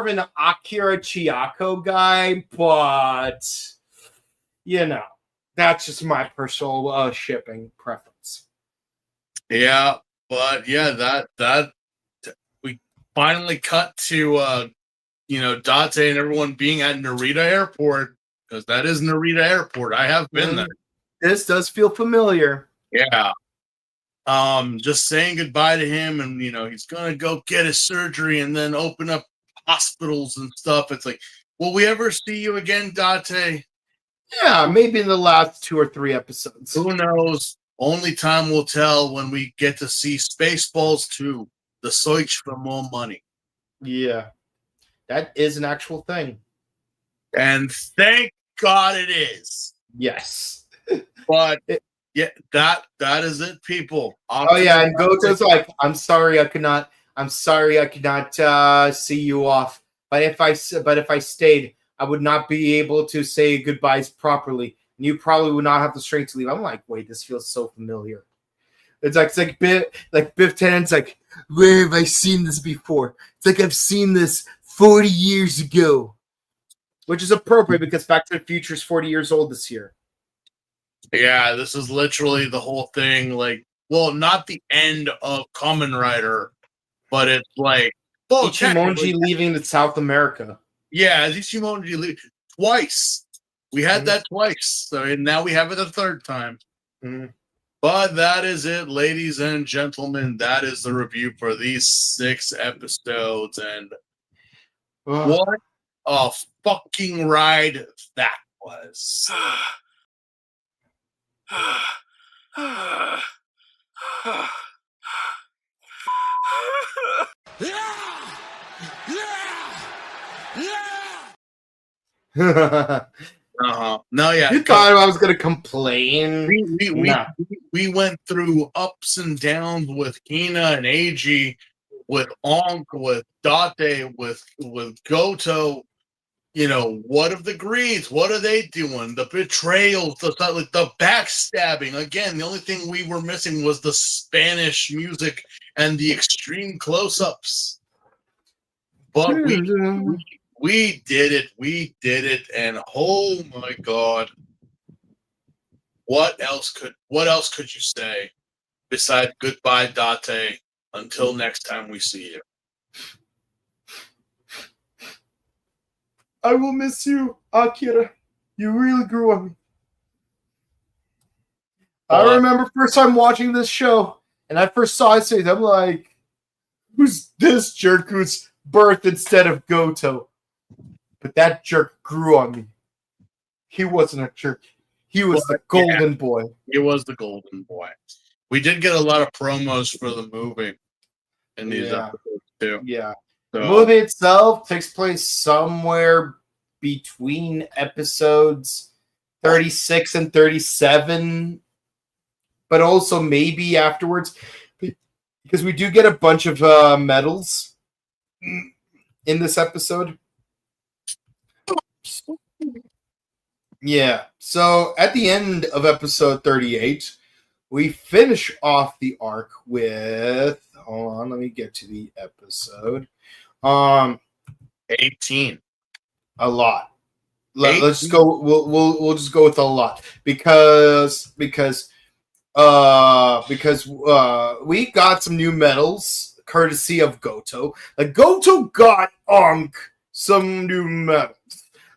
an Akira Chiyako guy, but that's just my personal shipping preference. Yeah, but yeah, that we finally cut to Date and everyone being at Narita Airport, because that is Narita Airport. I have been there. This does feel familiar. Yeah. Just saying goodbye to him, and he's gonna go get his surgery and then open up hospitals and stuff. It's like, will we ever see you again, Date? Yeah, maybe in the last 2 or 3 episodes. Who knows? Only time will tell when we get to see Spaceballs 2, The Search for More Money. Yeah. That is an actual thing. And thank God it is. Yes. But yeah, that is it, people. Oh yeah, and Goto's like, I'm sorry I could not see you off. But if I stayed, I would not be able to say goodbyes properly. And you probably would not have the strength to leave. I'm like, wait, this feels so familiar. It's like Biff Tannen's like, where have I seen this before? It's like I've seen this 40 years ago. Which is appropriate because Back to the Future is 40 years old this year. Yeah, this is literally the whole thing. Like, well, not the end of Kamen Rider, but it's like Ichimonji leaving to South America. Yeah, Ichimonji twice. We had that twice. So and now we have it a third time. Mm-hmm. But that is it, ladies and gentlemen. That is the review for these 6 episodes. And what a fucking ride that was. No, yeah. You thought I was gonna complain? We went through ups and downs with Hina and Eiji, with Onk, with Date, with Goto. What of the Greens? What are they doing? The betrayals, the backstabbing. Again, the only thing we were missing was the Spanish music and the extreme close-ups. But we did it. We did it. And oh my God. What else could you say besides goodbye, Date, until next time we see you? I will miss you, Akira. You really grew on me. I remember first time watching this show, and I first saw it, I'm like, who's this jerk who's birthed instead of Goto? But that jerk grew on me. He wasn't a jerk. He was the golden boy. He was the golden boy. We did get a lot of promos for the movie in these episodes too. Yeah. So, the movie itself takes place somewhere between episodes 36 and 37, but also maybe afterwards, because we do get a bunch of medals in this episode. Yeah. So at the end of episode 38, we finish off the arc with. Hold on, let me get to the episode. 18. A lot. Let's just go. We'll just go with a lot because we got some new medals courtesy of Goto. Like Goto got some new medals.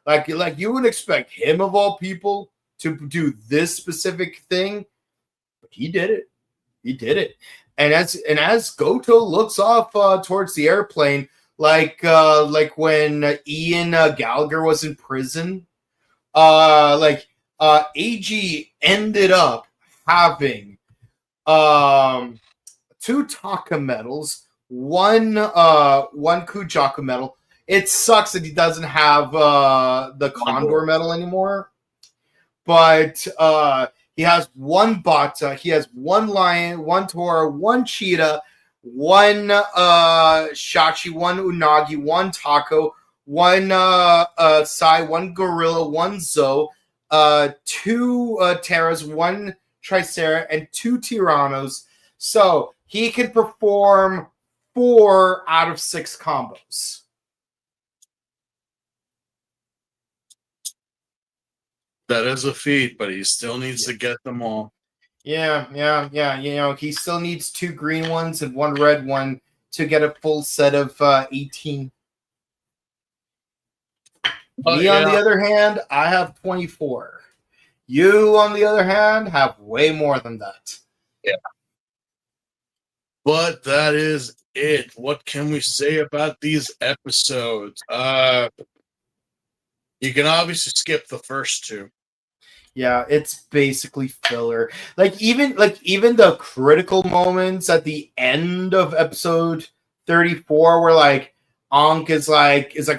Like you would expect him of all people to do this specific thing, but he did it. He did it. And as Goto looks off towards the airplane, like when Ian Gallagher was in prison, AG ended up having 2 Taka medals, one Kujaku medal. It sucks that he doesn't have the Condor medal anymore, but he has 1 Bata, he has 1 Lion, 1 Tora, 1 Cheetah, 1 Shachi, 1 Unagi, 1 Taco, 1 Sai, 1 Gorilla, 1 Zo, 2 Terras, 1 Tricera, and 2 Tyrannos. So he can perform 4 out of 6 combos. That is a feat, but he still needs to get them all. Yeah. You know, he still needs 2 green ones and 1 red one to get a full set of 18. Me, on the other hand, I have 24. You, on the other hand, have way more than that. Yeah. But that is it. What can we say about these episodes? You can obviously skip the first 2. Yeah, it's basically filler. Even the critical moments at the end of episode 34 where Ankh is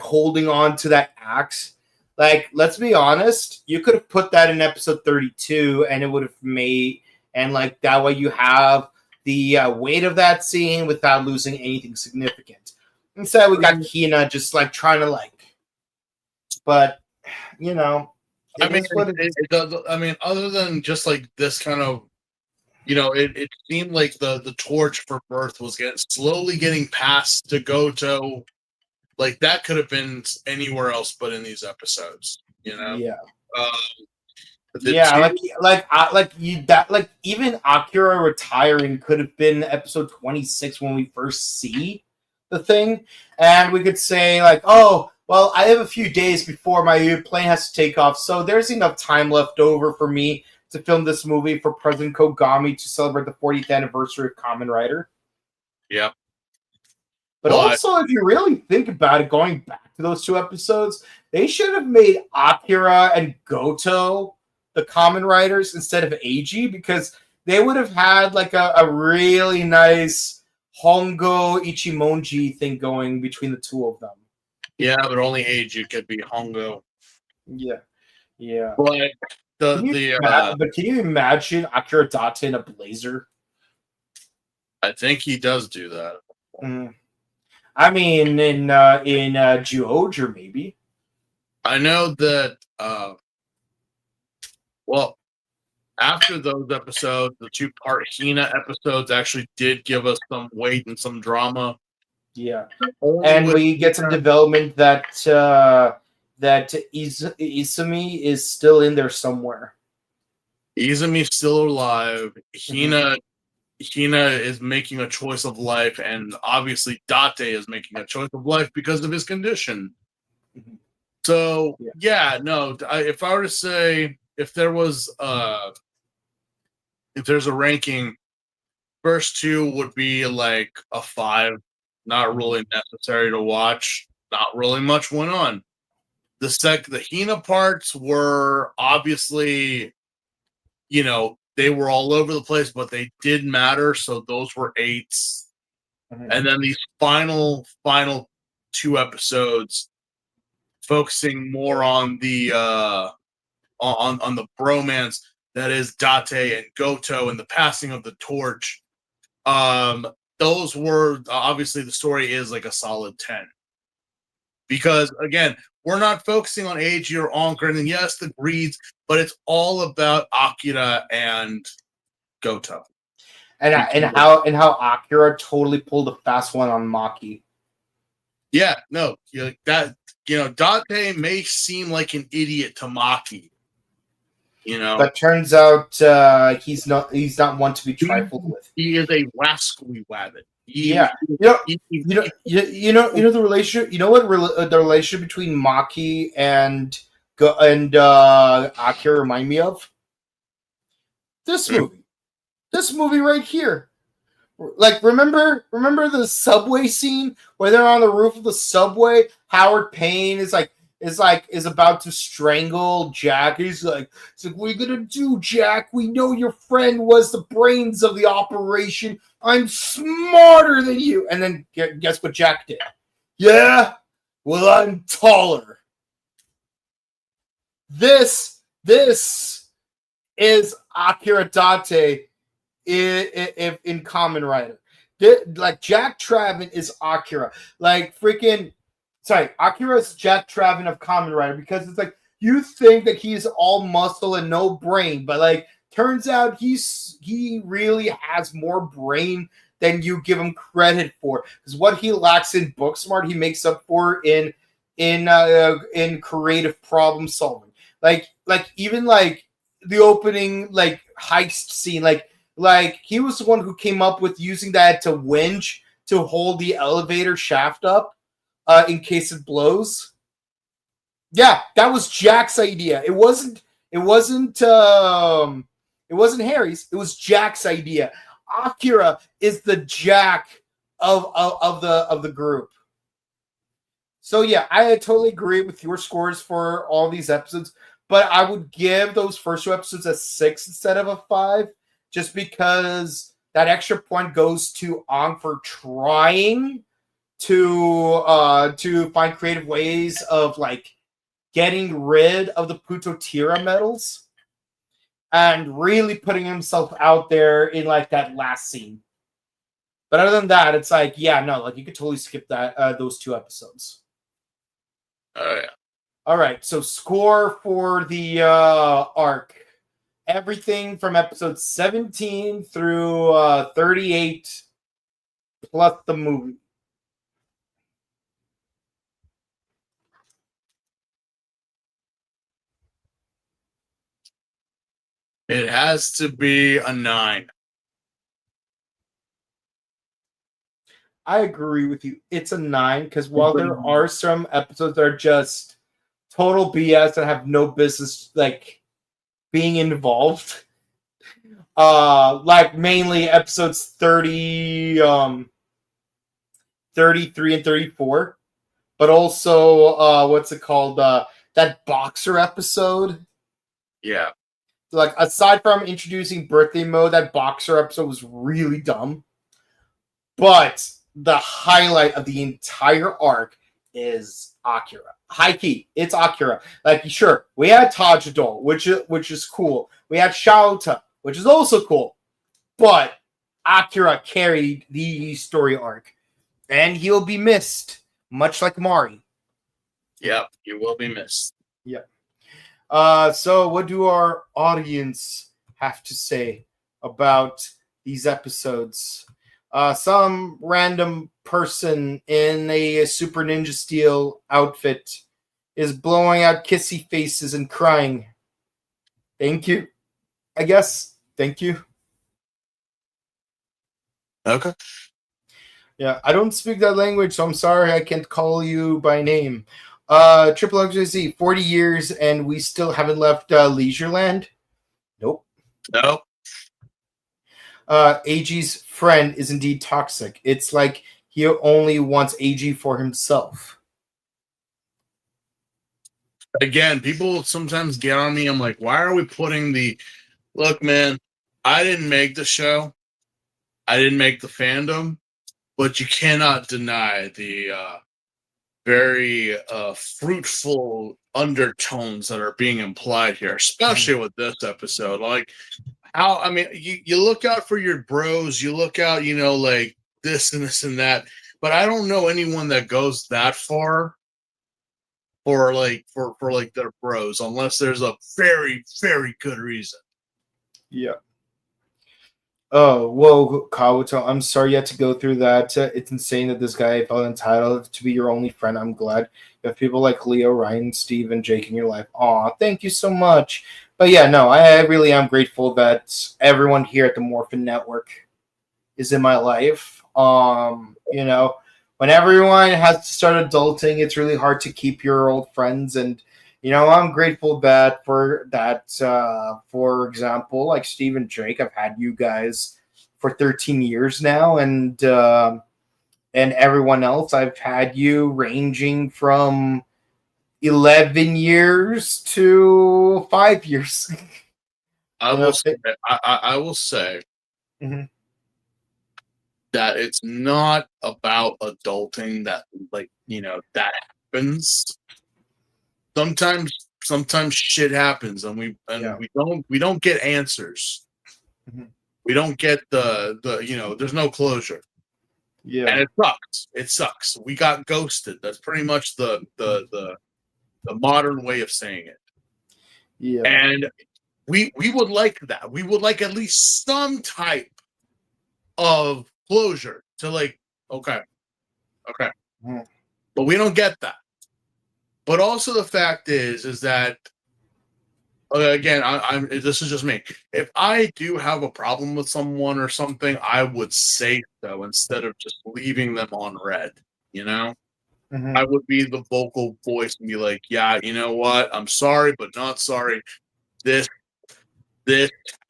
holding on to that axe. Let's be honest, you could have put that in episode 32 and it would have made, and that way you have the weight of that scene without losing anything significant. Instead we got Hina just trying to but you know, I mean, it does. I mean, other than just this kind of, it seemed like the torch for Birth was slowly getting passed to Goto. That could have been anywhere else but in these episodes. Yeah. Even Akira retiring could have been episode 26 when we first see the thing, and we could say oh, well, I have a few days before my plane has to take off, so there's enough time left over for me to film this movie for President Kogami to celebrate the 40th anniversary of Kamen Rider. Yeah. But also, if you really think about it, going back to those 2 episodes, they should have made Akira and Goto the Kamen Riders instead of AG, because they would have had a really nice Hongo Ichimonji thing going between the 2 of them. Yeah, but only AG could be Hongo. Yeah. But can you imagine Akira Date in a blazer? I think he does do that. I mean, in Juoger, maybe. I know that. Well, after those episodes, the 2-part Hina episodes actually did give us some weight and some drama. Yeah, and we get some development that Izumi is still in there somewhere. Izumi's still alive. Hina is making a choice of life, and obviously Date is making a choice of life because of his condition. So if I were to say if there's a ranking, first 2 would be a 5. Not really necessary to watch. Not really much went on. The Hina parts were obviously, they were all over the place, but they did matter. So those were 8s. And then these final 2 episodes, focusing more on the on the bromance that is Date and Goto and the passing of the torch. those were obviously the story is like a solid 10. Because again, we're not focusing on Eiji or Anker, and then yes, the greeds, but it's all about Akira and Goto. And how Akira totally pulled a fast one on Maki. Yeah, no, that Date may seem like an idiot to Maki, but turns out he's not one to be trifled with. He is a rascally wabbit. The relationship. You know what the relationship between Maki and Akira remind me of? This movie right here. Like, remember the subway scene where they're on the roof of the subway? Howard Payne is about to strangle Jack. He's like, what are you gonna do, Jack? We know your friend was the brains of the operation. I'm smarter than you. And then guess what Jack did? Yeah? Well, I'm taller. This is Akira Date in Kamen Rider. Like, Jack Traven is Akira. Like, Akira is Jack Traven of Kamen Rider, because it's like, you think that he's all muscle and no brain, but like, turns out he really has more brain than you give him credit for. Because what he lacks in book smart, he makes up for in creative problem solving. Like even like the opening like heist scene, like he was the one who came up with using that to winch to hold the elevator shaft up in case it blows. Yeah, that was Jack's idea. It wasn't Harry's. It was Jack's idea. Akira is the Jack of the group. So yeah, I totally agree with your scores for all these episodes, but I would give those first 2 episodes a 6 instead of a 5, just because that extra point goes to Ang for trying to find creative ways of like getting rid of the Putotira medals and really putting himself out there in like that last scene. But other than that, it's like, yeah, no, like you could totally skip that those 2 episodes. Oh yeah. All right, so score for the arc. Everything from episode 17 through 38 plus the movie. It has to be a 9. I agree with you. It's a 9, because while there are some episodes that are just total BS that have no business like being involved, like mainly episodes 30, 33 and 34, but also what's it called? That boxer episode. Yeah. Like, aside from introducing birthday mode, that boxer episode was really dumb. But the highlight of the entire arc is Akira. High key, it's Akira. Like, sure, we had Tajidol, which is cool. We had Shouta, which is also cool. But Akira carried the story arc. And he'll be missed, much like Mari. Yep, he will be missed. Yep. So what do our audience have to say about these episodes? Some random person in a Super Ninja Steel outfit is blowing out kissy faces and crying. Thank you. I guess. Thank you. Okay. Yeah, I don't speak that language, so I'm sorry I can't call you by name. Triple XYZ, 40 years and we still haven't left Leisureland? Nope. No. AG's friend is indeed toxic. It's like he only wants AG for himself. Again, people sometimes get on me. I'm like, why are we putting the... Look, man, I didn't make the show. I didn't make the fandom. But you cannot deny the very fruitful undertones that are being implied here, especially with this episode. Like, how, I mean, you look out for your bros, you look out, like this and this and that. But I don't know anyone that goes that far for like their bros, unless there's a very, very good reason. Yeah. Oh, whoa, Kawato, I'm sorry you had to go through that. It's insane that this guy felt entitled to be your only friend. I'm glad you have people like Leo, Ryan, Steve, and Jake in your life. Aw, thank you so much. But yeah, no, I really am grateful that everyone here at the Morphin Network is in my life. You know, when everyone has to start adulting, it's really hard to keep your old friends, and you know, I'm grateful that for that. For example, like Steve and Jake, I've had you guys for 13 years now, and everyone else, I've had you ranging from 11 years to 5 years. I will say Mhm. that it's not about adulting that, like, you know, that happens. Sometimes shit happens, and we don't get answers. Mhm. We don't get the you know, there's no closure. Yeah. And it sucks. It sucks. We got ghosted. That's pretty much the modern way of saying it. Yeah. And we would like that. We would like at least some type of closure to, like, okay. Mhm. But we don't get that. But also the fact is that, again, I'm this is just me. If I do have a problem with someone or something, I would say so instead of just leaving them on red. You know, Mhm. I would be the vocal voice and be like, "Yeah, you know what? I'm sorry, but not sorry. This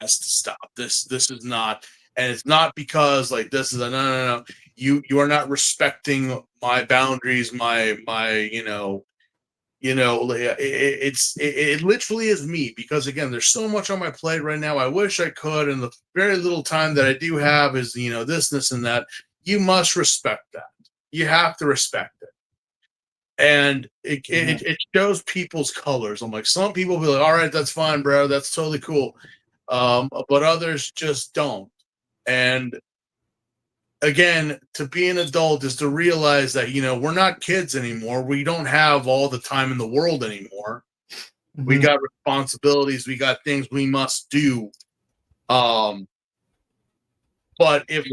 has to stop. This is not, and it's not because, like, this is a no. You are not respecting my boundaries. My it literally is me, because again, there's so much on my plate right now. I wish I could, and the very little time that I do have is, you know, this and that. You must respect that. You have to respect it, and it shows people's colors. I'm like, some people be like, all right, that's fine, bro, that's totally cool, but others just don't. And again, to be an adult is to realize that, you know, we're not kids anymore. We don't have all the time in the world anymore. We got responsibilities. We got things we must do. But if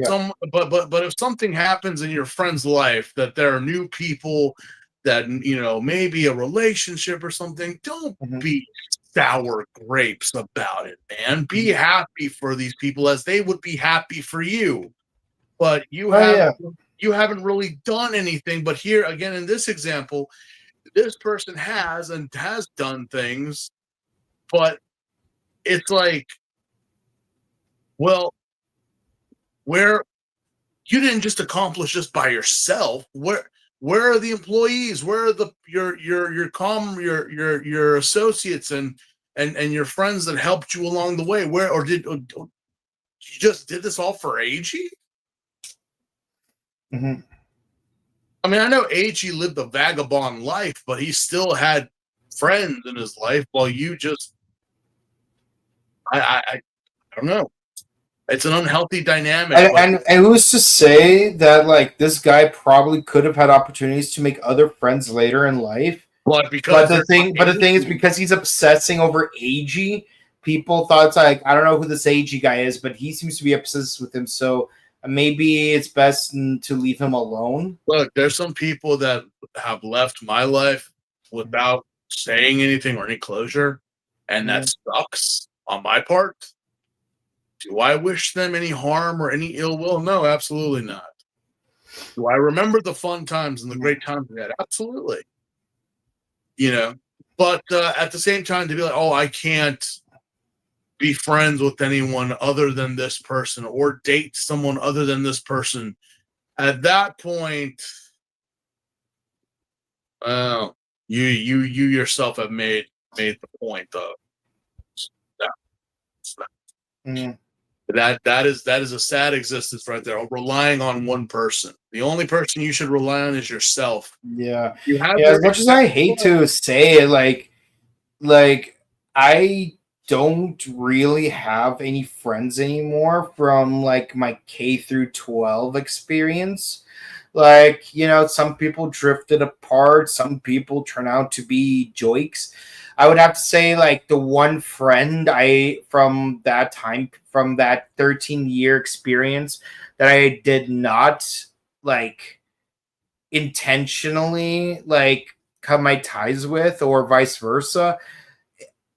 but if something happens in your friend's life, that there are new people, that, you know, maybe a relationship or something, don't be sour grapes about it, man. Be happy for these people as they would be happy for you. But you haven't really done anything. But here again, in this example, this person has done things, but it's like, well, where you didn't just accomplish this by yourself. Where are the employees? Where are your associates and your friends that helped you along the way? Where, or you just did this all for AG? Mhm. I mean, I know AG lived a vagabond life, but he still had friends in his life, while you just, I don't know. It's an unhealthy dynamic. And who's to say that, like, this guy probably could have had opportunities to make other friends later in life? But the thing is, because he's obsessing over AG, people thought it's like, I don't know who this AG guy is, but he seems to be obsessed with him. So maybe it's best to leave him alone. Look, there's some people that have left my life without saying anything or any closure, and that sucks on my part. Do I wish them any harm or any ill will? No, absolutely not. Do I remember the fun times and the great times we had? Absolutely. You know, but at the same time, to be like, oh, I can't be friends with anyone other than this person, or date someone other than this person. At that point, you yourself have made the point of that is a sad existence right there. Relying on one person. The only person you should rely on is yourself. Yeah. You have as much as I hate to say it, like I don't really have any friends anymore from like my K through 12 experience. Like, you know, some people drifted apart, some people turn out to be joiks. I would have to say, like, the one friend from that time, from that 13-year experience, that I did not, like, intentionally, like, cut my ties with, or vice versa.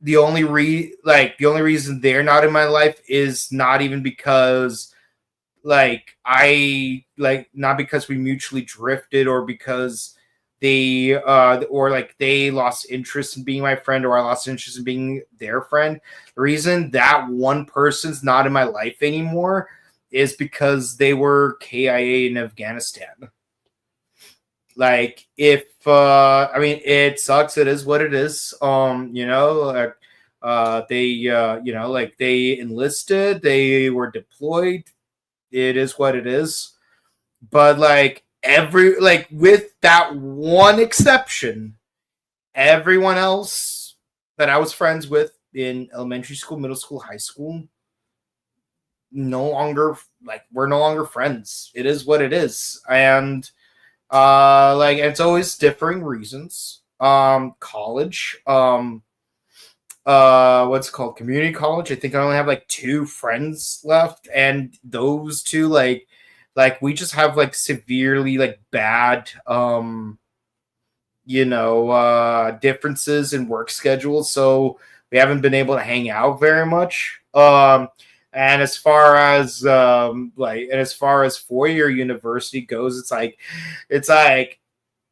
The only reason they're not in my life is not even because not because we mutually drifted, or because they lost interest in being my friend, or I lost interest in being their friend. The reason that one person's not in my life anymore is because they were KIA in Afghanistan. Like, if I mean, it sucks, it is what it is. They enlisted, they were deployed. It is what it is. But with that one exception, everyone else that I was friends with in elementary school, middle school, high school, we're no longer friends. It is what it is. And it's always differing reasons. College, what's it called, community college. I think I only have like 2 friends left, and those 2 we just have like severely like bad differences in work schedules, so we haven't been able to hang out very much. And as far as 4-year university goes, it's like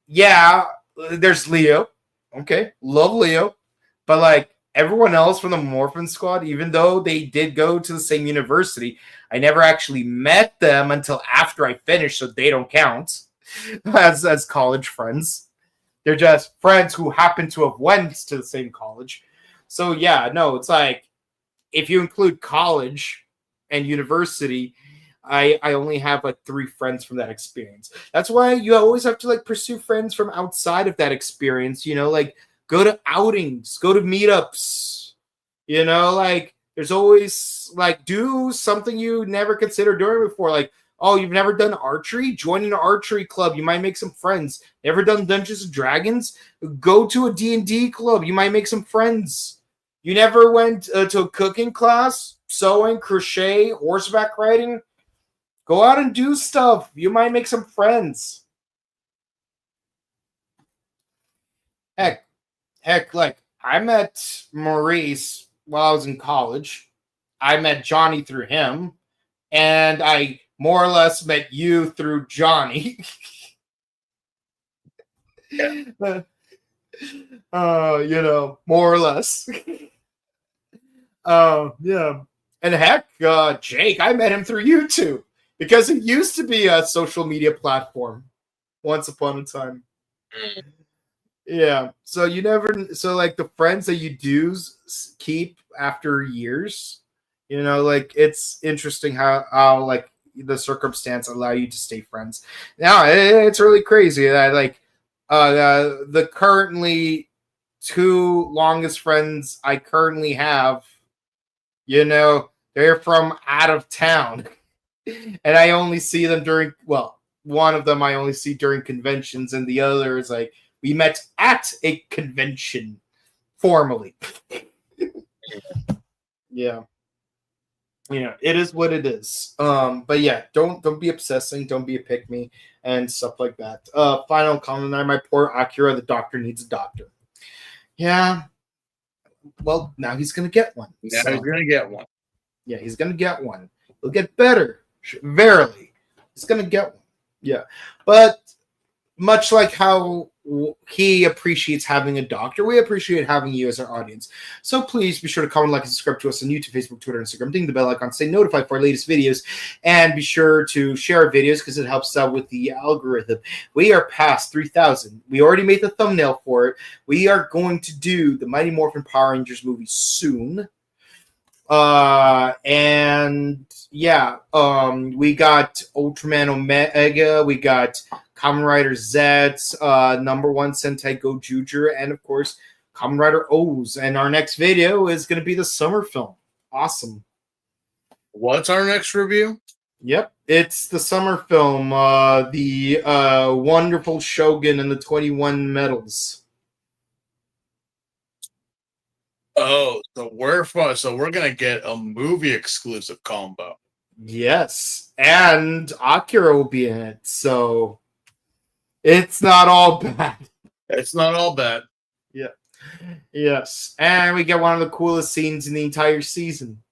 yeah, there's Leo. Okay, love Leo, but like everyone else from the Morphin squad, even though they did go to the same university, I never actually met them until after I finished, so they don't count as college friends. They're just friends who happen to have went to the same college. So yeah, no, it's like if you include college and university, I only have like 3 friends from that experience. That's why you always have to like pursue friends from outside of that experience, like go to outings, go to meetups, there's always do something you never considered doing before. Like, oh, you've never done archery? Join an archery club. You might make some friends. Never done Dungeons and Dragons? Go to a D&D club. You might make some friends. You never went to a cooking class, sewing, crochet, horseback riding? Go out and do stuff. You might make some friends. Heck, I met Maurice while I was in college. I met Johnny through him, and I more or less met you through Johnny. More or less. Yeah. And heck, Jake, I met him through YouTube because it used to be a social media platform once upon a time. Yeah. So the friends that you do keep after years, it's interesting how the circumstance allow you to stay friends. Now it's really crazy that the currently 2 longest friends I currently have, they're from out of town, and I only see them one of them I only see during conventions, and the other is we met at a convention formally. Yeah. It is what it is. But yeah, don't be obsessing, don't be a pick me and stuff like that. Final comment on my poor Akira, the doctor needs a doctor. Yeah. Well, now he's gonna get one. He's gonna get one. Yeah, he's gonna get one. He'll get better. Verily. He's gonna get one. Yeah. But much like how he appreciates having a doctor, we appreciate having you as our audience. So please be sure to comment, like, and subscribe to us on YouTube, Facebook, Twitter, Instagram. Ding the bell icon, stay notified for our latest videos, and be sure to share our videos because it helps out with the algorithm. We are past 3,000. We already made the thumbnail for it. We are going to do the Mighty Morphin Power Rangers movie soon. And yeah, we got Ultraman Omega, we got Kamen Rider Z, #1 Sentai Go Juju, and of course, Kamen Rider O's. And our next video is going to be the summer film. Awesome. What's our next review? Yep, it's the summer film, the wonderful Shogun and the 21 Medals. Oh, so we're gonna get a movie exclusive combo. Yes, and Akira will be in it, so it's not all bad. It's not all bad. Yeah. Yes, and we get one of the coolest scenes in the entire season.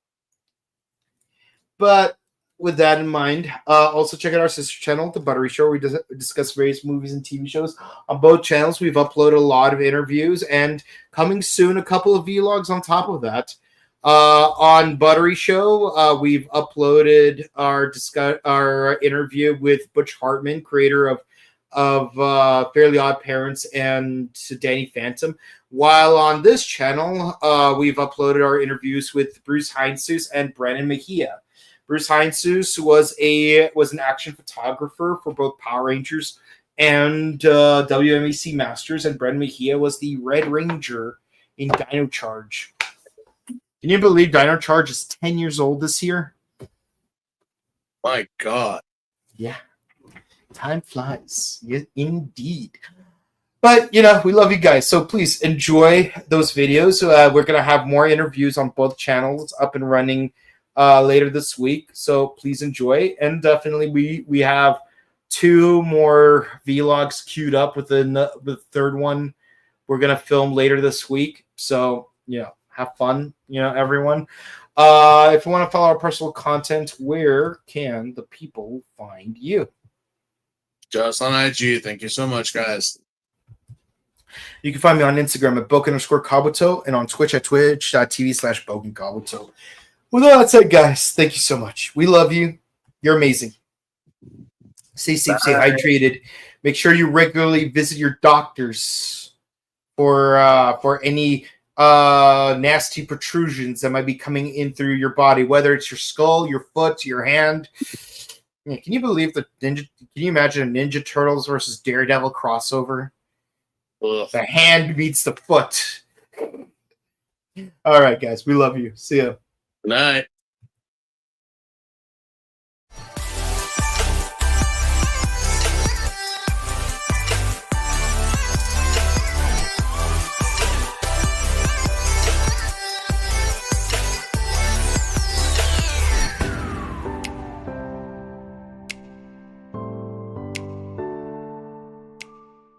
But with that in mind, also check out our sister channel, The Buttery Show, where we discuss various movies and TV shows. On both channels, we've uploaded a lot of interviews, and coming soon, a couple of vlogs on top of that. On Buttery Show, we've uploaded our interview with Butch Hartman, creator of Fairly Odd Parents and Danny Phantom. While on this channel, we've uploaded our interviews with Bruce Heinzus and Brandon Mejia. Bruce Heinzus was an action photographer for both Power Rangers and WMAC Masters, and Brandon Mejia was the Red Ranger in Dino Charge. Can you believe Dino Charge is 10 years old this year? My God. Yeah. Time flies. Yeah, indeed. But, we love you guys. So please enjoy those videos. We're going to have more interviews on both channels up and running later this week. So please enjoy. And definitely we have 2 more vlogs queued up within the third one we're going to film later this week. So, have fun, everyone. If you want to follow our personal content, where can the people find you? Just on IG. Thank you so much, guys. You can find me on Instagram at Boken_Kabuto and on Twitch at twitch.tv/BokenKabuto. With all that said, guys, thank you so much. We love you. You're amazing. Stay safe, stay hydrated. Make sure you regularly visit your doctors for any nasty protrusions that might be coming in through your body, whether it's your skull, your foot, your hand. Yeah, can you believe can you imagine a Ninja Turtles versus Daredevil crossover? Ugh. The hand meets the foot. All right, guys. We love you. See ya. Good night.